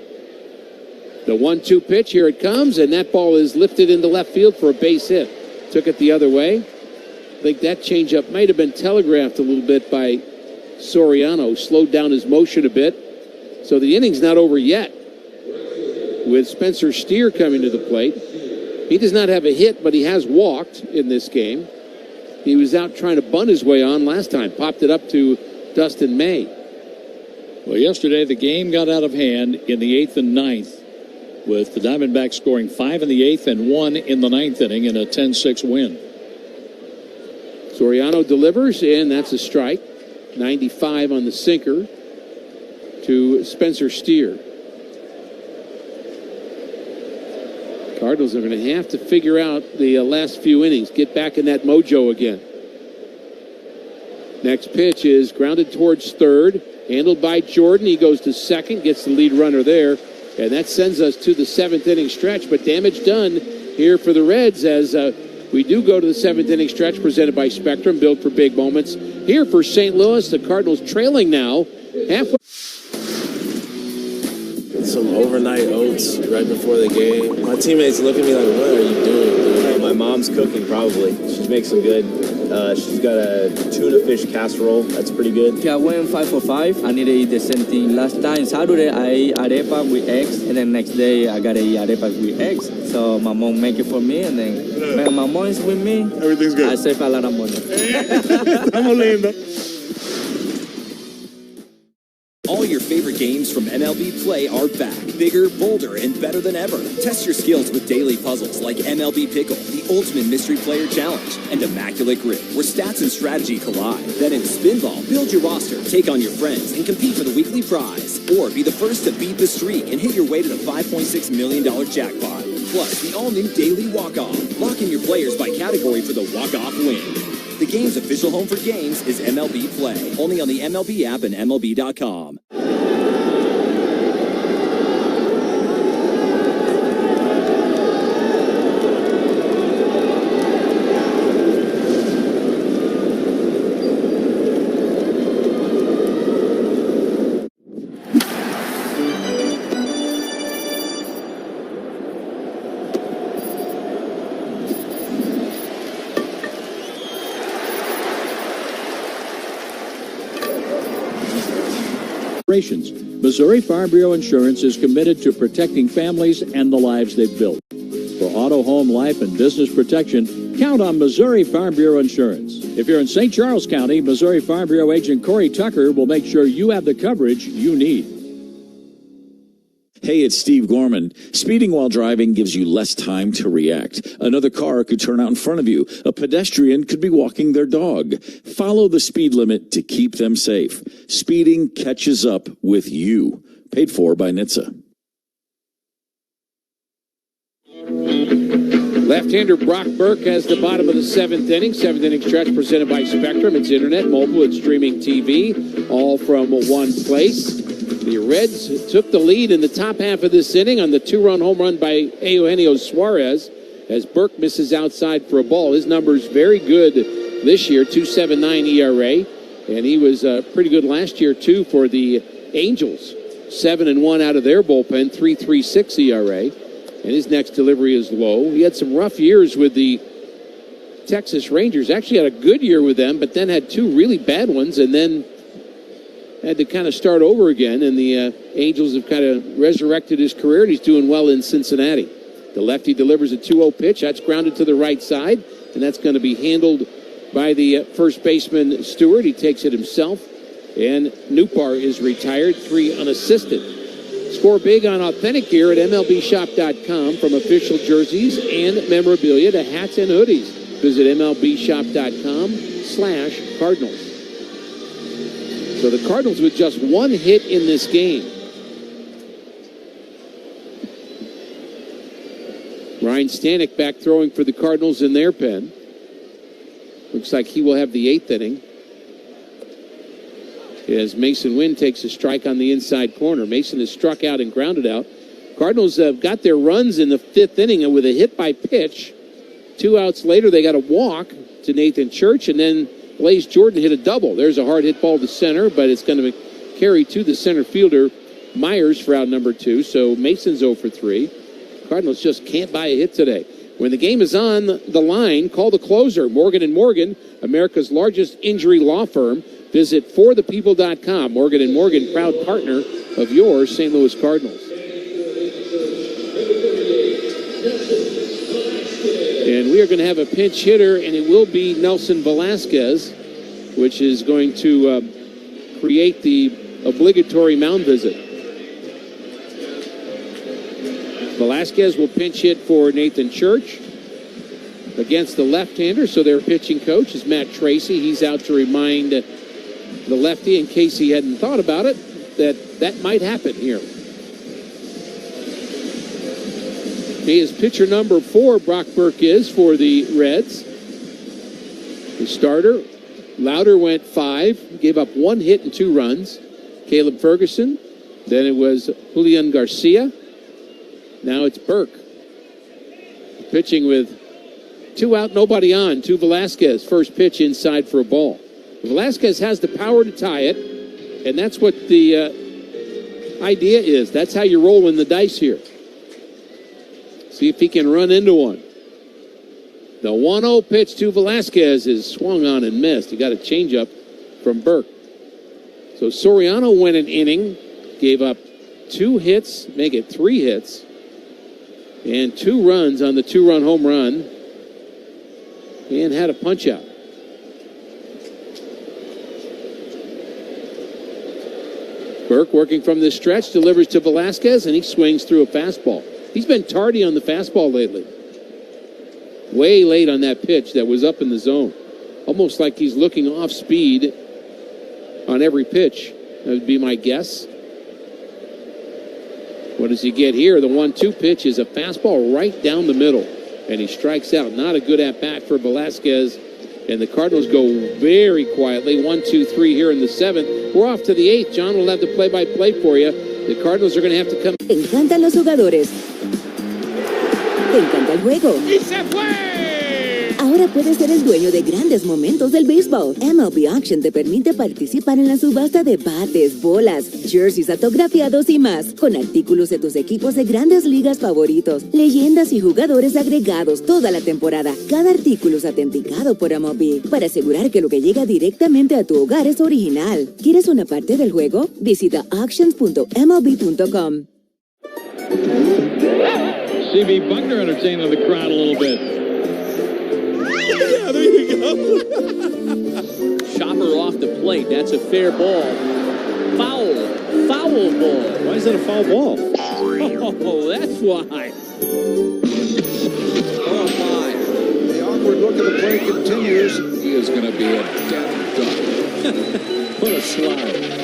The 1-2 pitch, here it comes, and that ball is lifted into left field for a base hit. Took it the other way. I think that changeup might have been telegraphed a little bit by Soriano, slowed down his motion a bit. So the inning's not over yet, with Spencer Steer coming to the plate. He does not have a hit, but he has walked in this game. He was out trying to bunt his way on last time, popped it up to Dustin May. Well, yesterday the game got out of hand in the 8th and 9th, with the Diamondbacks scoring 5 in the 8th and 1 in the 9th inning in a 10-6 win. Soriano delivers, and that's a strike. 95 on the sinker to Spencer Steer. Cardinals are going to have to figure out the last few innings, get back in that mojo again. Next pitch is grounded towards third, handled by Jordan. He goes to second, gets the lead runner there, and that sends us to the 7th inning stretch. But damage done here for the Reds as we do go to the 7th inning stretch presented by Spectrum, built for big moments. Here for St. Louis, the Cardinals trailing now halfway. some overnight oats right before the game. My teammates look at me like, what are you doing, dude? My mom's cooking, probably. She makes some good. She's got a tuna fish casserole. That's pretty good. I went 5 for 5. I need to eat the same thing. Last time, Saturday, I ate arepa with eggs, and then next day, I got to eat arepa with eggs. So my mom make it for me, and then when my mom is with me, everything's good. I save a lot of money. Estamos lindos. All your favorite games from MLB Play are back. Bigger, bolder, and better than ever. Test your skills with daily puzzles like MLB Pickle, the Ultimate Mystery Player Challenge, and Immaculate Grip, where stats and strategy collide. Then in Spinball, build your roster, take on your friends, and compete for the weekly prize. Or be the first to beat the streak and hit your way to the $5.6 million jackpot. Plus, the all-new Daily Walk-Off. Lock in your players by category for the walk-off win. The game's official home for games is MLB Play. Only on the MLB app and MLB.com. Missouri Farm Bureau Insurance is committed to protecting families and the lives they've built. For auto, home, life, and business protection, count on Missouri Farm Bureau Insurance. If you're in St. Charles County, Missouri Farm Bureau agent Corey Tucker will make sure you have the coverage you need. Hey, it's Steve Gorman. Speeding while driving gives you less time to react. Another car could turn out in front of you. A pedestrian could be walking their dog. Follow the speed limit to keep them safe. Speeding catches up with you. Paid for by NHTSA. Left-hander Brock Burke has the bottom of the seventh inning. Seventh inning stretch presented by Spectrum. It's internet, mobile, it's streaming TV, all from one place. The Reds took the lead in the top half of this inning on the two-run home run by Eugenio Suarez as Burke misses outside for a ball. His number's very good this year, 2.79 ERA, and he was pretty good last year, too, for the Angels. 7-1 out of their bullpen, 3.36 ERA, and his next delivery is low. He had some rough years with the Texas Rangers. Actually had a good year with them, but then had two really bad ones, and then had to kind of start over again, and the Angels have kind of resurrected his career, and he's doing well in Cincinnati. The lefty delivers a 2-0 pitch. That's grounded to the right side, and that's going to be handled by the first baseman, Stewart. He takes it himself, and Newpar is retired, 3 unassisted. Score big on authentic gear at MLBshop.com, from official jerseys and memorabilia to hats and hoodies. Visit MLBshop.com/Cardinals. So the Cardinals with just one hit in this game. Ryan Stanek back throwing for the Cardinals in their pen. Looks like he will have the 8th inning as Mason Wynn takes a strike on the inside corner. Mason is struck out and grounded out. Cardinals have got their runs in the 5th inning with a hit by pitch. 2 outs later, they got a walk to Nathan Church, and then Blaze Jordan hit a double. There's a hard hit ball to center, but it's going to carry to the center fielder, Myers, for out number 2. So Mason's 0 for 3. Cardinals just can't buy a hit today. When the game is on the line, call the closer, Morgan & Morgan, America's largest injury law firm. Visit forthepeople.com. Morgan & Morgan, proud partner of your St. Louis Cardinals. And we are going to have a pinch hitter, and it will be Nelson Velasquez, which is going to create the obligatory mound visit. Velasquez will pinch hit for Nathan Church against the left-hander, so their pitching coach is Matt Tracy. He's out to remind the lefty, in case he hadn't thought about it, that might happen here. He is pitcher number 4, Brock Burke is, for the Reds. The starter, Lauder, went 5, gave up 1 hit and 2 runs. Caleb Ferguson. Then it was Julian Garcia. Now it's Burke. Pitching with 2 out, nobody on, to Velasquez. First pitch inside for a ball. Velasquez has the power to tie it, and that's what the idea is. That's how you're rolling the dice here. See if he can run into one. The 1-0 pitch to Velasquez is swung on and missed. He got a changeup from Burke. So Soriano went an inning, gave up 2 hits, make it 3 hits, and 2 runs on the 2-run home run, and had a punch-out. Burke working from this stretch, delivers to Velasquez, and he swings through a fastball. He's been tardy on the fastball lately. Way late on that pitch that was up in the zone. Almost like he's looking off speed on every pitch. That would be my guess. What does he get here? The 1-2 pitch is a fastball right down the middle, and he strikes out. Not a good at-bat for Velasquez, and the Cardinals go very quietly. 1-2-3 here in the 7th. We're off to the 8th. John will have the play-by-play for you. The Cardinals are going to have to come. Te encantan los jugadores. Te encanta el juego. ¡Y se fue! Ahora puedes ser el dueño de grandes momentos del béisbol. MLB Auction te permite participar en la subasta de bates, bolas, jerseys autografiados y más, con artículos de tus equipos de grandes ligas favoritos, leyendas y jugadores agregados toda la temporada. Cada artículo es autenticado por MLB para asegurar que lo que llega directamente a tu hogar es original. ¿Quieres una parte del juego? Visita auctions.mlb.com. C.B. Buckner entertaining the crowd a little bit. Yeah, there you go. Chopper off the plate. That's a fair ball. Foul ball. Why is that a foul ball? Oh, that's why. Oh, my. The awkward look of the play continues. He is going to be a dead duck. What a slide.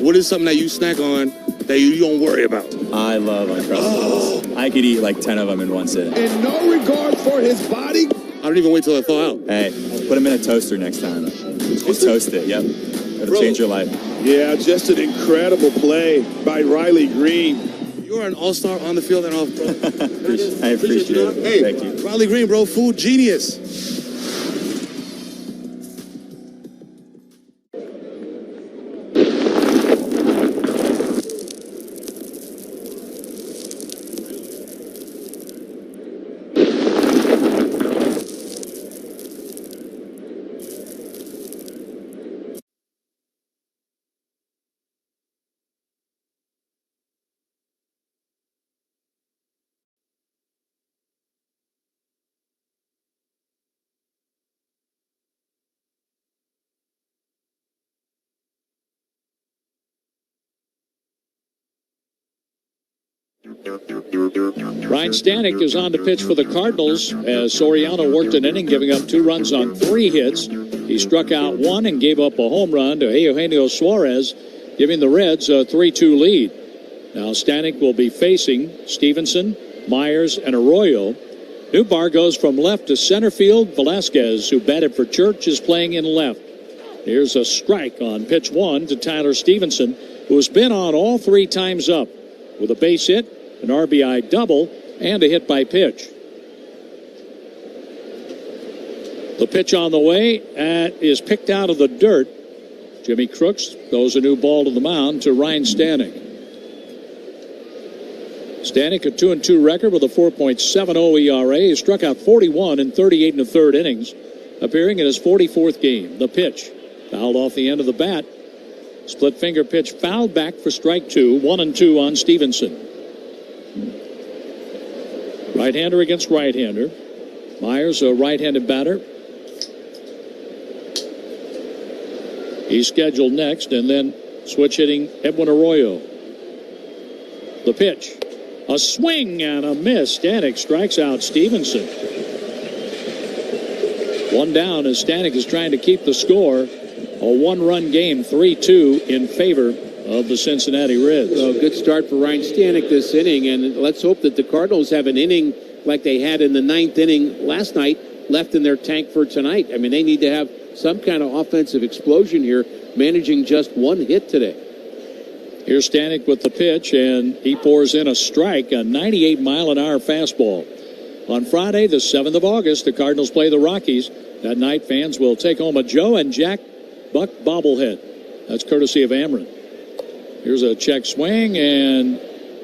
What is something that you snack on that you don't worry about? I love Uncrustables. I could eat like 10 of them in one sitting. In no regard for his body. I don't even wait till I thaw out. Hey, put them in a toaster next time. Just toast it, yep. It'll change your life. Yeah, just an incredible play by Riley Green. You're an all-star on the field and off, bro. I appreciate it. Hey, thank you. Riley Green, bro, food genius. Ryan Stanek is on to pitch for the Cardinals as Soriano worked an inning, giving up 2 runs on 3 hits. He struck out 1 and gave up a home run to Eugenio Suarez, giving the Reds a 3-2 lead. Now Stanek will be facing Stevenson, Myers, and Arroyo. Newbar goes from left to center field. Velasquez, who batted for Church, is playing in left. Here's a strike on pitch 1 to Tyler Stevenson, who has been on all 3 times up, with a base hit, an RBI double, and a hit by pitch. The pitch on the way is picked out of the dirt. Jimmy Crooks throws a new ball to the mound to Ryan Stanek. Stanek, a 2-2 record with a 4.70 ERA. He struck out 41 in 38 1/3 innings, appearing in his 44th game. The pitch fouled off the end of the bat. Split finger pitch fouled back for strike 2. 1-2 on Stevenson. Right-hander against right-hander. Myers, a right-handed batter. He's scheduled next, and then switch hitting Edwin Arroyo. The pitch. A swing and a miss. Stanek strikes out Stevenson. 1 down as Stanek is trying to keep the score. A 1-run game, 3-2 in favor of the Cincinnati Reds. Well, good start for Ryan Stanek this inning, and let's hope that the Cardinals have an inning like they had in the 9th inning last night left in their tank for tonight. I mean, they need to have some kind of offensive explosion here, managing just 1 hit today. Here's Stanek with the pitch, and he pours in a strike, a 98-mile-an-hour fastball. On Friday, the 7th of August, the Cardinals play the Rockies. That night, fans will take home a Joe and Jack Buck bobblehead. That's courtesy of Ameren. Here's a check swing, and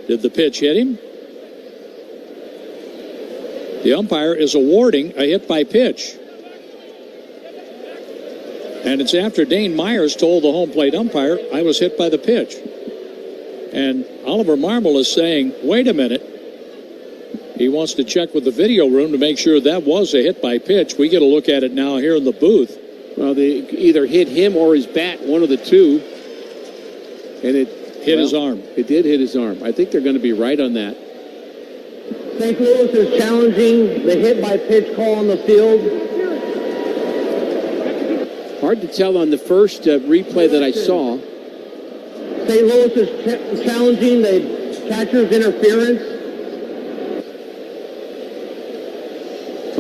did the pitch hit him? The umpire is awarding a hit by pitch. And it's after Dane Myers told the home plate umpire, I was hit by the pitch. And Oliver Marmol is saying, wait a minute. He wants to check with the video room to make sure that was a hit by pitch. We get a look at it now here in the booth. Well, they either hit him or his bat, one of the two. And it hit his arm. It did hit his arm. I think they're going to be right on that. St. Louis is challenging the hit by pitch call on the field. Hard to tell on the first replay that I saw. St. Louis is challenging the catcher's interference.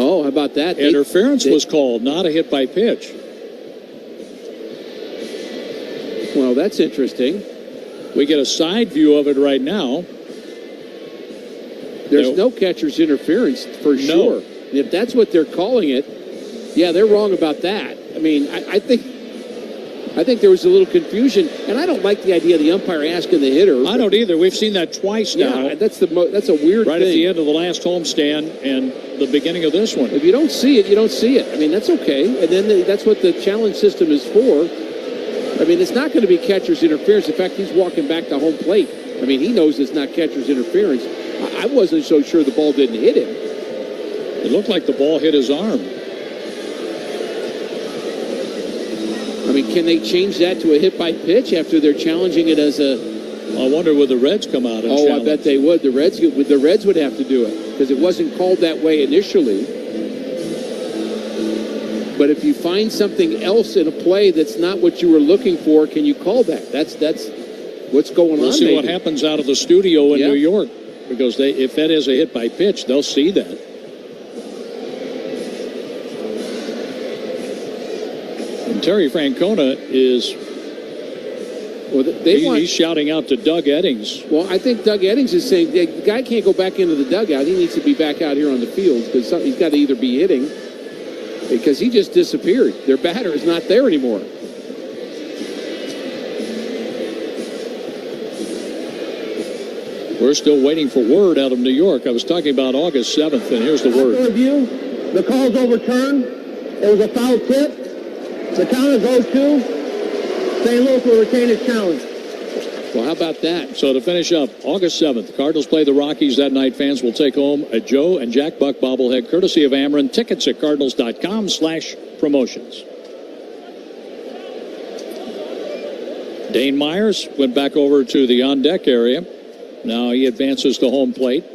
Oh, how about that? Interference was called, not a hit by pitch. Well, that's interesting. We get a side view of it right now. There's no catcher's interference for sure. And if that's what they're calling it, yeah, they're wrong about that. I mean, I think there was a little confusion, and I don't like the idea of the umpire asking the hitter. I don't either. We've seen that twice now. Yeah, that's a weird thing. Right at the end of the last homestand and the beginning of this one. If you don't see it, you don't see it. I mean, that's okay. And then that's what the challenge system is for. I mean, it's not going to be catcher's interference. In fact, he's walking back to home plate. I mean, he knows it's not catcher's interference. I wasn't so sure the ball didn't hit him. It looked like the ball hit his arm. I mean, can they change that to a hit by pitch after they're challenging it as a... I wonder would the Reds come out and challenge? I bet they would. The Reds would have to do it because it wasn't called that way initially. But if you find something else in a play that's not what you were looking for, can you call that? That's what's going on. We'll see what happens out of the studio in New York, because if that is a hit by pitch, they'll see that. And Terry Francona is... Well, he's shouting out to Doug Eddings. Well, I think Doug Eddings is saying the guy can't go back into the dugout. He needs to be back out here on the field because he's got to either be hitting because he just disappeared. Their batter is not there anymore. We're still waiting for word out of New York. I was talking about August 7th, and here's the word. After review, the call's overturned. It was a foul tip. The count is 0-2. St. Louis will retain its challenge. Well, how about that? So to finish up, August 7th, Cardinals play the Rockies that night. Fans will take home a Joe and Jack Buck bobblehead, courtesy of Ameren. Tickets at cardinals.com/promotions. Dane Myers went back over to the on-deck area. Now he advances to home plate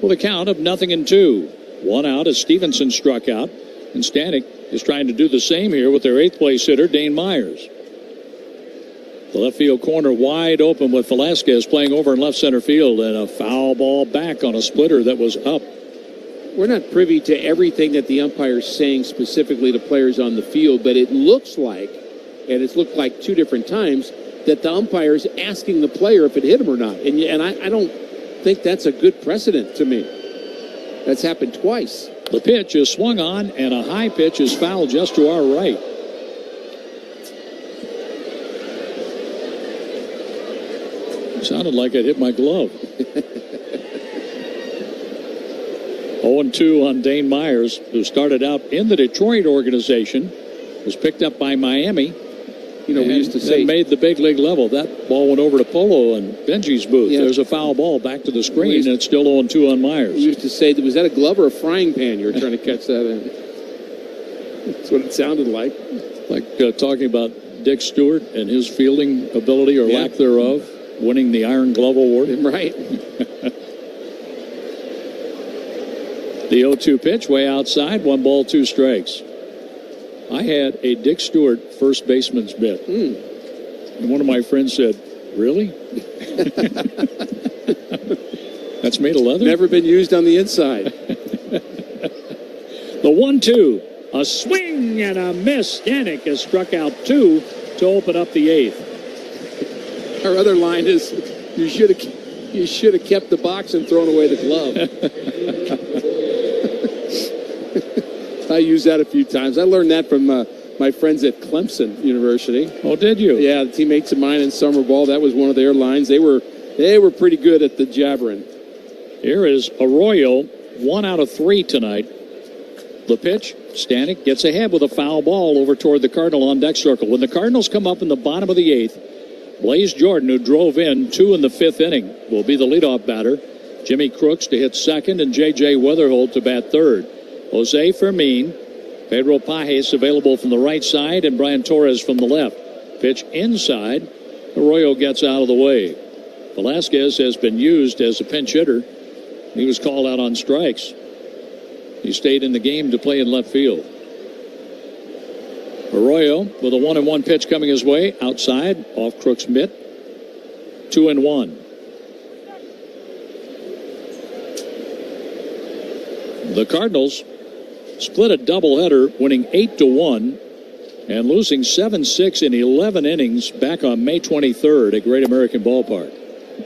with a count of 0-2. One out as Stevenson struck out. And Stanek is trying to do the same here with their 8th place hitter, Dane Myers. The left field corner wide open with Velasquez playing over in left center field, and a foul ball back on a splitter that was up. We're not privy to everything that the umpire's saying specifically to players on the field, but it looks like, and it's looked like two different times, that the umpire's asking the player if it hit him or not. And I don't think that's a good precedent to me. That's happened twice. The pitch is swung on, and a high pitch is fouled just to our right. Sounded like it hit my glove. 0-2 on Dane Myers, who started out in the Detroit organization, was picked up by Miami. You know, we used to say, made the big league level. That ball went over to Polo and Benji's booth. Yeah. There's a foul ball back to the screen, and it's still 0-2 on Myers. We used to say, was that a glove or a frying pan you were trying to catch that in? That's what it sounded like. Like talking about Dick Stewart and his fielding ability or lack thereof, winning the Iron Glove Award. Right. The 0-2 pitch way outside, 1 ball, 2 strikes. I had a Dick Stewart first baseman's mitt. And one of my friends said, really? That's made of leather? Never been used on the inside. The 1-2. A swing and a miss. Stanek has struck out 2 to open up the 8th. Our other line is, you should have kept the box and thrown away the glove. I used that a few times. I learned that from my friends at Clemson University. Oh, did you? Yeah, the teammates of mine in summer ball. That was one of their lines. They were pretty good at the jabbering. Here is Arroyo, 1 out of 3 tonight. The pitch, Stanek gets ahead with a foul ball over toward the Cardinal on deck circle. When the Cardinals come up in the bottom of the 8th, Blaze Jordan, who drove in 2 in the 5th inning, will be the leadoff batter. Jimmy Crooks to hit second and J.J. Weatherholt to bat third. Jose Fermin, Pedro Pajes available from the right side, and Brian Torres from the left. Pitch inside. Arroyo gets out of the way. Velasquez has been used as a pinch hitter. He was called out on strikes. He stayed in the game to play in left field. Arroyo with a 1-1 pitch coming his way. Outside, off Crooks' mitt. 2-1. The Cardinals split a doubleheader, winning 8-1 and losing 7-6 in 11 innings back on May 23rd at Great American Ballpark.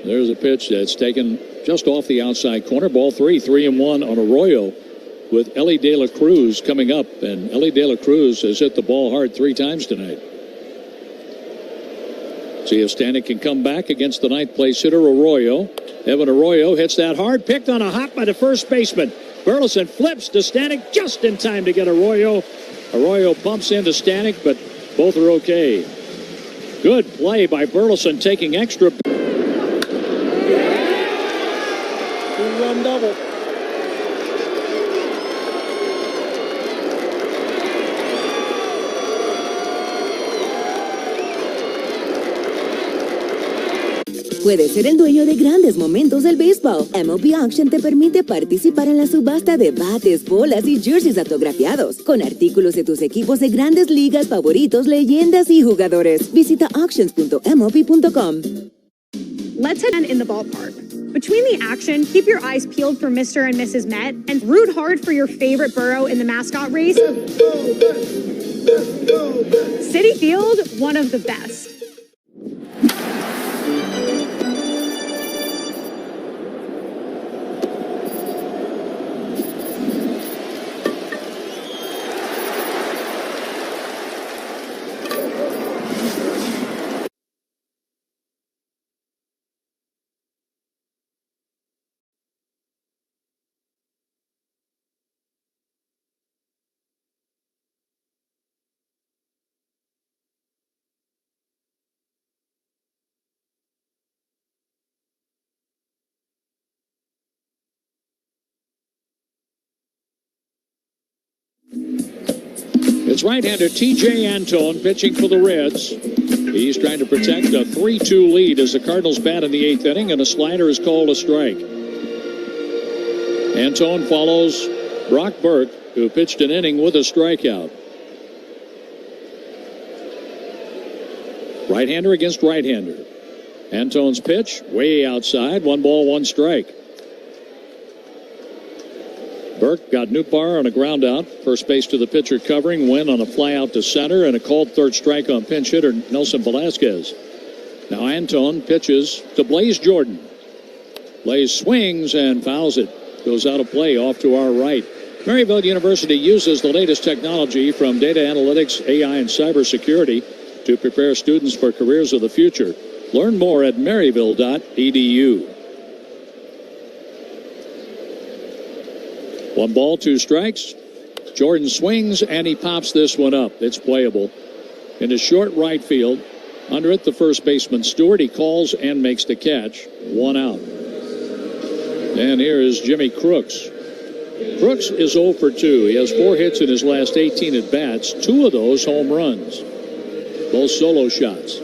There's a pitch that's taken just off the outside corner. Ball 3-1 on Arroyo with Ellie De La Cruz coming up. And Ellie De La Cruz has hit the ball hard 3 times tonight. See if Stanek can come back against the 9th place hitter Arroyo. Evan Arroyo hits that hard, picked on a hop by the first baseman. Burleson flips to Stanek just in time to get Arroyo. Arroyo bumps into Stanek, but both are okay. Good play by Burleson, taking extra. 2-run double. Puedes ser el dueño de grandes momentos del béisbol. MLB Auction te permite participar en la subasta de bates, bolas y jerseys autografiados, con artículos de tus equipos de grandes ligas favoritos, leyendas y jugadores. Visita auctions.mlb.com. Let's head in the ballpark. Between the action, keep your eyes peeled for Mr. and Mrs. Met, and root hard for your favorite borough in the mascot race. Citi Field, one of the best. It's right-hander T.J. Antone pitching for the Reds. He's trying to protect a 3-2 lead as the Cardinals bat in the 8th inning, and a slider is called a strike. Antone follows Brock Burke, who pitched an inning with a strikeout. Right-hander against right-hander. Antone's pitch, way outside, 1 ball, 1 strike. Burke got Newbar on a ground out. First base to the pitcher covering. Win on a fly out to center and a called third strike on pinch hitter Nelson Velasquez. Now Antone pitches to Blaze Jordan. Blaze swings and fouls it. Goes out of play off to our right. Maryville University uses the latest technology from data analytics, AI, and cybersecurity to prepare students for careers of the future. Learn more at maryville.edu. 1 ball, 2 strikes. Jordan swings and he pops this one up. It's playable. Into short right field. Under it, the first baseman Stewart. He calls and makes the catch. 1 out. And here is Jimmy Crooks. Crooks is 0 for 2. He has 4 hits in his last 18 at-bats. 2 of those home runs. Both solo shots.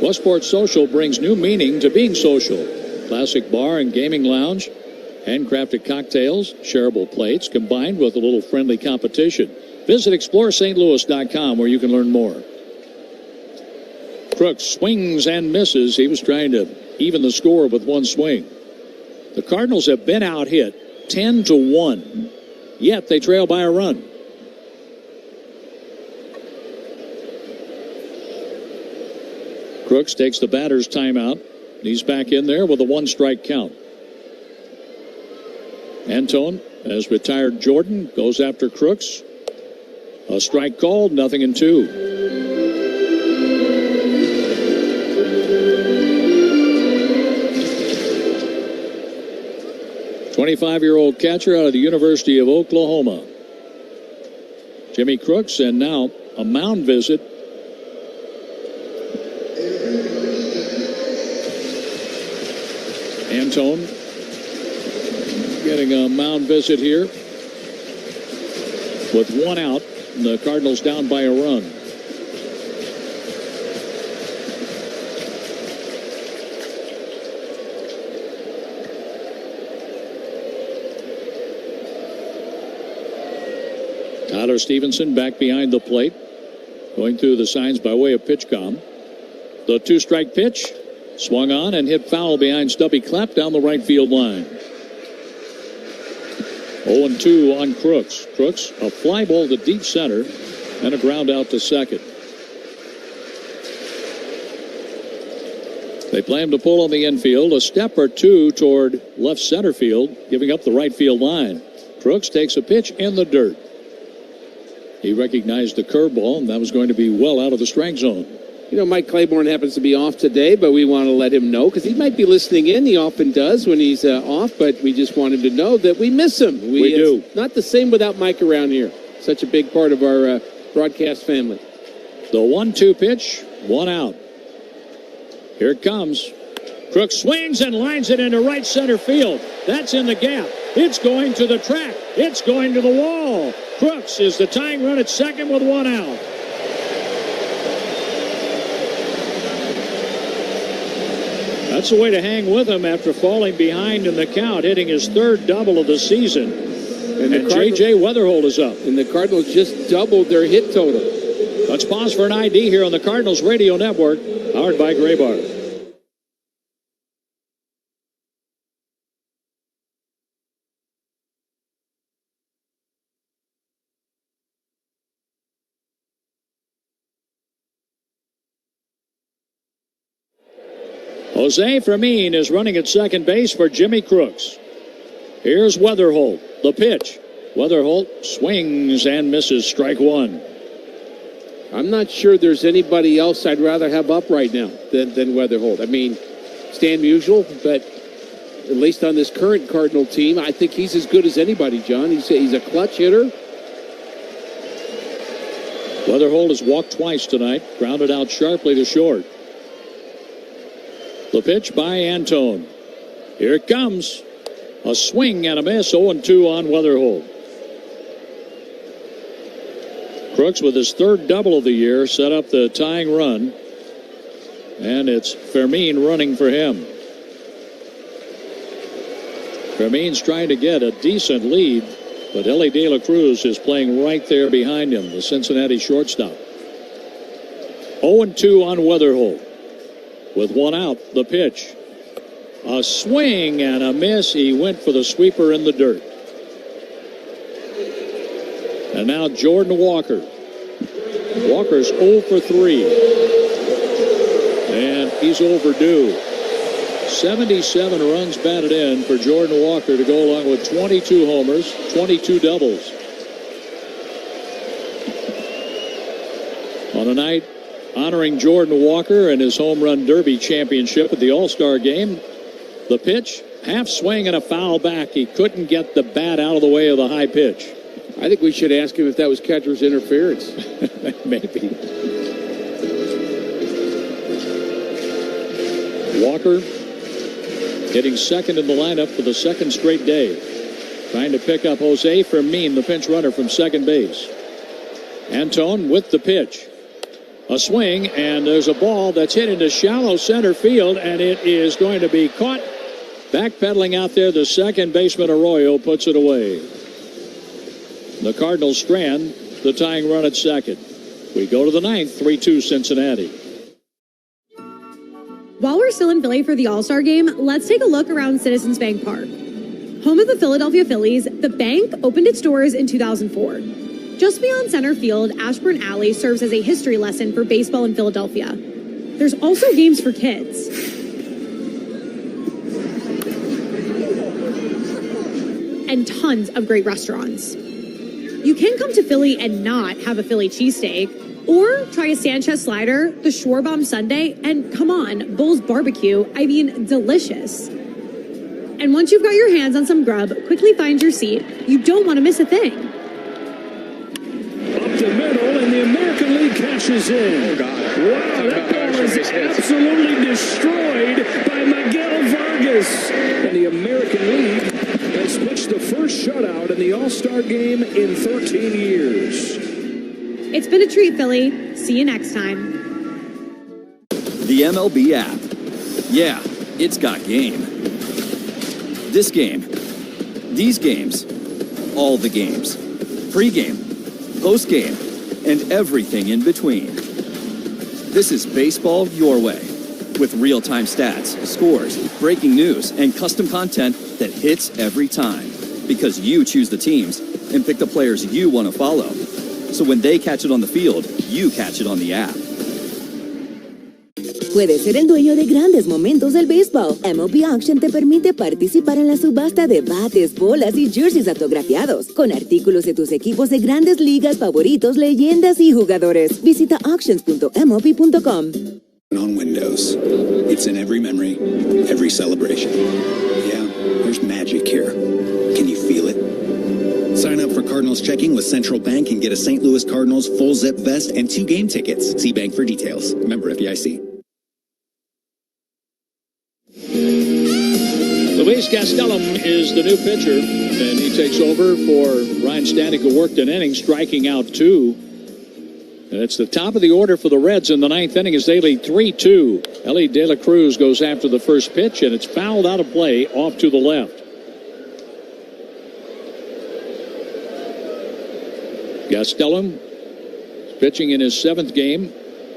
Westport Social brings new meaning to being social. Classic bar and gaming lounge. Handcrafted cocktails, shareable plates, combined with a little friendly competition. Visit ExploreSt.Louis.com where you can learn more. Crooks swings and misses. He was trying to even the score with 1 swing. The Cardinals have been out hit 10-1, yet they trail by a run. Crooks takes the batter's timeout. He's back in there with a 1-strike count. Antone has retired Jordan, goes after Crooks. A strike called, 0-2. 25-year-old catcher out of the University of Oklahoma, Jimmy Crooks, and now a mound visit. Antone getting a mound visit here with one out. The Cardinals down by a run. Tyler Stevenson back behind the plate, going through the signs by way of pitch com. The 2-strike pitch swung on and hit foul behind Stubby Clapp down the right field line. 0-2 on Crooks. Crooks, a fly ball to deep center and a ground out to second. They play him to pull on the infield, a step or two toward left center field, giving up the right field line. Crooks takes a pitch in the dirt. He recognized the curveball, and that was going to be well out of the strike zone. You know, Mike Claiborne happens to be off today, but we want to let him know because he might be listening in. He often does when he's off, but we just want him to know that we miss him. We do. Not the same without Mike around here. Such a big part of our broadcast family. The 1-2 pitch, one out. Here it comes. Crooks swings and lines it into right center field. That's in the gap. It's going to the track. It's going to the wall. Crooks is the tying run at second with one out. That's the way to hang with him after falling behind in the count, hitting his third double of the season. And J.J. Weatherholt is up. And the Cardinals just doubled their hit total. Let's pause for an ID here on the Cardinals Radio Network, powered by Graybar. Jose Fermin is running at second base for Jimmy Crooks. Here's Weatherholt. The pitch. Weatherholt swings and misses, strike one. I'm not sure there's anybody else I'd rather have up right now than Weatherholt. I mean, Stan Musial, but at least on this current Cardinal team, I think he's as good as anybody, John. He's a clutch hitter. Weatherholt has walked twice tonight, grounded out sharply to short. The pitch by Antone. Here it comes. A swing and a miss. 0-2 on Weatherholt. Crooks with his third double of the year set up the tying run. And it's Fermin running for him. Fermin's trying to get a decent lead, but Ellie De La Cruz is playing right there behind him, the Cincinnati shortstop. 0-2 on Weatherholt. With one out, the pitch. A swing and a miss. He went for the sweeper in the dirt. And now Jordan Walker. Walker's 0 for 3. And he's overdue. 77 runs batted in for Jordan Walker to go along with 22 homers, 22 doubles. On a night honoring Jordan Walker and his home run derby championship at the All-Star game, the pitch, half swing and a foul back. He couldn't get the bat out of the way of the high pitch. I think we should ask him if that was catcher's interference. Maybe. Walker hitting second in the lineup for the second straight day. Trying to pick up Jose Fermin, the pinch runner from second base. Antone with the pitch. A swing, and there's a ball that's hit into shallow center field, and it is going to be caught. Backpedaling out there, the second baseman Arroyo puts it away. The Cardinals strand the tying run at second. We go to the ninth, 3-2 Cincinnati. While we're still in Philly for the All-Star game, let's take a look around Citizens Bank Park. Home of the Philadelphia Phillies, the bank opened its doors in 2004. Just beyond center field, Ashburn Alley serves as a history lesson for baseball in Philadelphia. There's also games for kids. And tons of great restaurants. You can come to Philly and not have a Philly cheesesteak, or try a Sanchez slider, the Shore Bomb Sundae, and come on, Bull's barbecue. I mean, delicious. And once you've got your hands on some grub, quickly find your seat. You don't want to miss a thing. Up the middle, and the American League cashes in. Oh, God. Wow, that ball is absolutely destroyed by Miguel Vargas. And the American League has pitched the first shutout in the All-Star game in 13 years. It's been a treat, Philly. See you next time. The MLB app. Yeah, it's got game. This game. These games. All the games. Pre-game. Post-game. And everything in between. This is baseball your way. With real-time stats, scores, breaking news, and custom content that hits every time. Because you choose the teams and pick the players you want to follow. So when they catch it on the field, you catch it on the app. Puedes ser el dueño de grandes momentos del béisbol. MLB Auction te permite participar en la subasta de bates, bolas y jerseys autografiados, con artículos de tus equipos de grandes ligas favoritos, leyendas y jugadores. Visita auctions.mlb.com. On Windows. It's in every memory, every celebration. Yeah, there's magic here. Can you feel it? Sign up for Cardinals checking with Central Bank and get a St. Louis Cardinals full zip vest and 2 game tickets. See Bank for details. Member FDIC. Luis Gastelum is the new pitcher, and he takes over for Ryan Stanek, who worked an inning, striking out 2. And it's the top of the order for the Reds in the 9th inning as they lead 3-2. Ellie De La Cruz goes after the first pitch, and it's fouled out of play off to the left. Gastelum is pitching in his 7th game,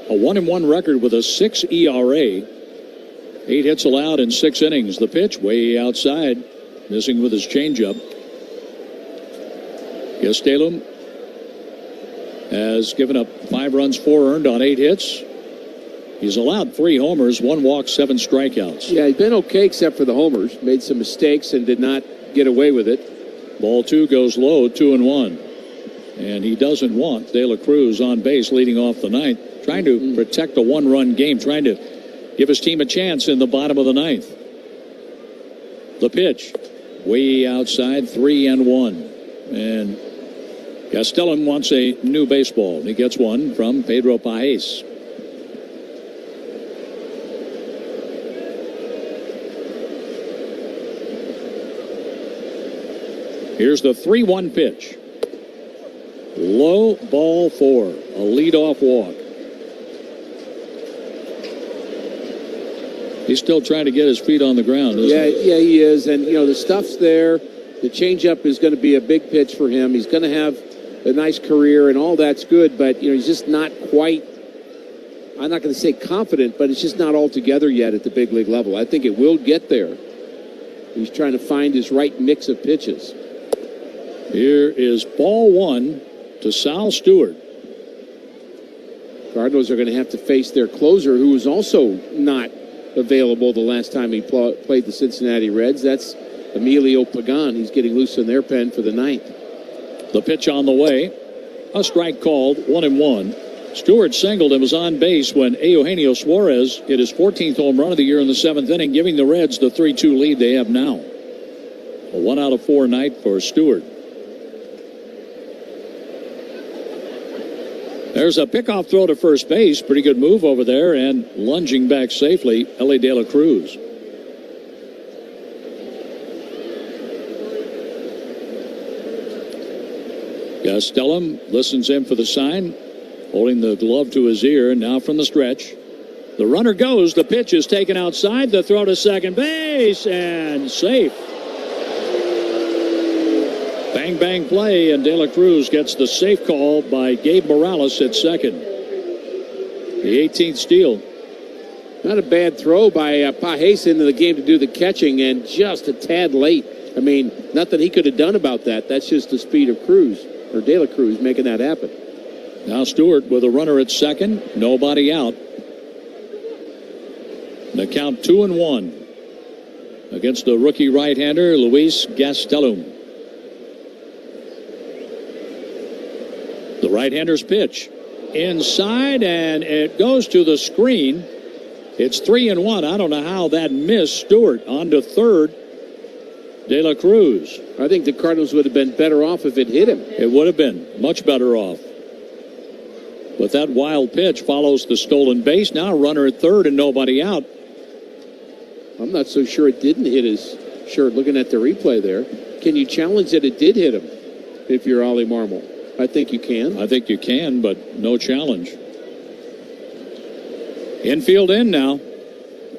a 1-1 record with a 6 ERA. 8 hits allowed in 6 innings. The pitch way outside, missing with his changeup. Gastelum has given up 5 runs, 4 earned on 8 hits. He's allowed 3 homers, 1 walk, 7 strikeouts. Yeah, he's been okay except for the homers. Made some mistakes and did not get away with it. Ball 2 goes low, 2-1. And he doesn't want De La Cruz on base leading off the 9th. Trying to protect a 1-run game, trying to give his team a chance in the bottom of the 9th. The pitch, way outside, 3-1. And Gastelum wants a new baseball. He gets one from Pedro Paez. Here's the 3-1 pitch. Low, ball 4. A leadoff walk. He's still trying to get his feet on the ground, isn't he? Yeah, he is. And, you know, the stuff's there. The changeup is going to be a big pitch for him. He's going to have a nice career, and all that's good. But, you know, he's just not quite, I'm not going to say confident, but it's just not all together yet at the big league level. I think it will get there. He's trying to find his right mix of pitches. Here is ball 1 to Sal Stewart. Cardinals are going to have to face their closer, who was also not available the last time he played the Cincinnati Reds. That's Emilio Pagan. He's getting loose in their pen for the 9th. The pitch on the way. A strike called, 1-1. Stewart singled and was on base when Eugenio Suarez hit his 14th home run of the year in the 7th inning, giving the Reds the 3-2 lead they have now. A 1 out of 4 night for Stewart. There's a pickoff throw to first base. Pretty good move over there, and lunging back safely, Ellie De La Cruz. Gastelum listens in for the sign, holding the glove to his ear. Now from the stretch, the runner goes. The pitch is taken outside. The throw to second base, and safe. Bang, bang play, and De La Cruz gets the safe call by Gabe Morales at second. The 18th steal. Not a bad throw by Pages into the game to do the catching, and just a tad late. I mean, nothing he could have done about that. That's just the speed of Cruz, or De La Cruz, making that happen. Now Stewart with a runner at second, nobody out. The count 2-1 against the rookie right-hander Luis Gastelum. right-hander's pitch. Inside, and it goes to the screen. It's 3-1. I don't know how that missed. Stewart on to third. De La Cruz. I think the Cardinals would have been better off if it hit him. It would have been much better off. But that wild pitch follows the stolen base. Now runner at third and nobody out. I'm not so sure it didn't hit his shirt looking at the replay there. Can you challenge that it did hit him if you're Ollie Marmol? I think you can. I think you can, but no challenge. Infield in now.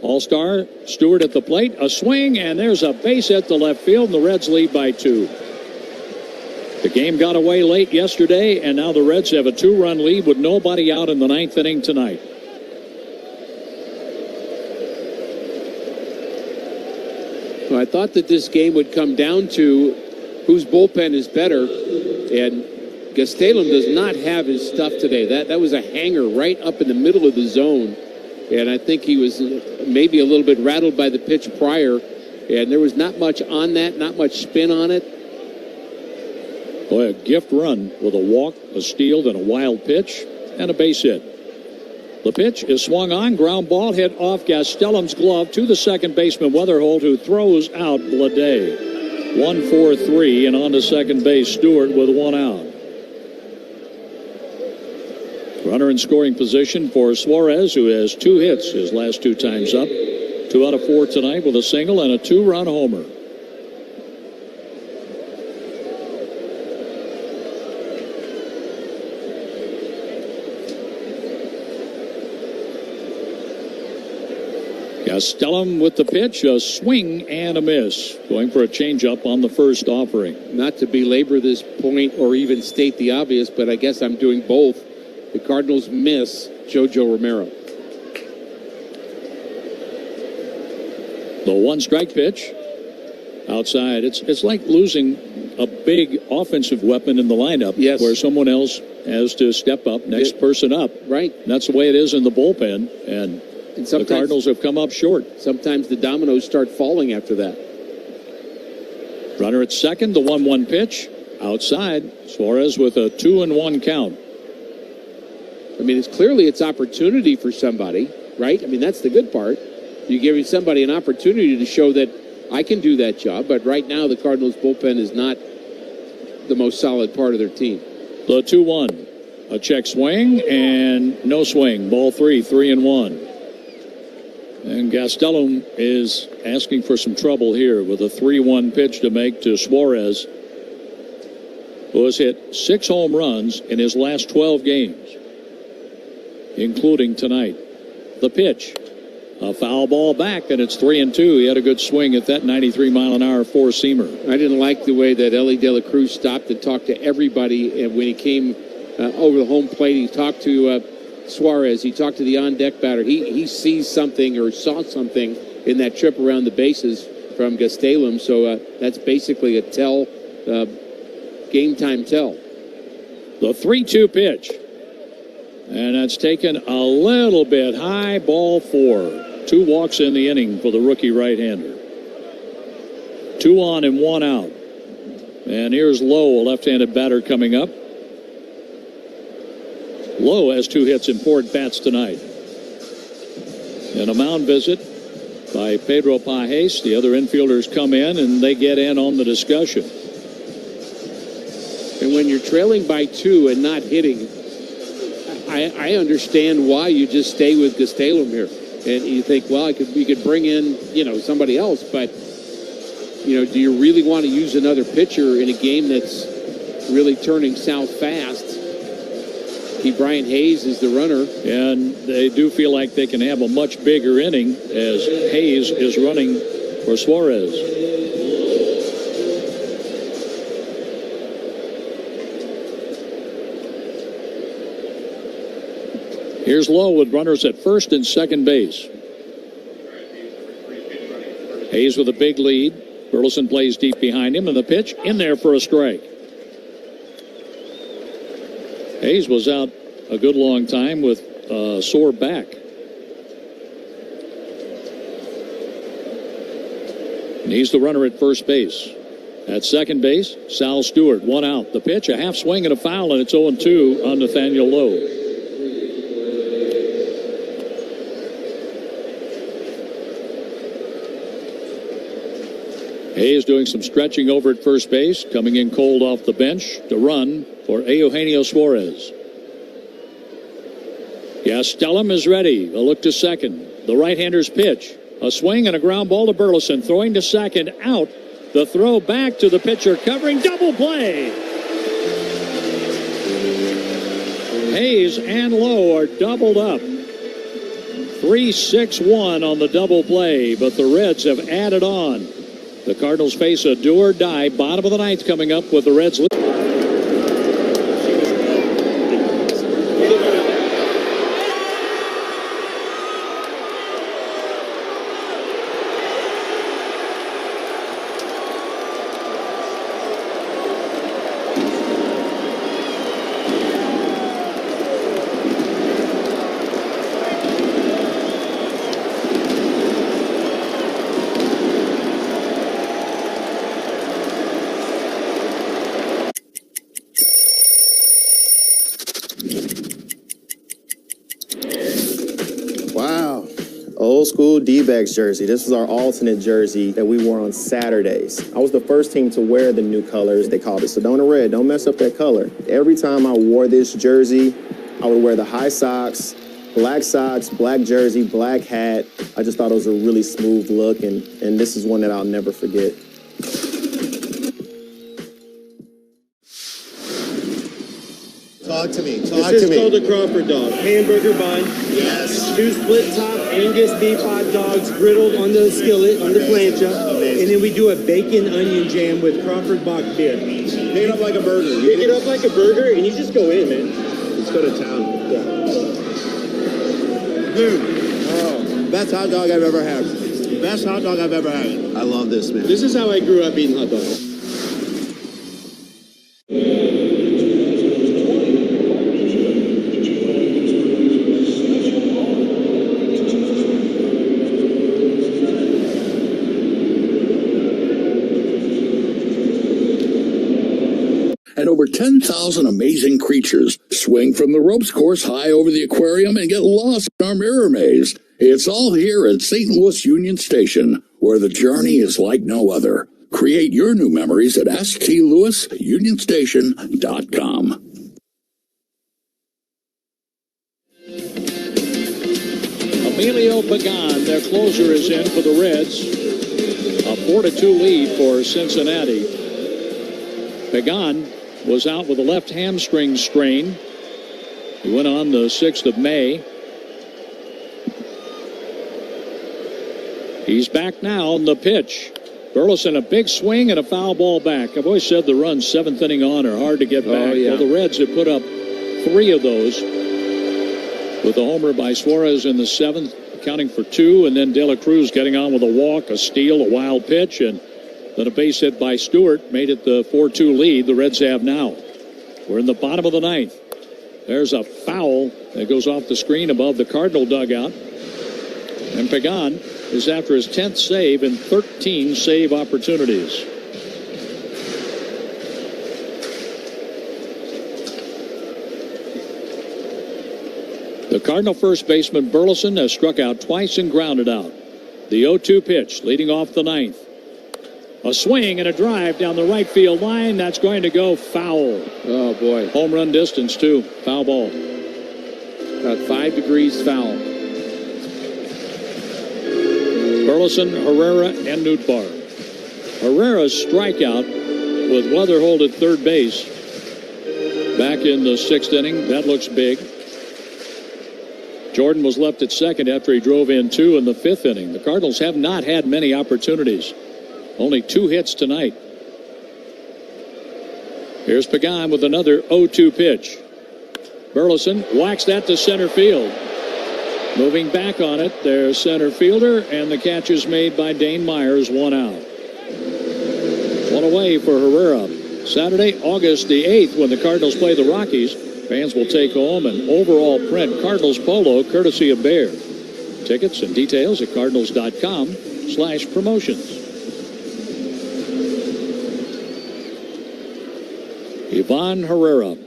All-Star Stewart at the plate. A swing, and there's a base hit to left field, and the Reds lead by 2. The game got away late yesterday, and now the Reds have a 2-run lead with nobody out in the 9th inning tonight. Well, I thought that this game would come down to whose bullpen is better, and Gastelum does not have his stuff today. That was a hanger right up in the middle of the zone, and I think he was maybe a little bit rattled by the pitch prior, and there was not much on that, not much spin on it. Boy, a gift run with a walk, a steal, then a wild pitch, and a base hit. The pitch is swung on, ground ball hit off Gastelum's glove to the second baseman Weatherholt, who throws out Blade. 1-4-3, and on to second base Stewart with 1 out. Runner in scoring position for Suarez, who has 2 hits his last 2 times up. 2 out of 4 tonight with a single and a 2-run homer. Gastelum with the pitch, a swing and a miss. Going for a changeup on the first offering. Not to belabor this point or even state the obvious, but I guess I'm doing both. The Cardinals miss Jojo Romero. The 1-strike pitch. Outside. It's like losing a big offensive weapon in the lineup. Yes. Where someone else has to step up, next person up. Right. And that's the way it is in the bullpen. And the Cardinals have come up short. Sometimes the dominoes start falling after that. Runner at second, the 1-1 pitch. Outside, Suarez with a 2-1 count. I mean, it's opportunity for somebody, right? I mean, that's the good part. You're giving somebody an opportunity to show that I can do that job. But right now, the Cardinals bullpen is not the most solid part of their team. The 2-1. A check swing and no swing. Ball 3, 3-1. And Gastelum is asking for some trouble here with a 3-1 pitch to make to Suarez, who has hit 6 home runs in his last 12 games, including tonight. The pitch, a foul ball back, and it's 3-2. He had a good swing at that 93-mile-an-hour four-seamer. I didn't like the way that Ellie De La Cruz stopped and talked to everybody, and when he came over the home plate, he talked to Suarez, he talked to the on-deck batter. He sees something or saw something in that trip around the bases from Gastelum, so that's basically a tell, game time tell. The 3-2 pitch, and that's taken a little bit high. Ball 4. 2 walks in the inning for the rookie right-hander. 2 on and 1 out. And here's Lowe, a left-handed batter coming up. Lowe has 2 hits in 4 at-bats tonight. And a mound visit by Pedro Pajes. The other infielders come in, and they get in on the discussion. And when you're trailing by 2 and not hitting, I understand why you just stay with Gastelum here. And you think, well, we could bring in, somebody else. But, do you really want to use another pitcher in a game that's really turning south fast? Brian Hayes is the runner. And they do feel like they can have a much bigger inning as Hayes is running for Suarez. Here's Lowe with runners at first and second base. Hayes with a big lead. Burleson plays deep behind him, and the pitch in there for a strike. Hayes was out a good long time with a sore back. And he's the runner at first base. At second base, Sal Stewart, 1 out. The pitch, a half swing and a foul, and it's 0-2 on Nathaniel Lowe. Hayes doing some stretching over at first base, coming in cold off the bench to run for Eugenio Suarez. Gastelum is ready. A look to second. The right-hander's pitch. A swing and a ground ball to Burleson. Throwing to second. Out. The throw back to the pitcher covering. Double play. Hayes and Lowe are doubled up. 3-6-1 on the double play, but the Reds have added on. The Cardinals face a do or die. Bottom of the ninth coming up with the Reds. Old school D-backs jersey. This was our alternate jersey that we wore on Saturdays. I was the first team to wear the new colors. They called it Sedona Red. Don't mess up that color. Every time I wore this jersey, I would wear the high socks, black jersey, black hat. I just thought it was a really smooth look, and this is one that I'll never forget. Talk to me. This is called a Crawford dog. Hamburger bun. Yes. 2 split top Angus beef hot dogs griddled on the skillet, on the plancha. And then we do a bacon onion jam with Crawford Bock beer. Pick it up like a burger. Pick it up like a burger, and you just go in, man. Let's go to town. Yeah. Dude, best hot dog I've ever had. Best hot dog I've ever had. I love this, man. This is how I grew up eating hot dogs. And over 10,000 amazing creatures swing from the ropes course high over the aquarium and get lost in our mirror maze. It's all here at St. Louis Union Station, where the journey is like no other. Create your new memories at stlouisunionstation.com. Emilio Pagan, their closer, is in for the Reds. A 4-2 lead for Cincinnati. Pagan was out with a left hamstring strain. He went on the 6th of May. He's back now on the pitch. Burleson, a big swing and a foul ball back. I've always said the runs 7th inning on are hard to get back. Oh, yeah. Well, the Reds have put up 3 of those, with a homer by Suarez in the 7th, accounting for 2, and then De La Cruz getting on with a walk, a steal, a wild pitch, and then a base hit by Stewart made it the 4-2 lead the Reds have now. We're in the bottom of the 9th. There's a foul that goes off the screen above the Cardinal dugout. And Pagan is after his 10th save in 13 save opportunities. The Cardinal first baseman Burleson has struck out twice and grounded out. The 0-2 pitch leading off the 9th. A swing and a drive down the right field line. That's going to go foul. Oh, boy. Home run distance, too. Foul ball. About 5 degrees foul. Burleson, Herrera, and Nootbaar. Herrera's strikeout with Weatherhold at third base back in the 6th inning. That looks big. Jordan was left at second after he drove in 2 in the 5th inning. The Cardinals have not had many opportunities. Only 2 hits tonight. Here's Pagan with another 0-2 pitch. Burleson whacks that to center field. Moving back on it, there's center fielder, and the catch is made by Dane Myers, 1 out. 1 away for Herrera. Saturday, August the 8th, when the Cardinals play the Rockies, fans will take home an overall print Cardinals polo courtesy of Bear. Tickets and details at cardinals.com/promotions. Ivan Herrera.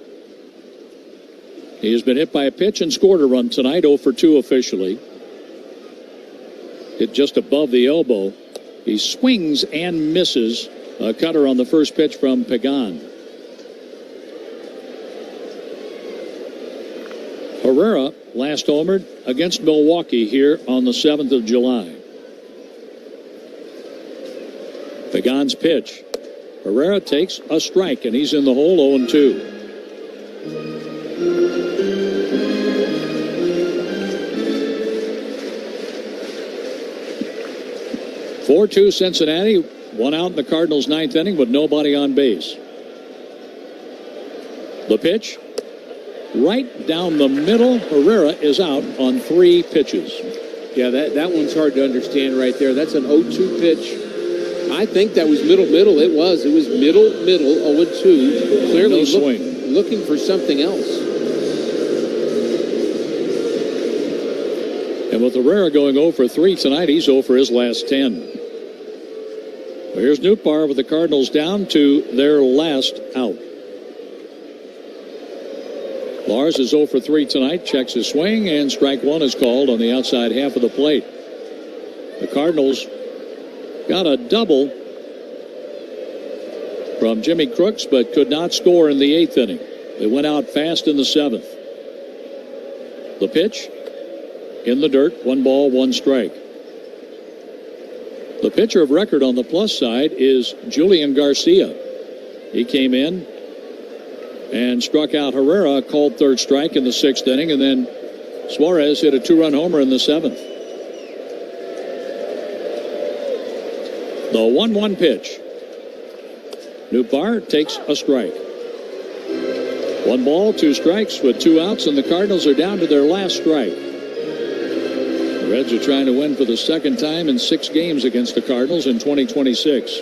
He has been hit by a pitch and scored a run tonight, 0 for 2 officially. Hit just above the elbow. He swings and misses a cutter on the first pitch from Pagan. Herrera last homered against Milwaukee here on the 7th of July. Pagan's pitch. Herrera takes a strike, and he's in the hole, 0-2. 4-2 Cincinnati. One out in the Cardinals' 9th inning with nobody on base. The pitch. Right down the middle. Herrera is out on 3 pitches. Yeah, that one's hard to understand right there. That's an 0-2 pitch. I think that was middle. It was middle, 0-2. Clearly No swing. Looking for something else. And with Herrera going 0 for 3 tonight, he's 0 for his last 10. Well, here's Nootbaar with the Cardinals down to their last out. Lars is 0 for 3 tonight, checks his swing, and strike 1 is called on the outside half of the plate. The Cardinals got a double from Jimmy Crooks, but could not score in the 8th inning. They went out fast in the 7th. The pitch in the dirt, 1 ball, 1 strike. The pitcher of record on the plus side is Julian Garcia. He came in and struck out Herrera, called 3rd strike in the 6th inning, and then Suarez hit a 2-run homer in the 7th. The 1-1 pitch. Nootbaar takes a strike. 1 ball, 2 strikes with 2 outs, and the Cardinals are down to their last strike. The Reds are trying to win for the 2nd time in 6 games against the Cardinals in 2026.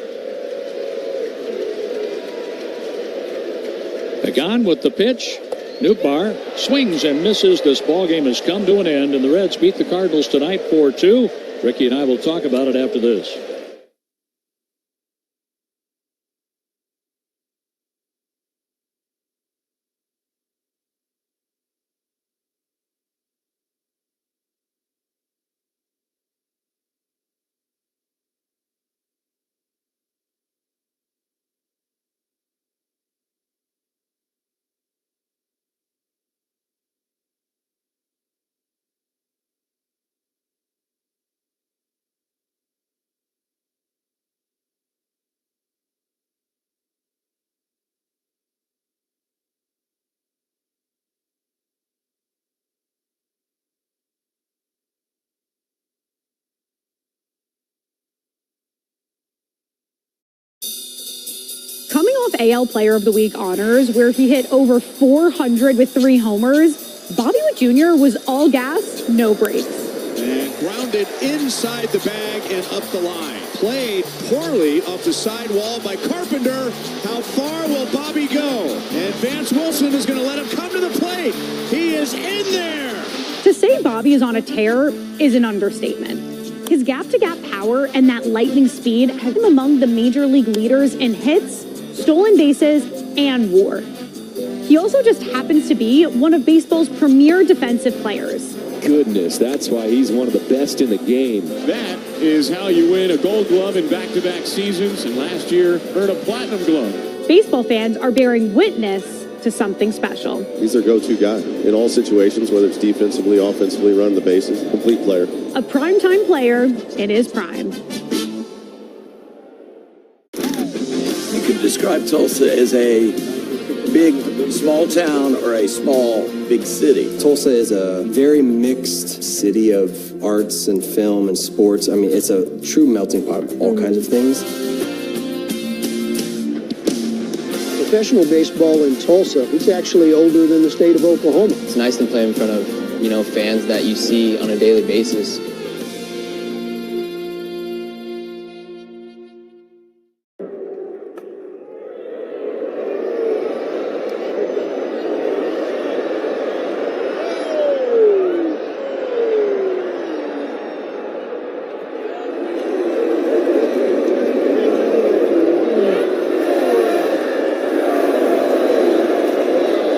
Pagan with the pitch. Nootbaar swings and misses. This ballgame has come to an end, and the Reds beat the Cardinals tonight 4-2. Ricky and I will talk about it after this. Coming off AL Player of the Week honors, where he hit over 400 with 3 homers, Bobby Witt Jr. was all gas, no brakes. And grounded inside the bag and up the line. Played poorly off the sidewall by Carpenter. How far will Bobby go? And Vance Wilson is going to let him come to the plate. He is in there. To say Bobby is on a tear is an understatement. His gap-to-gap power and that lightning speed have him among the major league leaders in hits, stolen bases, and WAR. He also just happens to be one of baseball's premier defensive players. Goodness, that's why he's one of the best in the game. That is how you win a Gold Glove in back-to-back seasons, and last year earned a Platinum Glove. Baseball fans are bearing witness to something special. He's their go-to guy in all situations, whether it's defensively, offensively, running the bases, complete player. A primetime player in his prime. You could describe Tulsa as a big, small town or a small, big city. Tulsa is a very mixed city of arts and film and sports. I mean, it's a true melting pot of all kinds of things. Professional baseball in Tulsa, it's actually older than the state of Oklahoma. It's nice to play in front of, fans that you see on a daily basis.